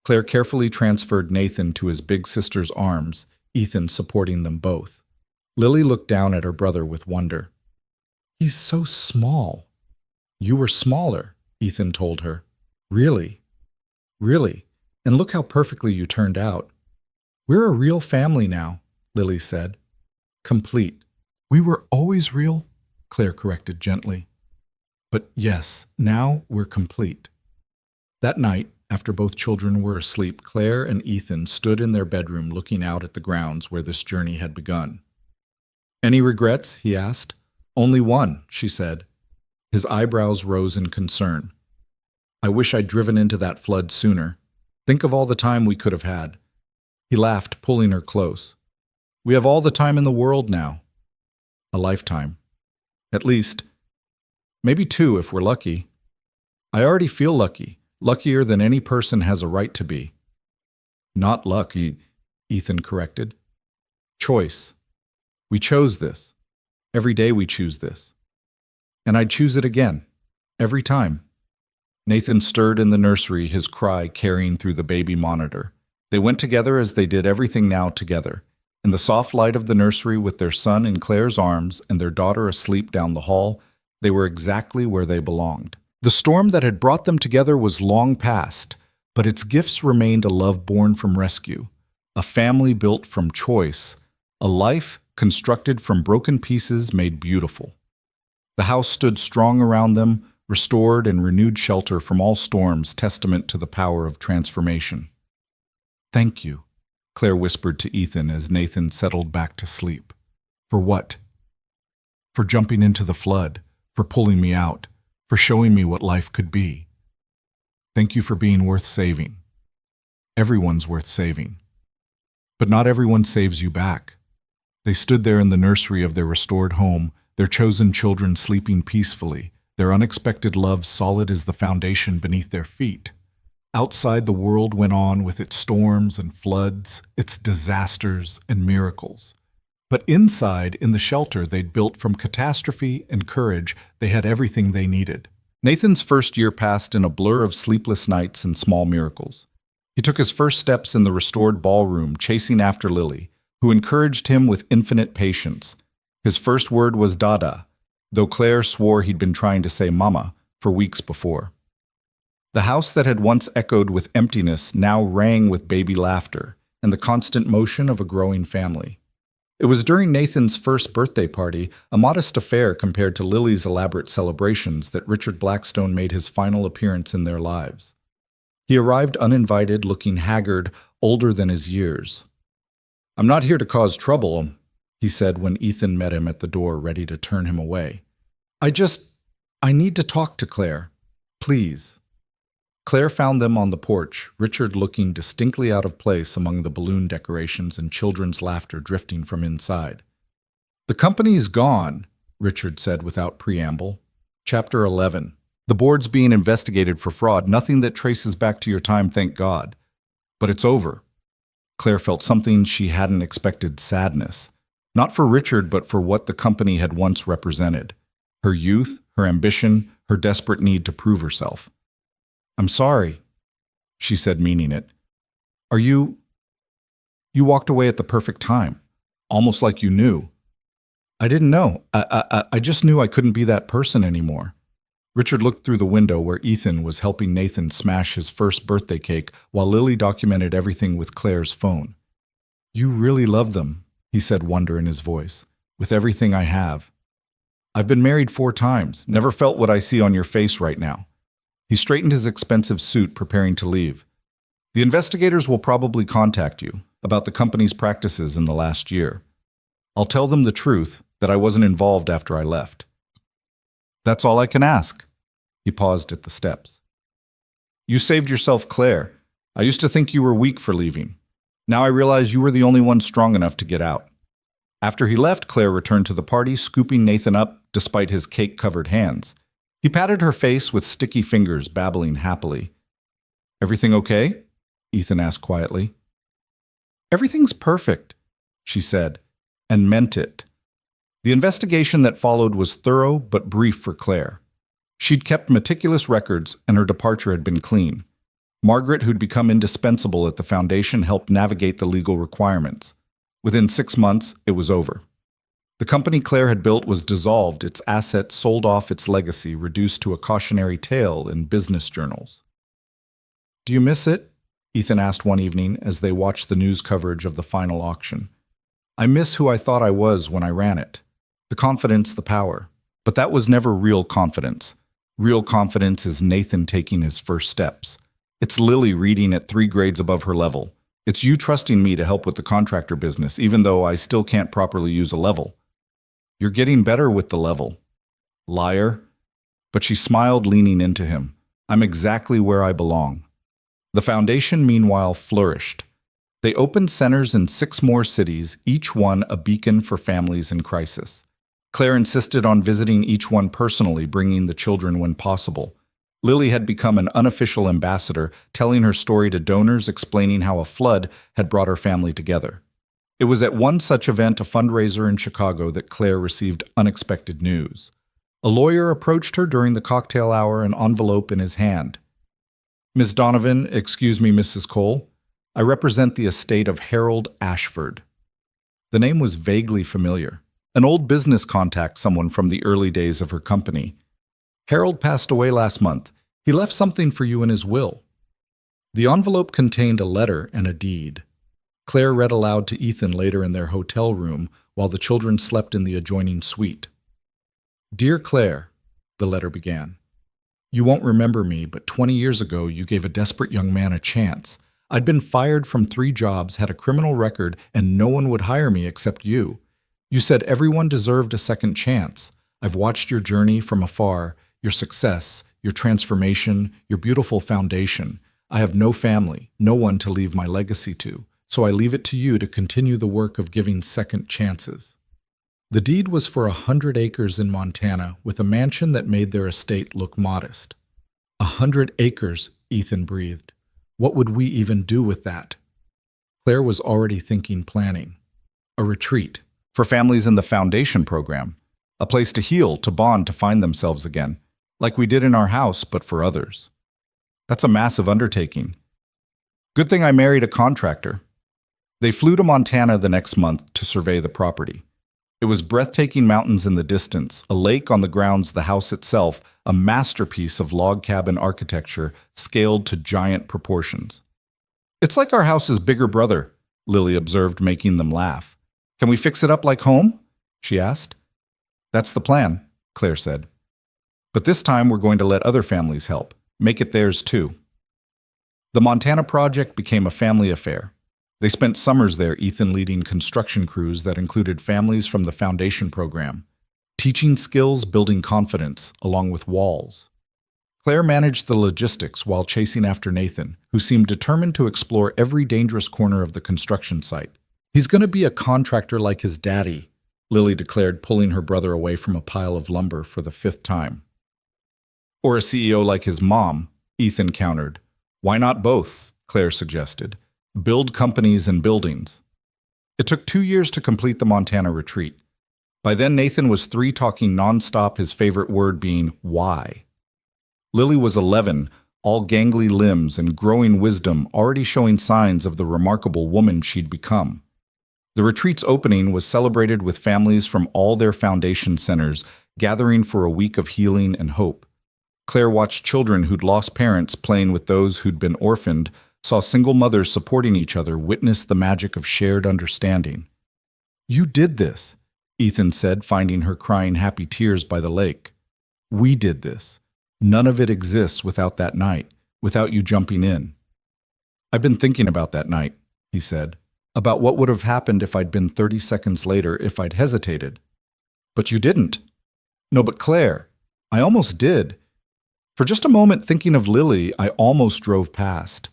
Claire carefully transferred Nathan to his big sister's arms, Ethan supporting them both. Lily looked down at her brother with wonder. He's so small. You were smaller, Ethan told her. Really? Really? And look how perfectly you turned out. We're a real family now, Lily said. Complete. We were always real, Claire corrected gently. But yes, now we're complete. That night, after both children were asleep, Claire and Ethan stood in their bedroom looking out at the grounds where this journey had begun. Any regrets? He asked. Only one, she said. His eyebrows rose in concern. I wish I'd driven into that flood sooner. Think of all the time we could have had. He laughed, pulling her close. We have all the time in the world now. A lifetime. At least. Maybe 2 if we're lucky. I already feel lucky, luckier than any person has a right to be. Not lucky, Ethan corrected. Choice. We chose this. Every day we choose this. And I'd choose it again. Every time. Nathan stirred in the nursery, his cry carrying through the baby monitor. They went together as they did everything now together. In the soft light of the nursery, with their son in Claire's arms and their daughter asleep down the hall, they were exactly where they belonged. The storm that had brought them together was long past, but its gifts remained: a love born from rescue, a family built from choice, a life constructed from broken pieces made beautiful. The house stood strong around them, restored and renewed shelter from all storms, testament to the power of transformation. Thank you, Claire whispered to Ethan as Nathan settled back to sleep. For what? For jumping into the flood, for pulling me out, for showing me what life could be. Thank you for being worth saving. Everyone's worth saving. But not everyone saves you back. They stood there in the nursery of their restored home, their chosen children sleeping peacefully, their unexpected love solid as the foundation beneath their feet. Outside, the world went on with its storms and floods, its disasters and miracles. But inside, in the shelter they'd built from catastrophe and courage, they had everything they needed. Nathan's first year passed in a blur of sleepless nights and small miracles. He took his first steps in the restored ballroom, chasing after Lily, who encouraged him with infinite patience. His first word was Dada, though Claire swore he'd been trying to say Mama for weeks before. The house that had once echoed with emptiness now rang with baby laughter and the constant motion of a growing family. It was during Nathan's first birthday party, a modest affair compared to Lily's elaborate celebrations, that Richard Blackstone made his final appearance in their lives. He arrived uninvited, looking haggard, older than his years. I'm not here to cause trouble, he said when Ethan met him at the door, ready to turn him away. I need to talk to Claire. Please. Claire found them on the porch, Richard looking distinctly out of place among the balloon decorations and children's laughter drifting from inside. The company's gone, Richard said without preamble. Chapter 11. The board's being investigated for fraud, nothing that traces back to your time, thank God. But it's over. Claire felt something she hadn't expected: sadness. Not for Richard, but for what the company had once represented. Her youth, her ambition, her desperate need to prove herself. "I'm sorry," she said, meaning it. "Are you... You walked away at the perfect time, almost like you knew." "I didn't know. I just knew I couldn't be that person anymore." Richard looked through the window where Ethan was helping Nathan smash his first birthday cake while Lily documented everything with Claire's phone. "You really love them," he said, wonder in his voice. "With everything I have. I've been married 4 times, never felt what I see on your face right now." He straightened his expensive suit, preparing to leave. "The investigators will probably contact you about the company's practices in the last year. I'll tell them the truth, that I wasn't involved after I left. That's all I can ask." He paused at the steps. "You saved yourself, Claire. I used to think you were weak for leaving. Now I realize you were the only one strong enough to get out." After he left, Claire returned to the party, scooping Nathan up despite his cake-covered hands. He patted her face with sticky fingers, babbling happily. "Everything okay?" Ethan asked quietly. "Everything's perfect," she said, and meant it. The investigation that followed was thorough but brief for Claire. She'd kept meticulous records, and her departure had been clean. Margaret, who'd become indispensable at the foundation, helped navigate the legal requirements. Within 6 months, it was over. The company Claire had built was dissolved, its assets sold off, its legacy reduced to a cautionary tale in business journals. "Do you miss it?" Ethan asked one evening as they watched the news coverage of the final auction. "I miss who I thought I was when I ran it. The confidence, the power. But that was never real confidence. Real confidence is Nathan taking his first steps. It's Lily reading at 3 grades above her level. It's you trusting me to help with the contractor business, even though I still can't properly use a level. You're getting better with the level. Liar." But she smiled, leaning into him. "I'm exactly where I belong." The foundation, meanwhile, flourished. They opened centers in 6 more cities, each one a beacon for families in crisis. Claire insisted on visiting each one personally, bringing the children when possible. Lily had become an unofficial ambassador, telling her story to donors, explaining how a flood had brought her family together. It was at one such event, a fundraiser in Chicago, that Claire received unexpected news. A lawyer approached her during the cocktail hour, an envelope in his hand. "Miss Donovan, excuse me, Mrs. Cole. I represent the estate of Harold Ashford." The name was vaguely familiar. An old business contact, someone from the early days of her company. "Harold passed away last month. He left something for you in his will." The envelope contained a letter and a deed. Claire read aloud to Ethan later in their hotel room while the children slept in the adjoining suite. "Dear Claire," the letter began. "You won't remember me, but 20 years ago you gave a desperate young man a chance. I'd been fired from 3 jobs, had a criminal record, and no one would hire me except you. You said everyone deserved a second chance. I've watched your journey from afar, your success, your transformation, your beautiful foundation. I have no family, no one to leave my legacy to, so I leave it to you to continue the work of giving second chances." The deed was for 100 acres in Montana, with a mansion that made their estate look modest. 100 acres, Ethan breathed. What would we even do with that? Claire was already thinking planning. A retreat for families in the foundation program. A place to heal, to bond, to find themselves again. Like we did in our house, but for others. That's a massive undertaking. Good thing I married a contractor. They flew to Montana the next month to survey the property. It was breathtaking mountains in the distance, a lake on the grounds, the house itself, a masterpiece of log cabin architecture scaled to giant proportions. "It's like our house's bigger brother," Lily observed, making them laugh. "Can we fix it up like home?" she asked. "That's the plan," Claire said. "But this time we're going to let other families help, make it theirs too." The Montana project became a family affair. They spent summers there, Ethan leading construction crews that included families from the foundation program, teaching skills, building confidence, along with walls. Claire managed the logistics while chasing after Nathan, who seemed determined to explore every dangerous corner of the construction site. "He's going to be a contractor like his daddy," Lily declared, pulling her brother away from a pile of lumber for the 5th time. "Or a CEO like his mom," Ethan countered. "Why not both?" Claire suggested. "Build companies and buildings." It took 2 years to complete the Montana retreat. By then, Nathan was 3, talking nonstop, his favorite word being why. Lily was 11, all gangly limbs and growing wisdom, already showing signs of the remarkable woman she'd become. The retreat's opening was celebrated with families from all their foundation centers, gathering for a week of healing and hope. Claire watched children who'd lost parents playing with those who'd been orphaned, saw single mothers supporting each other, witness the magic of shared understanding. "You did this," Ethan said, finding her crying happy tears by the lake. "We did this. None of it exists without that night, without you jumping in." "I've been thinking about that night," he said, "about what would have happened if I'd been 30 seconds later, if I'd hesitated." "But you didn't." "No, but Claire, I almost did. For just a moment, thinking of Lily, I almost drove past."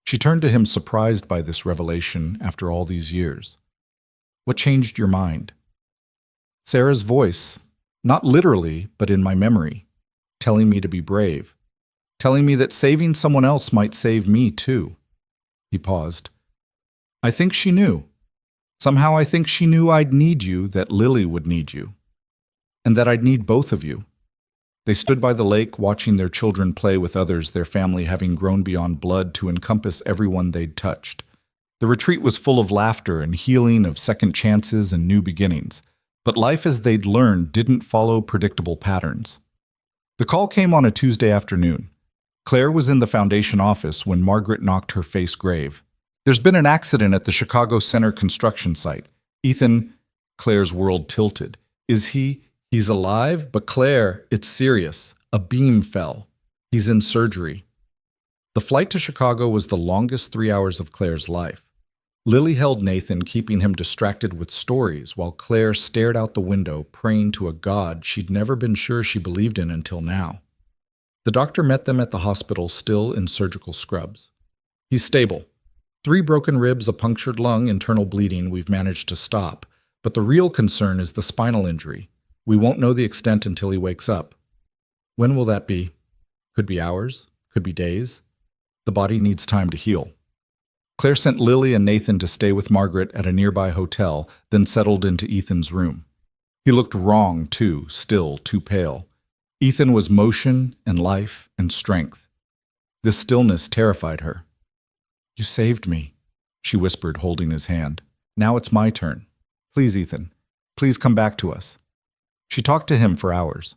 She turned to him, surprised by this revelation after all these years. "What changed your mind?" "Sarah's voice, not literally, but in my memory, telling me to be brave, telling me that saving someone else might save me too." He paused. "I think she knew. Somehow I think she knew I'd need you, that Lily would need you, and that I'd need both of you." They stood by the lake, watching their children play with others, their family having grown beyond blood to encompass everyone they'd touched. The retreat was full of laughter and healing, of second chances and new beginnings. But life as they'd learned didn't follow predictable patterns. The call came on a Tuesday afternoon. Claire was in the foundation office when Margaret knocked her face grave. "There's been an accident at the Chicago Center construction site. Ethan," Claire's world tilted. "Is he? He's alive? But Claire, it's serious. A beam fell. He's in surgery." The flight to Chicago was the longest 3 hours of Claire's life. Lily held Nathan, keeping him distracted with stories, while Claire stared out the window, praying to a God she'd never been sure she believed in until now. The doctor met them at the hospital, still in surgical scrubs. "He's stable. 3 broken ribs, a punctured lung, internal bleeding we've managed to stop. But the real concern is the spinal injury. We won't know the extent until he wakes up." "When will that be?" "Could be hours, could be days. The body needs time to heal." Claire sent Lily and Nathan to stay with Margaret at a nearby hotel, then settled into Ethan's room. He looked wrong, too, still too pale. Ethan was motion and life and strength. This stillness terrified her. "You saved me," she whispered, holding his hand. "Now it's my turn. Please, Ethan, please come back to us." She talked to him for hours.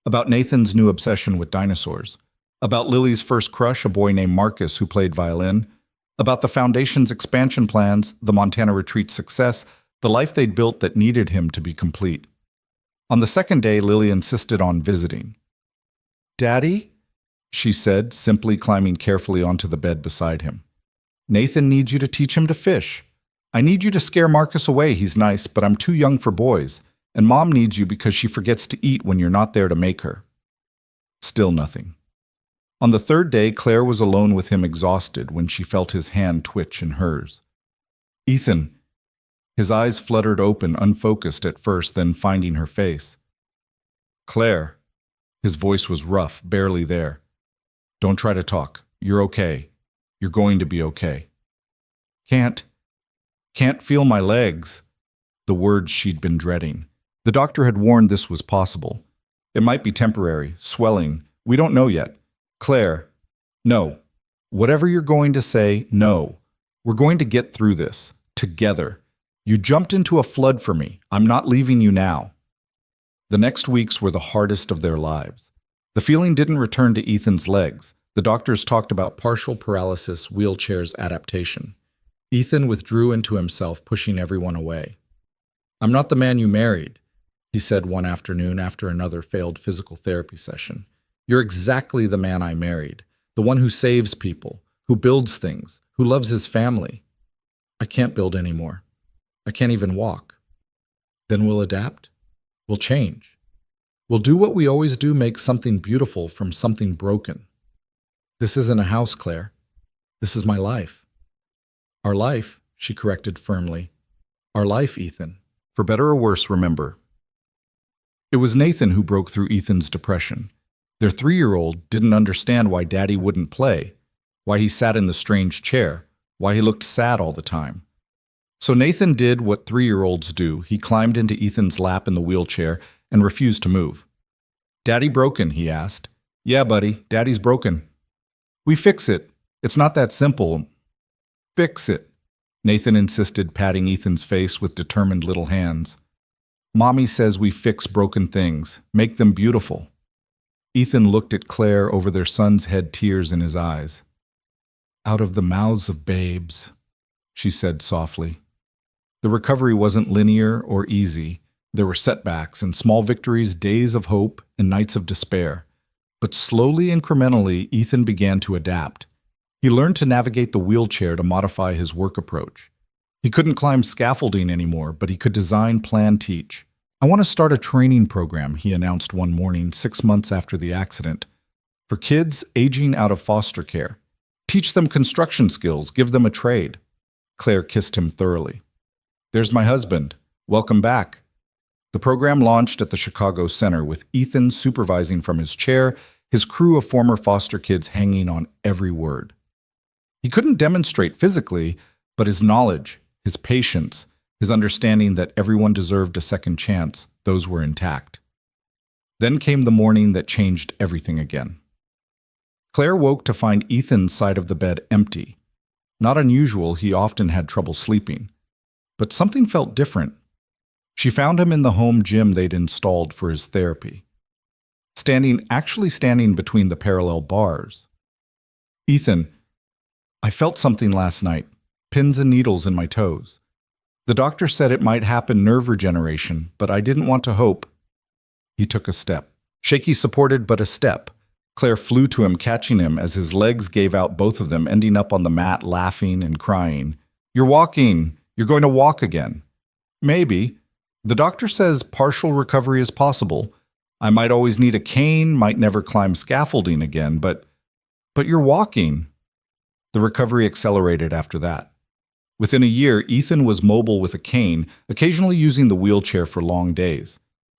About Nathan's new obsession with dinosaurs. About Lily's first crush, a boy named Marcus who played violin. About the Foundation's expansion plans, the Montana retreat's success, the life they'd built that needed him to be complete. On the second day, Lily insisted on visiting. "Daddy," she said, simply climbing carefully onto the bed beside him. "Nathan needs you to teach him to fish. I need you to scare Marcus away. He's nice, but I'm too young for boys. And Mom needs you because she forgets to eat when you're not there to make her." Still nothing. On the third day, Claire was alone with him, exhausted, when she felt his hand twitch in hers. "Ethan." His eyes fluttered open, unfocused at first, then finding her face. "Claire." His voice was rough, barely there. "Don't try to talk. You're okay. You're going to be okay." Can't feel my legs." The words she'd been dreading. The doctor had warned this was possible. "It might be temporary, swelling. We don't know yet." "Claire." "No. Whatever you're going to say, no. We're going to get through this. Together. You jumped into a flood for me. I'm not leaving you now." The next weeks were the hardest of their lives. The feeling didn't return to Ethan's legs. The doctors talked about partial paralysis, wheelchairs, adaptation. Ethan withdrew into himself, pushing everyone away. "I'm not the man you married," he said one afternoon after another failed physical therapy session. "You're exactly the man I married, the one who saves people, who builds things, who loves his family. I can't build anymore. I can't even walk." "Then we'll adapt. We'll change. We'll do what we always do, make something beautiful from something broken. This isn't a house, Claire. This is my life." "Our life," she corrected firmly. "Our life, Ethan. For better or worse, remember." It was Nathan who broke through Ethan's depression. Their 3-year-old didn't understand why Daddy wouldn't play, why he sat in the strange chair, why he looked sad all the time. So Nathan did what 3-year-olds do. He climbed into Ethan's lap in the wheelchair and refused to move. "Daddy broken?" he asked. "Yeah, buddy, Daddy's broken." "We fix it. It's not that simple." "Fix it," Nathan insisted, patting Ethan's face with determined little hands. "Mommy says we fix broken things, make them beautiful." Ethan looked at Claire over their son's head, tears in his eyes. "Out of the mouths of babes," she said softly. The recovery wasn't linear or easy. There were setbacks and small victories, days of hope and nights of despair. But slowly, incrementally, Ethan began to adapt. He learned to navigate the wheelchair to modify his work approach. He couldn't climb scaffolding anymore, but he could design, plan, teach. "I want to start a training program," he announced one morning 6 months after the accident, "for kids aging out of foster care. Teach them construction skills, give them a trade." Claire kissed him thoroughly. "There's my husband. Welcome back." The program launched at the Chicago Center, with Ethan supervising from his chair, his crew of former foster kids hanging on every word. He couldn't demonstrate physically, but his knowledge, his patience, his understanding that everyone deserved a second chance, those were intact. Then came the morning that changed everything again. Claire woke to find Ethan's side of the bed empty. Not unusual, he often had trouble sleeping. But something felt different. She found him in the home gym they'd installed for his therapy. Actually standing between the parallel bars. "Ethan, I felt something last night, pins and needles in my toes. The doctor said it might happen nerve regeneration, but I didn't want to hope." He took a step. Shaky supported, but a step. Claire flew to him, catching him as his legs gave out, both of them ending up on the mat, laughing and crying. "You're walking. You're going to walk again." "Maybe. The doctor says partial recovery is possible. I might always need a cane, might never climb scaffolding again, but you're walking." The recovery accelerated after that. Within a year, Ethan was mobile with a cane, occasionally using the wheelchair for long days.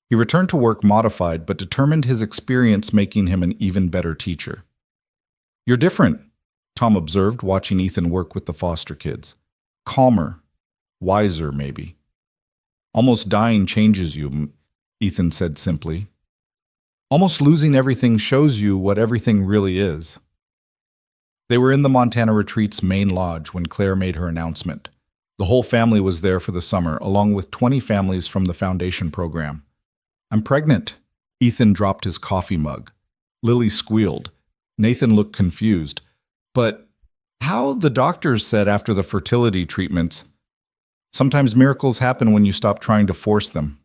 He returned to work modified, but determined, his experience making him an even better teacher. "You're different," Tom observed, watching Ethan work with the foster kids. "Calmer, wiser, maybe." "Almost dying changes you," Ethan said simply. "Almost losing everything shows you what everything really is." They were in the Montana Retreat's main lodge when Claire made her announcement. The whole family was there for the summer, along with 20 families from the foundation program. "I'm pregnant." Ethan dropped his coffee mug. Lily squealed. Nathan looked confused. "But how?" The doctors said after the fertility treatments. "Sometimes miracles happen when you stop trying to force them."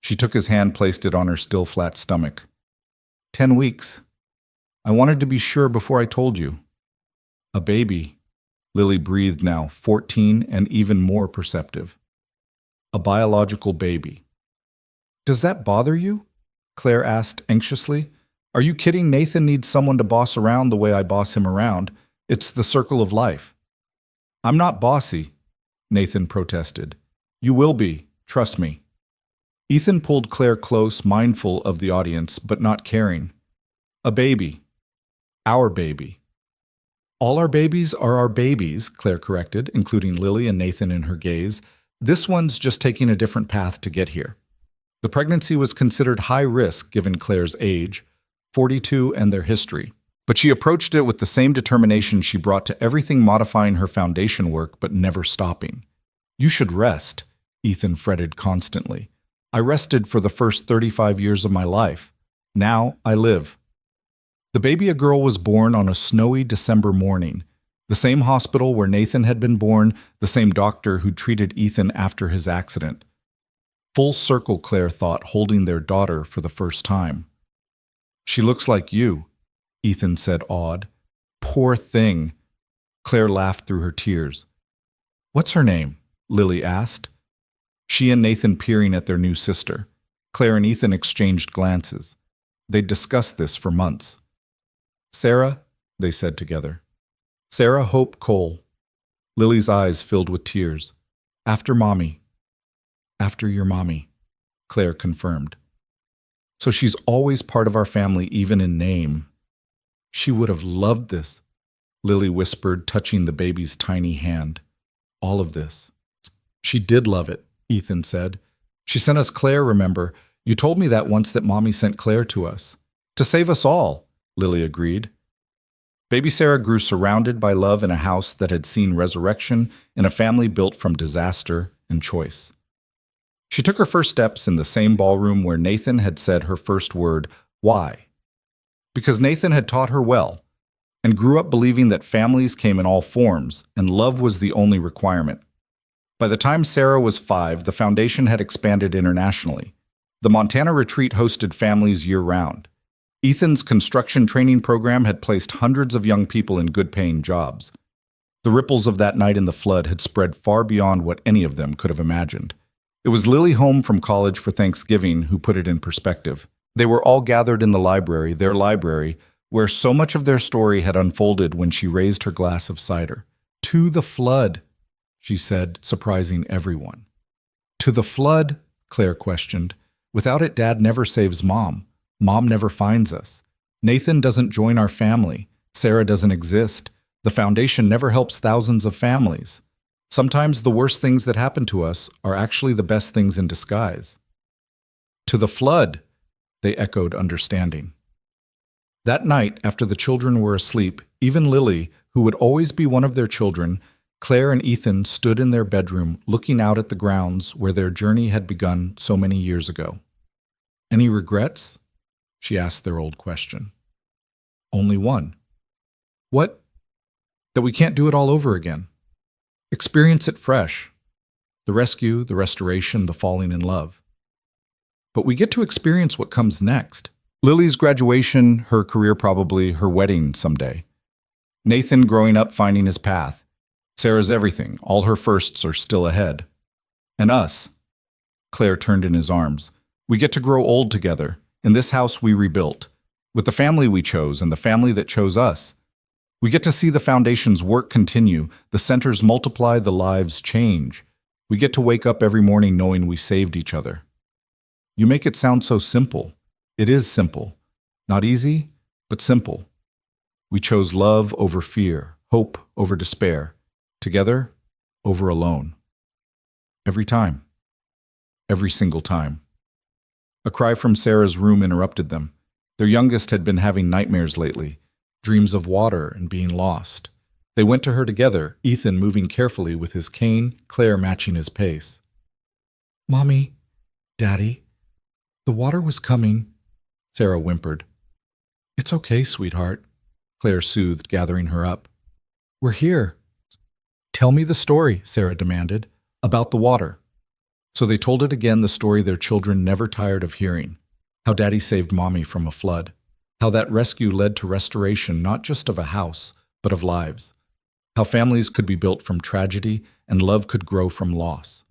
She took his hand, placed it on her still flat stomach. 10 weeks. I wanted to be sure before I told you." "A baby," Lily breathed now, 14 and even more perceptive. "A biological baby." "Does that bother you?" Claire asked anxiously. "Are you kidding? Nathan needs someone to boss around the way I boss him around. It's the circle of life." "I'm not bossy," Nathan protested. "You will be, trust me." Ethan pulled Claire close, mindful of the audience, but not caring. "A baby. Our baby." "All our babies are our babies," Claire corrected, including Lily and Nathan in her gaze. "This one's just taking a different path to get here." The pregnancy was considered high risk given Claire's age, 42, and their history. But she approached it with the same determination she brought to everything, modifying her foundation work but never stopping. "You should rest," Ethan fretted constantly. "I rested for the first 35 years of my life. Now I live." The baby, a girl, was born on a snowy December morning. The same hospital where Nathan had been born, the same doctor who treated Ethan after his accident. Full circle, Claire thought, holding their daughter for the first time. "She looks like you," Ethan said, awed. "Poor thing." Claire laughed through her tears. "What's her name?" Lily asked. She and Nathan peering at their new sister. Claire and Ethan exchanged glances. They'd discussed this for months. "Sarah," they said together. "Sarah Hope Cole." Lily's eyes filled with tears. "After Mommy." "After your mommy," Claire confirmed. "So she's always part of our family, even in name." "She would have loved this," Lily whispered, touching the baby's tiny hand. "All of this. She did love it, Ethan said. She sent us Claire, remember? You told me that once that Mommy sent Claire to us. To save us all, Lily agreed. Baby Sarah grew surrounded by love in a house that had seen resurrection in a family built from disaster and choice. She took her first steps in the same ballroom where Nathan had said her first word, why? Because Nathan had taught her well, and grew up believing that families came in all forms, and love was the only requirement. By the time Sarah was 5, the foundation had expanded internationally. The Montana retreat hosted families year-round. Ethan's construction training program had placed hundreds of young people in good-paying jobs. The ripples of that night in the flood had spread far beyond what any of them could have imagined. It was Lily home from college for Thanksgiving who put it in perspective. They were all gathered in the library, their library, where so much of their story had unfolded when she raised her glass of cider. To the flood, she said, surprising everyone. To the flood? Claire questioned. Without it, Dad never saves Mom. Mom never finds us. Nathan doesn't join our family. Sarah doesn't exist. The foundation never helps thousands of families. Sometimes the worst things that happen to us are actually the best things in disguise. To the flood, they echoed, understanding. That night, after the children were asleep, even Lily, who would always be one of their children, Claire and Ethan stood in their bedroom looking out at the grounds where their journey had begun so many years ago. Any regrets? She asked their old question. Only one. What? That we can't do it all over again. Experience it fresh. The rescue, the restoration, the falling in love. But we get to experience what comes next. Lily's graduation, her career probably, her wedding someday. Nathan growing up finding his path. Sarah's everything, all her firsts are still ahead. And us. Claire turned in his arms. We get to grow old together. In this house we rebuilt. With the family we chose and the family that chose us. We get to see the foundation's work continue, the centers multiply, the lives change. We get to wake up every morning knowing we saved each other. You make it sound so simple. It is simple. Not easy, but simple. We chose love over fear, hope over despair, together over alone. Every time. Every single time. A cry from Sarah's room interrupted them. Their youngest had been having nightmares lately, dreams of water and being lost. They went to her together, Ethan moving carefully with his cane, Claire matching his pace. Mommy, Daddy, the water was coming, Sarah whimpered. It's okay, sweetheart, Claire soothed, gathering her up. We're here. Tell me the story, Sarah demanded, about the water. So they told it again, the story their children never tired of hearing. How Daddy saved Mommy from a flood. How that rescue led to restoration not just of a house, but of lives. How families could be built from tragedy and love could grow from loss.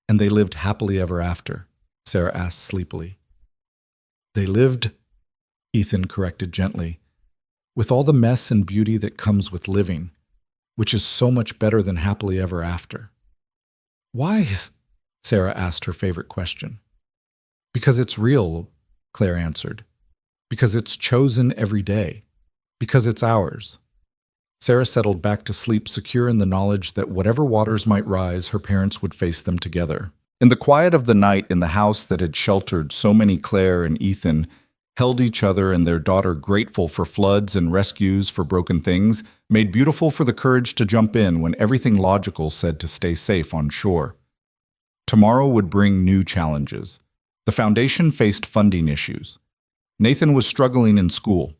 And they lived happily ever after, Sarah asked sleepily. They lived, Ethan corrected gently, with all the mess and beauty that comes with living, which is so much better than happily ever after. Why? Sarah asked her favorite question. Because it's real, Claire answered. Because it's chosen every day. Because it's ours. Sarah settled back to sleep, secure in the knowledge that whatever waters might rise, her parents would face them together. In the quiet of the night, in the house that had sheltered so many, Claire and Ethan held each other and their daughter, grateful for floods and rescues, for broken things, made beautiful for the courage to jump in when everything logical said to stay safe on shore. Tomorrow would bring new challenges. The foundation faced funding issues. Nathan was struggling in school.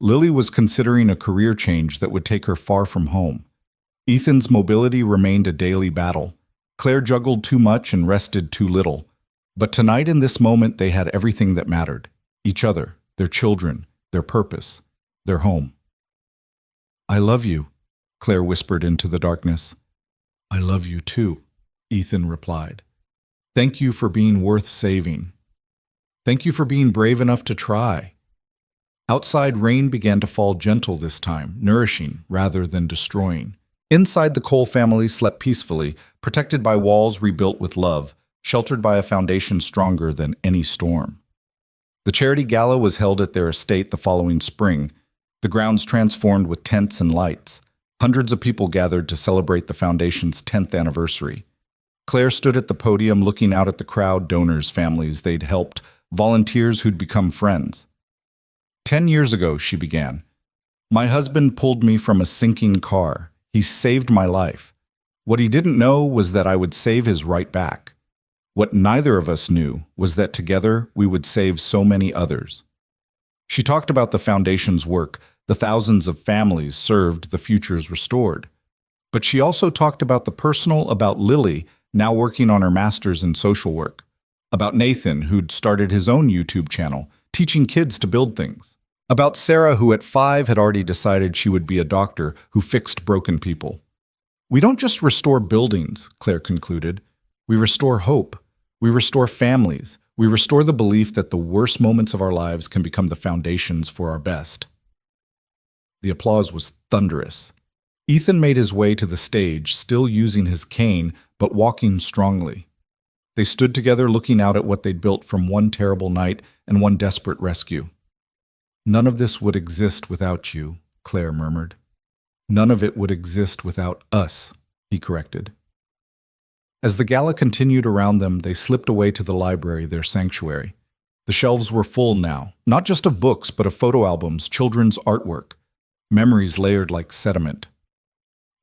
Lily was considering a career change that would take her far from home. Ethan's mobility remained a daily battle. Claire juggled too much and rested too little. But tonight, in this moment, they had everything that mattered. Each other, their children, their purpose, their home. I love you, Claire whispered into the darkness. I love you too, Ethan replied. Thank you for being worth saving. Thank you for being brave enough to try. Outside, rain began to fall gentle this time, nourishing rather than destroying. Inside, the Cole family slept peacefully, protected by walls rebuilt with love, sheltered by a foundation stronger than any storm. The charity gala was held at their estate the following spring, the grounds transformed with tents and lights. Hundreds of people gathered to celebrate the foundation's 10th anniversary. Claire stood at the podium looking out at the crowd, donors, families they'd helped, volunteers who'd become friends. 10 years ago, she began. My husband pulled me from a sinking car. He saved my life. What he didn't know was that I would save his right back. What neither of us knew was that together we would save so many others. She talked about the foundation's work, the thousands of families served, the futures restored. But she also talked about the personal, about Lily, now working on her master's in social work, about Nathan, who'd started his own YouTube channel, teaching kids to build things, about Sarah, who at 5 had already decided she would be a doctor who fixed broken people. We don't just restore buildings, Claire concluded. We restore hope. We restore families. We restore the belief that the worst moments of our lives can become the foundations for our best. The applause was thunderous. Ethan made his way to the stage, still using his cane, but walking strongly. They stood together looking out at what they'd built from one terrible night and one desperate rescue. None of this would exist without you, Claire murmured. None of it would exist without us, he corrected. As the gala continued around them, they slipped away to the library, their sanctuary. The shelves were full now, not just of books, but of photo albums, children's artwork, memories layered like sediment.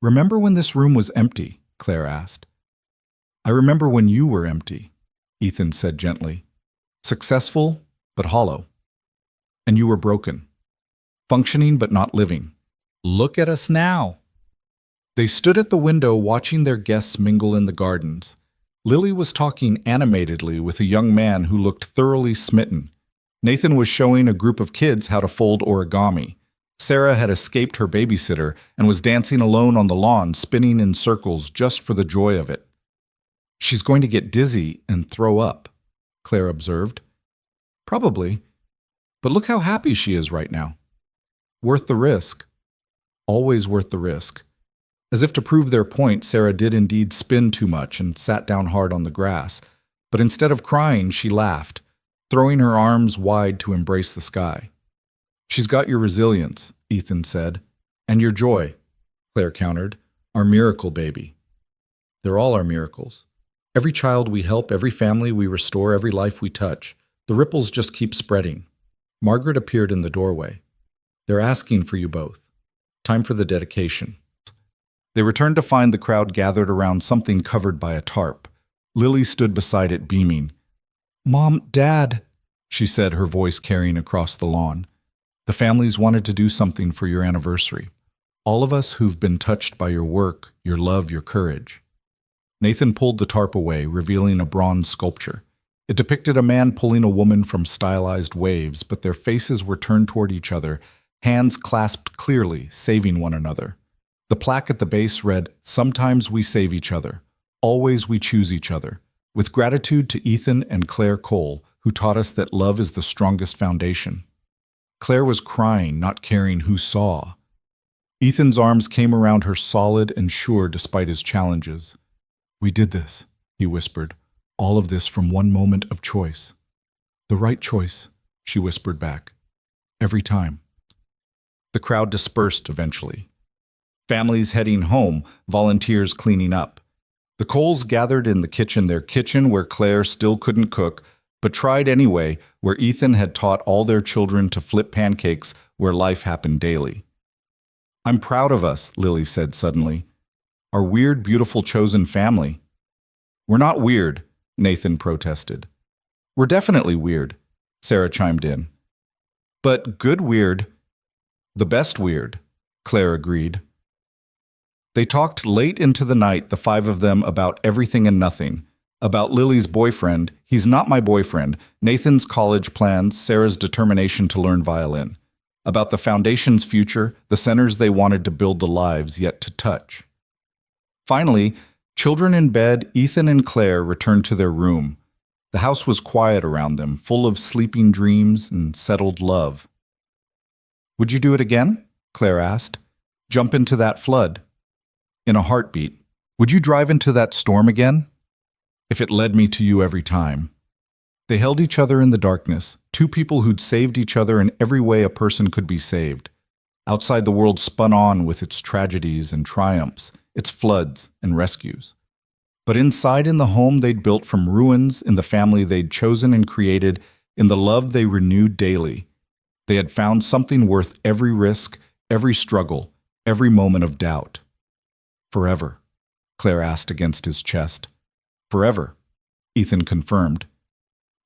Remember when this room was empty? Claire asked. I remember when you were empty, Ethan said gently. Successful, but hollow. And you were broken. Functioning, but not living. Look at us now. They stood at the window watching their guests mingle in the gardens. Lily was talking animatedly with a young man who looked thoroughly smitten. Nathan was showing a group of kids how to fold origami. Sarah had escaped her babysitter and was dancing alone on the lawn, spinning in circles just for the joy of it. She's going to get dizzy and throw up, Claire observed. Probably. But look how happy she is right now. Worth the risk. Always worth the risk. As if to prove their point, Sarah did indeed spin too much and sat down hard on the grass. But instead of crying, she laughed, throwing her arms wide to embrace the sky. She's got your resilience, Ethan said. And your joy, Claire countered. Our miracle baby. They're all our miracles. Every child we help, every family we restore, every life we touch. The ripples just keep spreading. Margaret appeared in the doorway. They're asking for you both. Time for the dedication. They returned to find the crowd gathered around something covered by a tarp. Lily stood beside it, beaming. Mom, Dad, she said, her voice carrying across the lawn. The families wanted to do something for your anniversary. All of us who've been touched by your work, your love, your courage. Nathan pulled the tarp away, revealing a bronze sculpture. It depicted a man pulling a woman from stylized waves, but their faces were turned toward each other, hands clasped clearly, saving one another. The plaque at the base read, Sometimes we save each other. Always we choose each other. With gratitude to Ethan and Claire Cole, who taught us that love is the strongest foundation. Claire was crying, not caring who saw. Ethan's arms came around her solid and sure despite his challenges. We did this, he whispered. All of this from one moment of choice. The right choice, she whispered back. Every time. The crowd dispersed eventually. Families heading home, volunteers cleaning up. The Coles gathered in the kitchen, their kitchen where Claire still couldn't cook, but tried anyway, where Ethan had taught all their children to flip pancakes where life happened daily. I'm proud of us, Lily said suddenly. Our weird, beautiful, chosen family. We're not weird, Nathan protested. We're definitely weird, Sarah chimed in. But good weird. The best weird, Claire agreed. They talked late into the night, the 5 of them, about everything and nothing. About Lily's boyfriend, he's not my boyfriend, Nathan's college plans, Sarah's determination to learn violin. About the foundation's future, the centers they wanted to build, the lives yet to touch. Finally, children in bed, Ethan and Claire returned to their room. The house was quiet around them, full of sleeping dreams and settled love. Would you do it again? Claire asked. Jump into that flood. In a heartbeat. Would you drive into that storm again? If it led me to you every time. They held each other in the darkness, 2 people who'd saved each other in every way a person could be saved. Outside, the world spun on with its tragedies and triumphs, its floods and rescues. But inside in the home they'd built from ruins, in the family they'd chosen and created, in the love they renewed daily, they had found something worth every risk, every struggle, every moment of doubt. Forever, Claire asked against his chest. Forever, Ethan confirmed.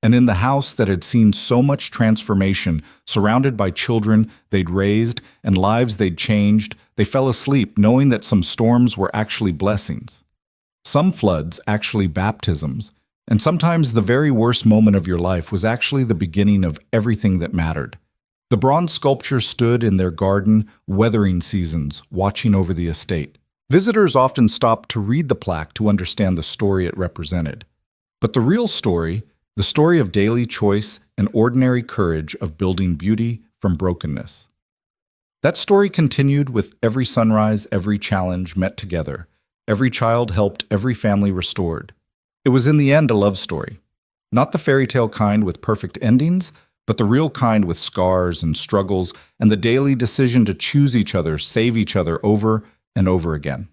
And in the house that had seen so much transformation, surrounded by children they'd raised and lives they'd changed, they fell asleep knowing that some storms were actually blessings. Some floods actually baptisms, and sometimes the very worst moment of your life was actually the beginning of everything that mattered. The bronze sculpture stood in their garden, weathering seasons, watching over the estate. Visitors often stopped to read the plaque to understand the story it represented. But the real story, the story of daily choice and ordinary courage of building beauty from brokenness. That story continued with every sunrise, every challenge met together. Every child helped, every family restored. It was in the end a love story. Not the fairy tale kind with perfect endings, but the real kind with scars and struggles and the daily decision to choose each other, save each other over and over again.